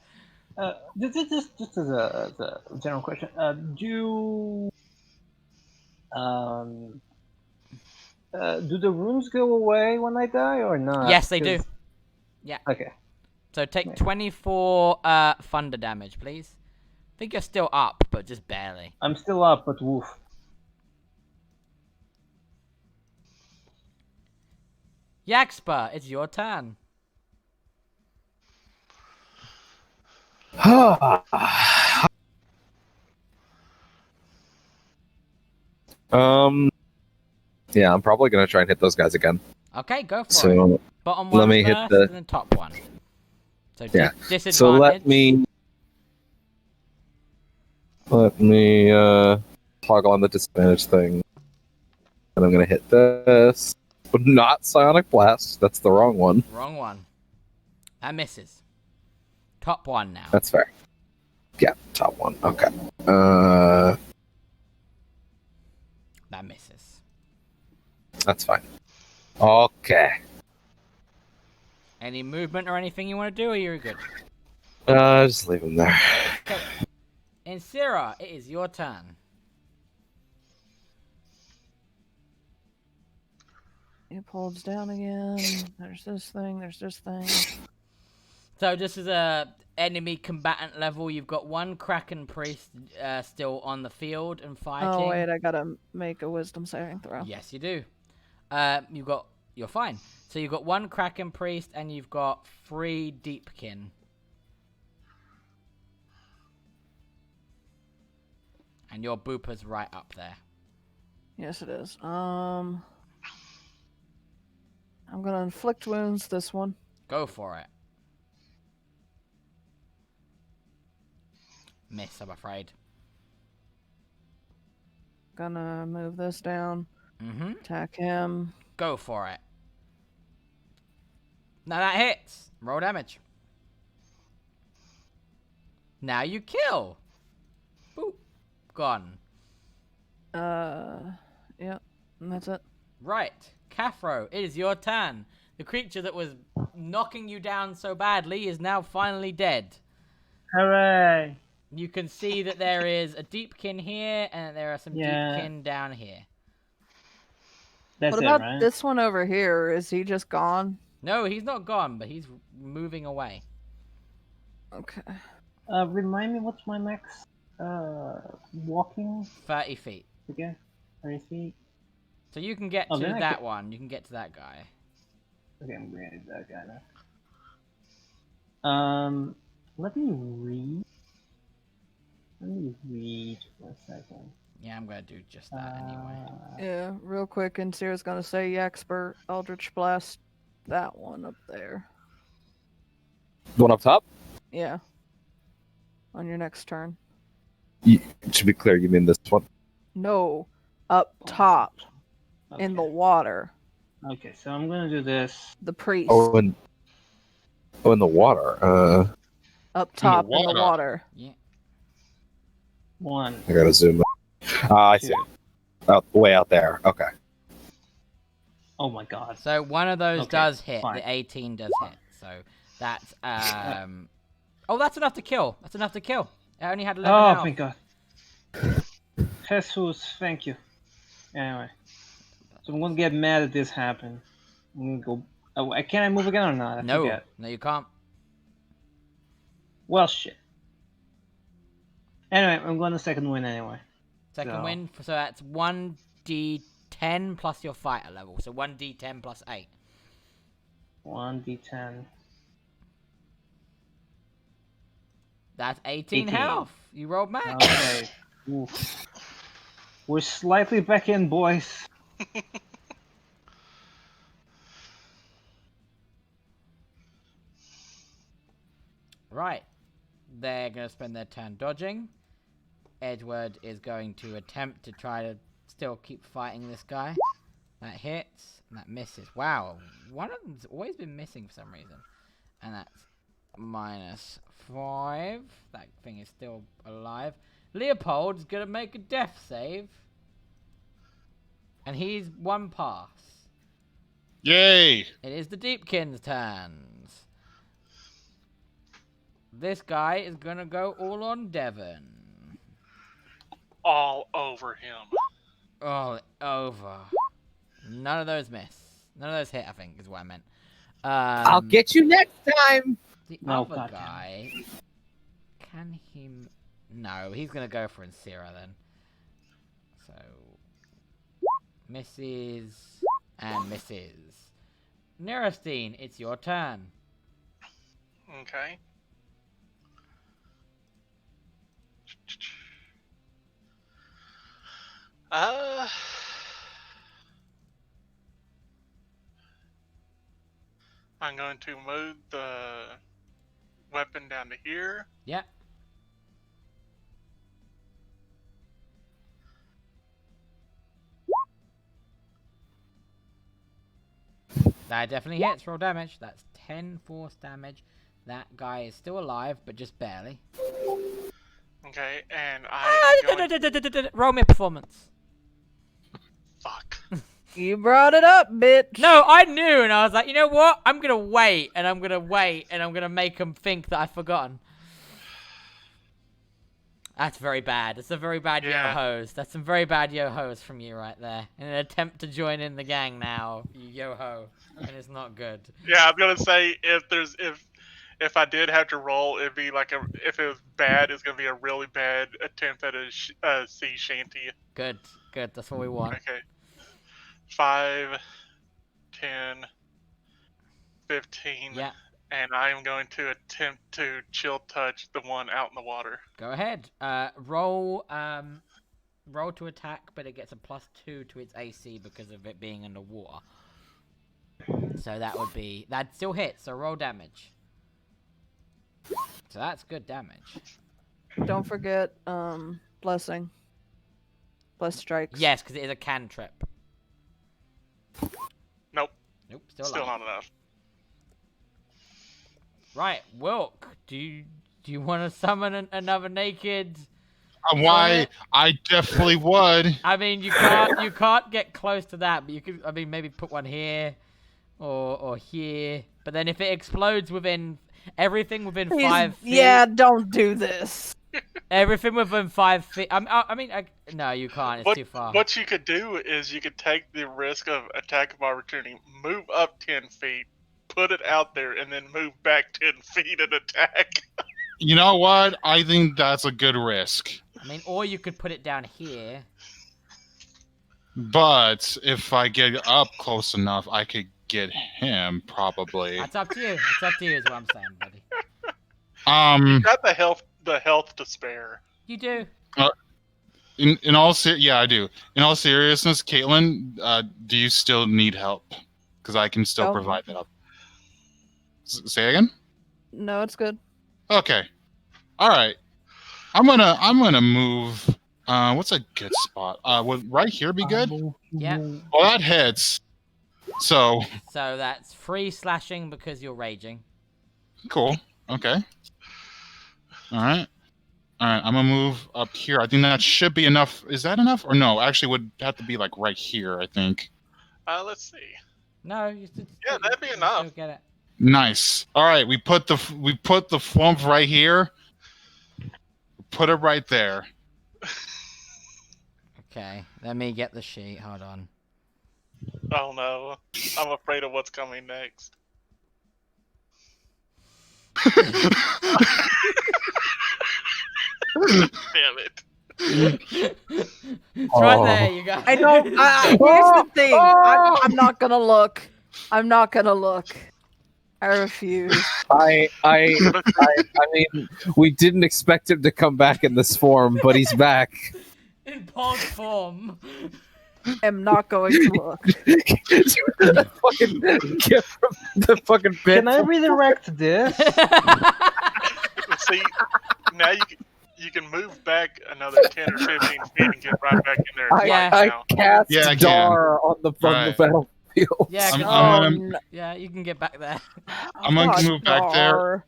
Just as a general question. Do the runes go away when I die or not? Yes, they do. 'Cause- Yeah. Okay. So take Nice. 24 thunder damage, please. I think you're still up, but just barely. I'm still up, but woof. Jaqspur, it's your turn. Yeah, I'm probably gonna try and hit those guys again. Okay, go for it. So Bottom one let me hit first, the- and then top one. So Yeah. disadvantage. So let me toggle on the disadvantage thing, and I'm gonna hit this, but not Psionic Blast. That's the wrong one. Wrong one. That misses. Top one now. That's fair. Yeah, top one. Okay. That misses. That's fine. Okay. Any movement or anything you want to do, or you're good? Just leave him there. Okay. Inciria, it is your turn. It pulls down again. There's this thing. There's this thing. So just as a enemy combatant level, you've got one Kraken Priest still on the field and fighting. Oh wait, I gotta make a Wisdom saving throw. Yes, you do. You're fine. So you've got one Kraken Priest and you've got 3 Deepkin. And your Booper's right up there. Yes, it is. I'm gonna inflict wounds this one. Go for it. Miss, I'm afraid. Gonna move this down. Mm-hmm. Attack him. Go for it. Now that hits. Roll damage. Now you kill. Boop. Gone. Yeah, and that's it. Right. Cathro, it is your turn. The creature that was knocking you down so badly is now finally dead. Hooray! You can see that there is a Deepkin here, and there are some Yeah. Deepkin down here. That's What it, about right? this one over here? Is he just gone? No, he's not gone, but he's moving away. Okay. Remind me, what's my max? Walking 30 feet. again? 30 feet. So you can get Oh, to then I that can- one. You can get to that guy. Okay, I'm gonna do that guy now. Let me read. Let me read for a second. Yeah, I'm gonna do just that anyway. Yeah, real quick, Inciria's gonna say Jaqspur, Eldritch Blast, that one up there. The one up top? Yeah. On your next turn. To be clear, you mean this one? No, up top Okay. in the water. Okay, so I'm gonna do this. The priest. Oh, in the water. Up top in the water. water. Yeah. One. I gotta zoom in. I see. Way out there. Okay. Oh my god. So one of those Okay, does hit. fine. The 18 does hit. So that's Oh, that's enough to kill. That's enough to kill. I only had 11 Oh, health. thank god. Jesus, thank you. Anyway. So I'm gonna get mad at this happen. I'm gonna go. Oh, can I move again or not? I No, forget. no, you can't. Well, shit. Anyway, I'm going to second win anyway. Second So- win. So that's 1d10 plus your fighter level. So 1d10 plus 8. 1d10. That's 18 18. health. You rolled max. Okay. Oof. We're slightly back in, boys. Right. They're going to spend their turn dodging. Edward is going to attempt to try to still keep fighting this guy. That hits. And that misses. Wow. One of them's always been missing for some reason. And that's -5. That thing is still alive. Leopold's gonna make a death save. And he's 1 pass. Yay! It is the Deepkin's turns. This guy is gonna go all on Devon. All over him. All over. None of those miss. None of those hit, I think, is what I meant. I'll get you next time. The No, other goddamn. guy... Can he... No, he's gonna go for Inciria then. So... Misses... And misses. Nerastine, it's your turn. Okay. I'm going to move the weapon down to here. Yep. That definitely hits. Roll damage. That's 10 force damage. That guy is still alive, but just barely. Okay, and I am going... Roll me a performance. Fuck. You brought it up, bitch. No, I knew, and I was like, you know what? I'm gonna wait, and I'm gonna wait, and I'm gonna make him think that I've forgotten. That's very bad. It's a very bad yo-hos. That's some very bad yo-hos from you right there. In an attempt to join in the gang now, you yo-ho. And it's not good. Yeah, I'm gonna say if I did have to roll, it'd be like if it was bad, it's gonna be a really bad attempt at a sea shanty. Good, good. That's what we want. Okay. 5, 10, 15. Yeah. And I am going to attempt to chill touch the one out in the water. Go ahead. Roll to attack, but it gets a +2 to its AC because of it being underwater. So that still hits. So roll damage. So that's good damage. Don't forget, blessing. Bless strikes. Yes, because it is a cantrip. Nope. Nope. Still not enough. Right, Wilk. Do you want to summon another naked? Why? I definitely would. I mean, you can't get close to that, but you could. I mean, maybe put one here, or here. But then if it explodes within everything within 5 feet. Yeah, don't do this. Everything within 5 feet. No, you can't. It's too far. What you could do is you could take the risk of attack of opportunity, move up 10 feet, put it out there, and then move back 10 feet and attack. You know what? I think that's a good risk. I mean, or you could put it down here. But if I get up close enough, I could get him, probably. That's up to you. It's up to you is what I'm saying, buddy. You got the health to spare. You do. In all yeah, I do. In all seriousness, Caitlin, do you still need help? Because I can still provide that help. Say again? No, it's good. Okay. All right. I'm gonna move. What's a good spot? Would right here be good? Yeah. Well, that hits. So that's 3 slashing because you're raging. Cool. Okay. All right. I'm gonna move up here. I think that should be enough. Is that enough? Or no? Actually, would have to be like right here. I think. Let's see. No. Yeah, that'd be enough. Get it. Nice. All right. We put the flump right here. Put it right there. Okay. Let me get the sheet. Hold on. Oh no. I'm afraid of what's coming next. Damn it. It's right there, you guys. I don't. Here's the thing. I'm not gonna look. I'm not gonna look. I refuse. I mean, we didn't expect him to come back in this form, but he's back. In pod form. I'm not going to look. the fucking bit. Can I redirect this? See, now you can move back another 10 or 15 feet and get right back in there. I cast Dar on the battle. field. Yeah, I'm 'cause- gonna- yeah, you can get back there. I'm gonna move back there.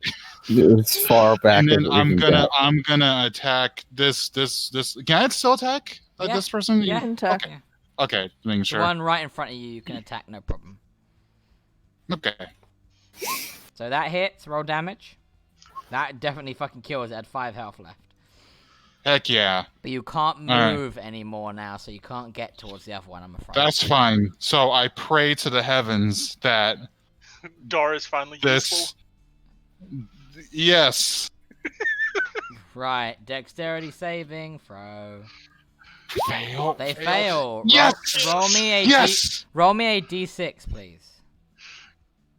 It's far back. And then as we can get. I'm gonna attack this. Can I still attack Yeah. this person? Yeah. Attack. Yeah. Okay, making The sure. one right in front of you can attack, no problem. Okay. So that hits, roll damage. That definitely fucking kills. It had 5 health left. Heck yeah. But you can't All right. move anymore now, so you can't get towards the other one, I'm afraid. That's fine. So I pray to the heavens that Dar is finally useful. this. Yes. Right, dexterity saving throw. Fail. They fail. Yes. Roll me a Yes. roll me a d6, please.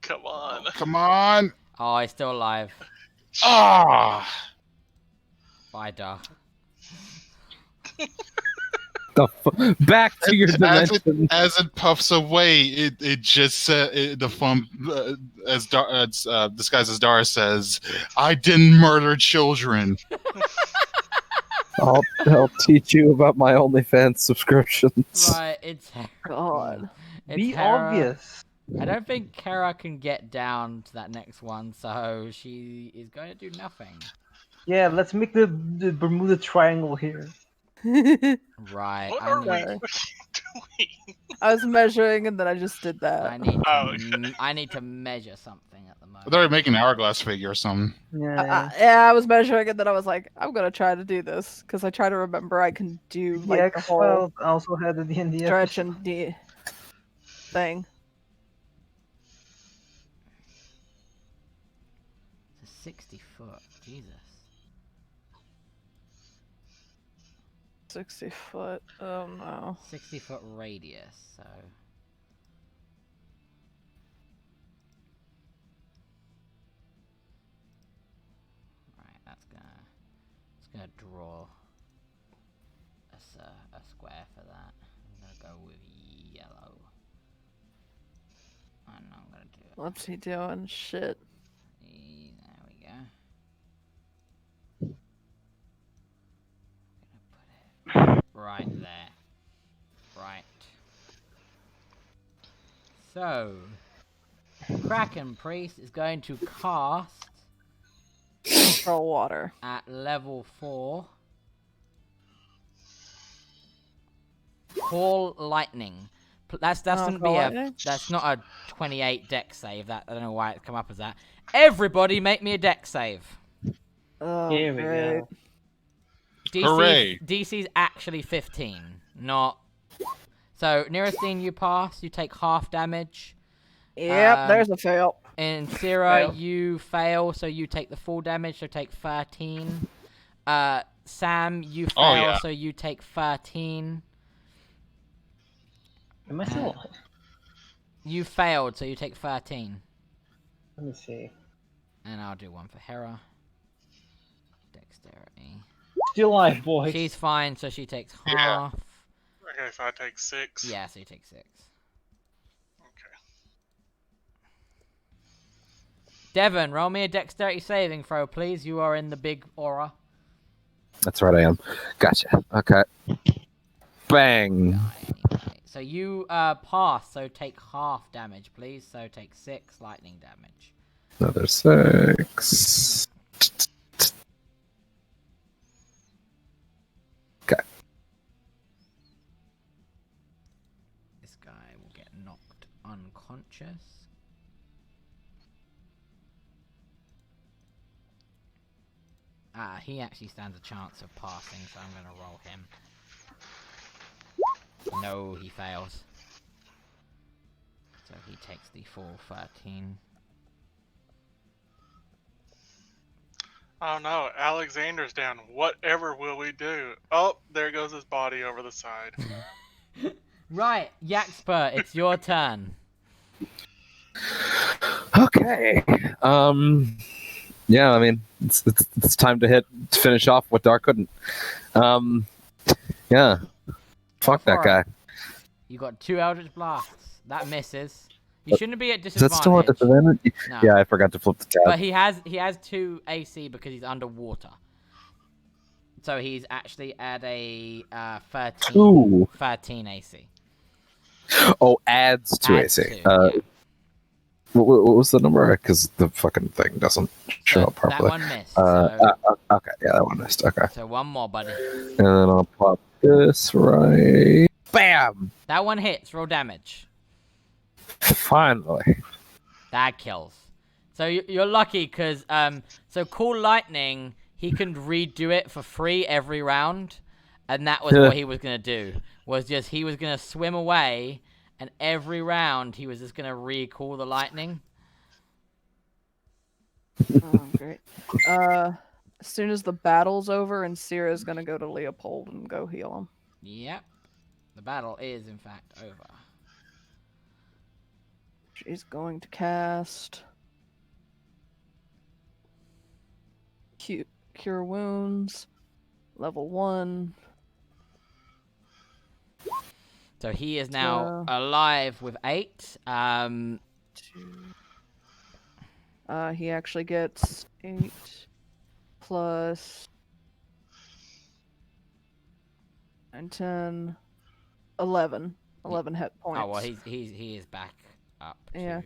Come on. Come on. Oh, he's still alive. Ah. Bye, Dar. Back to your As dimension. it puffs away, it just said the phone disguised as Dara says, "I didn't murder children." I'll teach you about my OnlyFans subscriptions. Right, it's God. It's Be Hera. obvious. I don't think Kara can get down to that next one, so she is going to do nothing. Yeah, let's make the Bermuda Triangle here. Right. What I are we need, doing? I was measuring and then I just did that. I need Oh, to, I need to measure something at the moment. They're making an hourglass figure or something. Yeah. Yeah, I was measuring and then I was like, I'm gonna try to do this because I try to remember I can do The like the whole X-Files also had the D&D stretch episode. and the thing. It's a 60 foot. Jesus. 60 foot. Oh no. 60 foot radius, so. Right, it's gonna draw a square for that. I'm gonna go with yellow. And I'm gonna do it. What's he doing? Shit. There we go. Gonna put it right there. Right. So, Kraken Priest is going to cast Control water. at level 4. Call lightning. That's shouldn't be call a. lightning? That's not a 28 deck save. That I don't know why it's come up as that. Everybody, make me a deck save. Oh, Here we great. go. Hooray. DC's actually 15, not. So Nearestine, you pass. You take half damage. Yep, there's a fail. In Inciria, Fail. you fail, so you take the full damage. So take 13. Sam, you fail, Oh, yeah. so you take 13. Am I still alive? You failed, so you take 13. Let me see. And I'll do one for Hera. Dexterity. Still alive, boys. She's fine, so she takes Yeah. half. Okay, so I take 6. Yeah, so you take 6. Okay. Devon, roll me a dexterity saving throw, please. You are in the big aura. That's right, I am. Gotcha. Okay. Bang. Anyway, so you pass, so take half damage, please. So take 6 lightning damage. Another 6. Okay. This guy will get knocked unconscious. He actually stands a chance of passing, so I'm going to roll him. No, he fails. So he takes the full 13. Oh no, Alexander's down. Whatever will we do? Oh, there goes his body over the side. Right, Jaqspur, it's your turn. Okay. Yeah, I mean, it's time to finish off what Dark couldn't. Yeah. Fuck that guy. You got 2 Eldritch Blasts. That misses. You shouldn't be at Is that disadvantage. still at disadvantage? No. Yeah, I forgot to flip the tab. But he has 2 AC because he's underwater. So he's actually at a 13 AC. Oh, adds to Adds AC. to, yeah. What was the number? Because the fucking thing doesn't show So up properly. that one missed. So, Okay, yeah, that one missed. Okay. so one more, buddy. And then I'll pop this right. Bam! That one hits. Roll damage. Finally. That kills. So you're lucky because so Cool Lightning, he can redo it for free every round, and that was what he was gonna do. He was gonna swim away, and every round he was just gonna recall the lightning. Oh, great. As soon as the battle's over, Inciria's gonna go to Leopold and go heal him. Yep. The battle is in fact over. She's going to cast Cure Wounds, level 1. So he is now alive with 8. He actually gets 8 plus 9, 10, 11 hit points. Oh well, he is back up to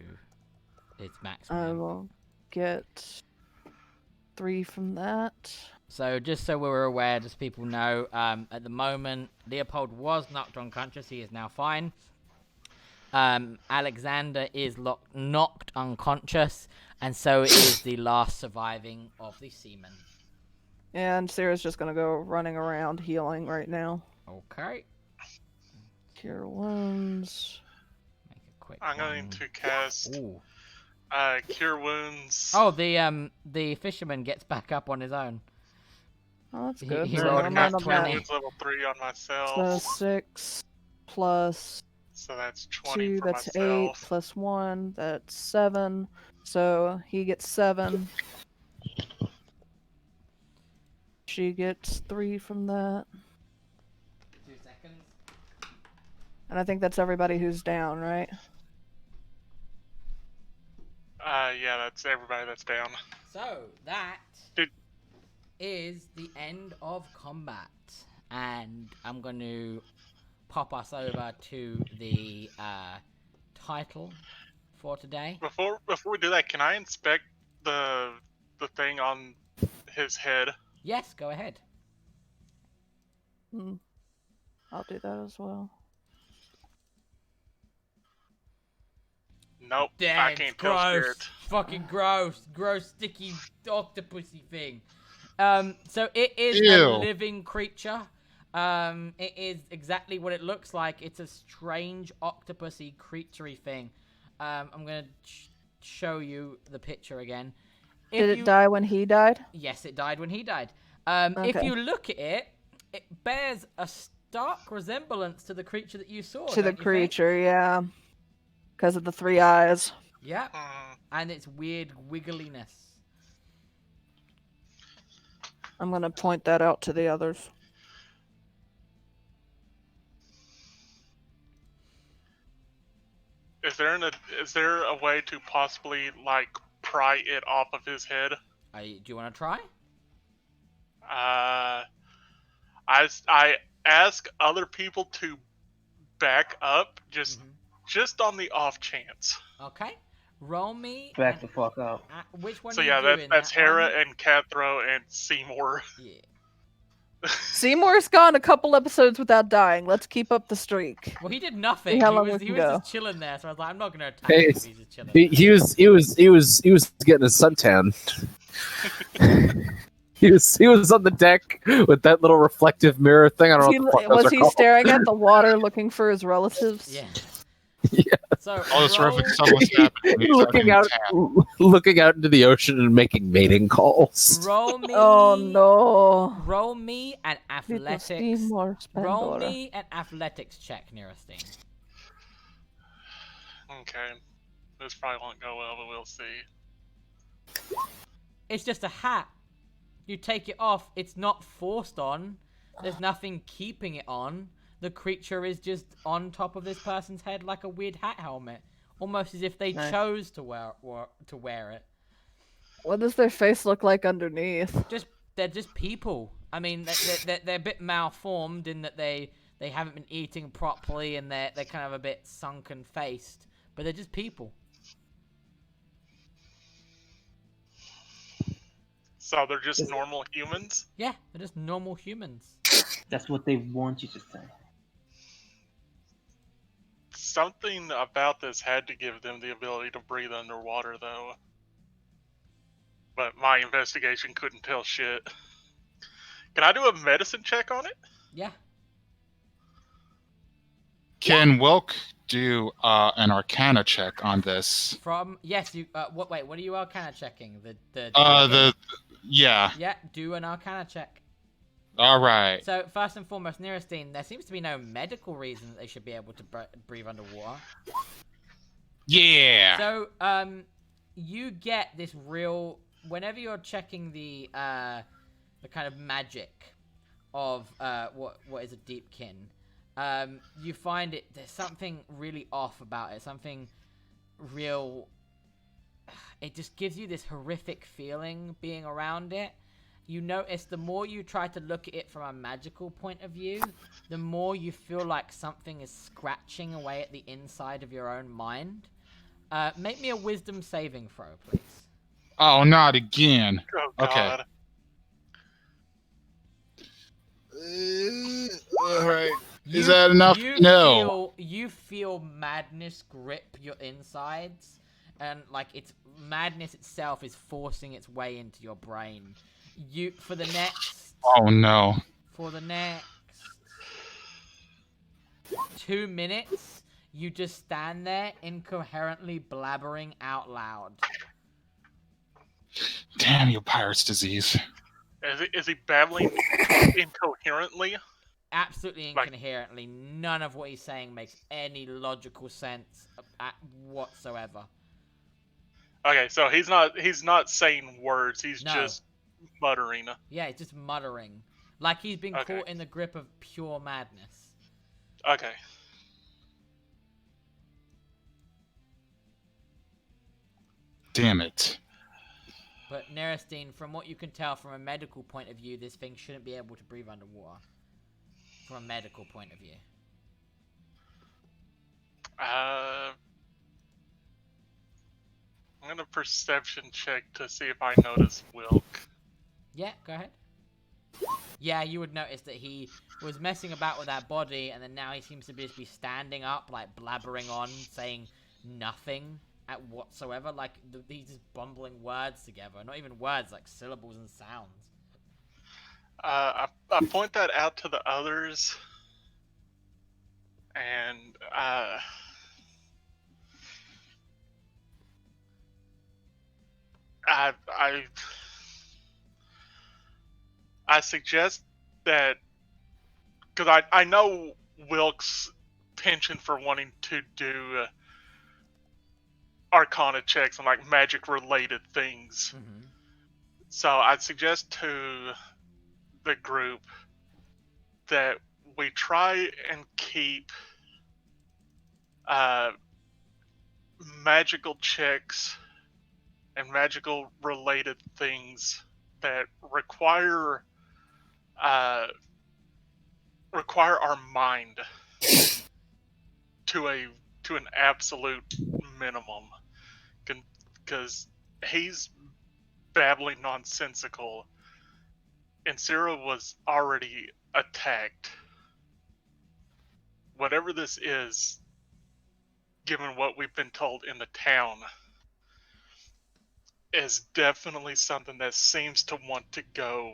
its I maximum. will get 3 from that. So just so we're aware, just people know, at the moment, Leopold was knocked unconscious. He is now fine. Alexander is knocked unconscious, and so is the last surviving of the seamen. And Sarah's just gonna go running around healing right now. Okay. Cure Wounds. Make a quick I'm going to cast Cure Wounds. Oh, the fisherman gets back up on his own. Oh, that's good. He So rolled I a cast nat Cure 20. Wounds level 3 on myself. So 6 plus So that's 20 2, for that's myself. 8, plus 1, that's 7. So he gets 7. She gets 3 from that. 2 seconds. And I think that's everybody who's down, right? Yeah, that's everybody that's down. So that is the end of combat, and I'm going to pop us over to the title for today. Before we do that, can I inspect the thing on his head? Yes, go ahead. I'll do that as well. Nope, I Damn, can't it's tell gross. spirit. Fucking gross, sticky octopusy thing. So it is a Ew. living creature. It is exactly what it looks like. It's a strange octopusy creaturey thing. I'm gonna show you the picture again. Did it die when he died? Yes, it died when he died. If Okay. you look at it, it bears a stark resemblance to the creature that you saw. To the don't you think? creature, yeah. Because of the 3 eyes. Yeah, and its weird wiggliness. I'm gonna point that out to the others. Is there a way to possibly like pry it off of his head? Do you want to try? I ask other people to back up just on the off chance. Okay. Roll me. Back the fuck up. Which one So are you yeah, doing? that's That Hera one? and Cathro and Seymour. Yeah. Seymour's gone a couple episodes without dying. Let's keep up the streak. Well, he did nothing. See how He long was we can go. just chilling there, so I was like, I'm not gonna attack Hey, him if he's just chilling. He was getting his suntan. He was on the deck with that little reflective mirror thing. I don't know what the fuck those Was are he called. staring at the water looking for his relatives? Yeah. Yeah. So All this roll, terrific stuff was happening. looking out into the ocean and making mating calls. roll me. Oh no. Roll me an Little athletics. Seymour Roll Spandora. me an athletics check, Neurostine. Okay, this probably won't go well, but we'll see. It's just a hat. You take it off. It's not forced on. There's nothing keeping it on. The creature is just on top of this person's head like a weird hat helmet, almost as if they chose to wear it. What does their face look like underneath? They're just people. I mean, they're a bit malformed in that they They haven't been eating properly, and they're kind of a bit sunken faced, but they're just people. So they're just normal humans? Yeah, they're just normal humans. That's what they want you to say. Something about this had to give them the ability to breathe underwater, though. But my investigation couldn't tell shit. Can I do a medicine check on it? Yeah. Can Wilk do an Arcana check on this? Yes, you. What are you Arcana checking? Yeah. Yeah, do an Arcana check. All right. So first and foremost, Neristine, there seems to be no medical reason that they should be able to breathe underwater. Yeah. So you get this real. Whenever you're checking the kind of magic of what is a deep kin, you find there's something really off about it. Something real. It just gives you this horrific feeling being around it. You notice the more you try to look at it from a magical point of view, the more you feel like something is scratching away at the inside of your own mind. Make me a wisdom saving throw, please. Oh, not again. Oh, God. Okay. All right. Is that enough? No. You feel madness grip your insides, and like madness itself is forcing its way into your brain. For the next Oh no. For the next 2 minutes, you just stand there incoherently blabbering out loud. Damn you, pirate's disease. Is he babbling incoherently? Absolutely incoherently. None of what he's saying makes any logical sense whatsoever. Okay, so he's not saying words. He's just muttering. Yeah, he's just muttering, like he's been caught in the grip of pure madness. Okay. Damn it. But Neristine, from what you can tell from a medical point of view, this thing shouldn't be able to breathe underwater. From a medical point of view. I'm gonna perception check to see if I notice Wilk. Yeah, go ahead. Yeah, you would notice that he was messing about with that body, and then now he seems to just be standing up, like blabbering on, saying nothing at whatsoever. Like he's just bumbling words together. Not even words, like syllables and sounds. I point that out to the others, and I suggest that, because I know Wilk's penchant for wanting to do Arcana checks on like magic related things. Mm-hmm. So I'd suggest to the group that we try and keep magical checks and magical related things that require our mind to an absolute minimum, because he's babbling nonsensical. Inciria was already attacked. Whatever this is, given what we've been told in the town, is definitely something that seems to want to go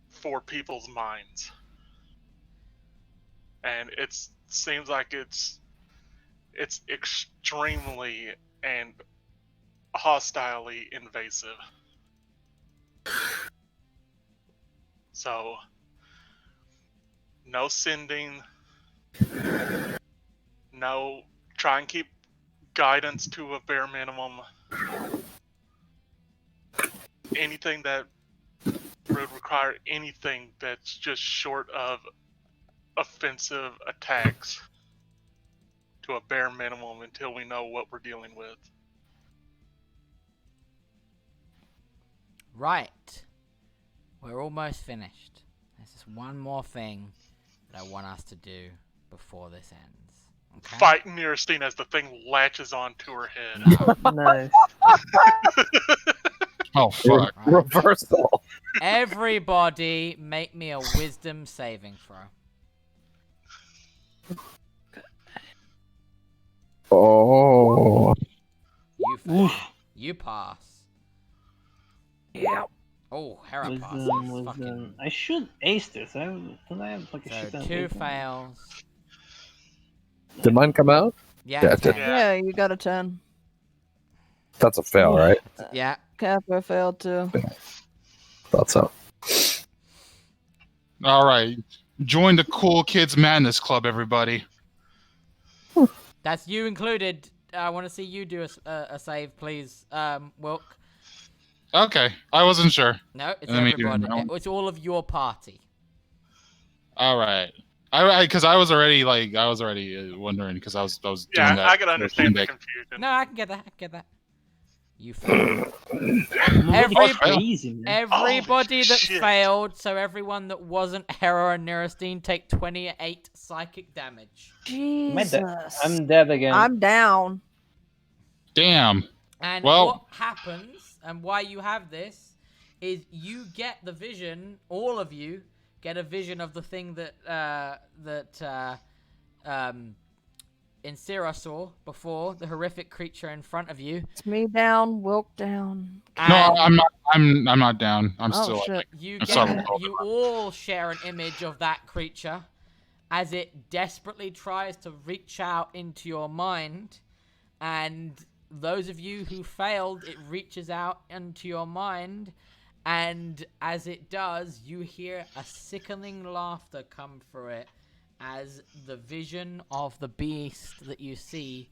for people's minds. And it seems like it's extremely and hostilely invasive. So, no sending, no, try and keep guidance to a bare minimum. Anything that would require anything that's just short of offensive attacks to a bare minimum until we know what we're dealing with. Right. We're almost finished. There's just one more thing that I want us to do before this ends. Okay? Fight Nirstein as the thing latches onto her head. Nice. Oh fuck! Right. Reversal. Everybody, make me a wisdom saving throw. Oh. You fail. You pass. Yeah. Oh, Hera passes. Wisdom. Fucking... I should ace this. Don't I have like a shit So ton of 2 wisdom? fails. Did mine come out? Yeah, Yeah, it 10. did. Yeah, you got a 10. That's a fail, right? Yeah. Kappa failed too. Thought so. All right, join the Cool Kids Madness Club, everybody. That's you included. I want to see you do a save, please, Wilk. Okay, I wasn't sure. No, it's Let me do everybody. it now. It's all of your party. All right, because I was already wondering because I was doing Yeah, that. I can understand the Feedback. confusion. No, I can get that. I can get that. You failed. Crazy, man. Everybody that shit. failed, so everyone that wasn't Hera and Nirstein, take 28 psychic damage. Jesus. I'm dead again. I'm down. Damn. And Well- what happens, and why you have this, is you get the vision. All of you get a vision of the thing that Inciria saw before, the horrific creature in front of you. It's me down, Wilk down. No, And I'm not down. I'm Oh, still. shit. you I'm sorry. you all share an image of that creature as it desperately tries to reach out into your mind, and those of you who failed, it reaches out into your mind, and as it does, you hear a sickening laughter come through it as the vision of the beast that you see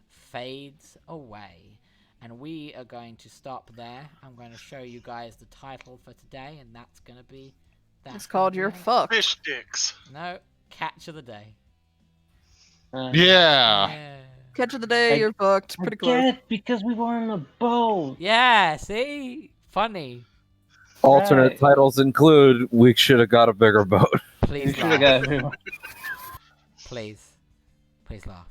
fades away. And we are going to stop there. I'm going to show you guys the title for today, and that's going to be... It's called You're Fucked. Fish sticks. No, Catch of the Day. Yeah. Catch of the day, you're fucked. Pretty I close. get it because we were on a boat. Yeah, see? Funny. Alternate Right. titles include "We should have got a bigger boat." We Please should have laugh. got him. Please. Please laugh.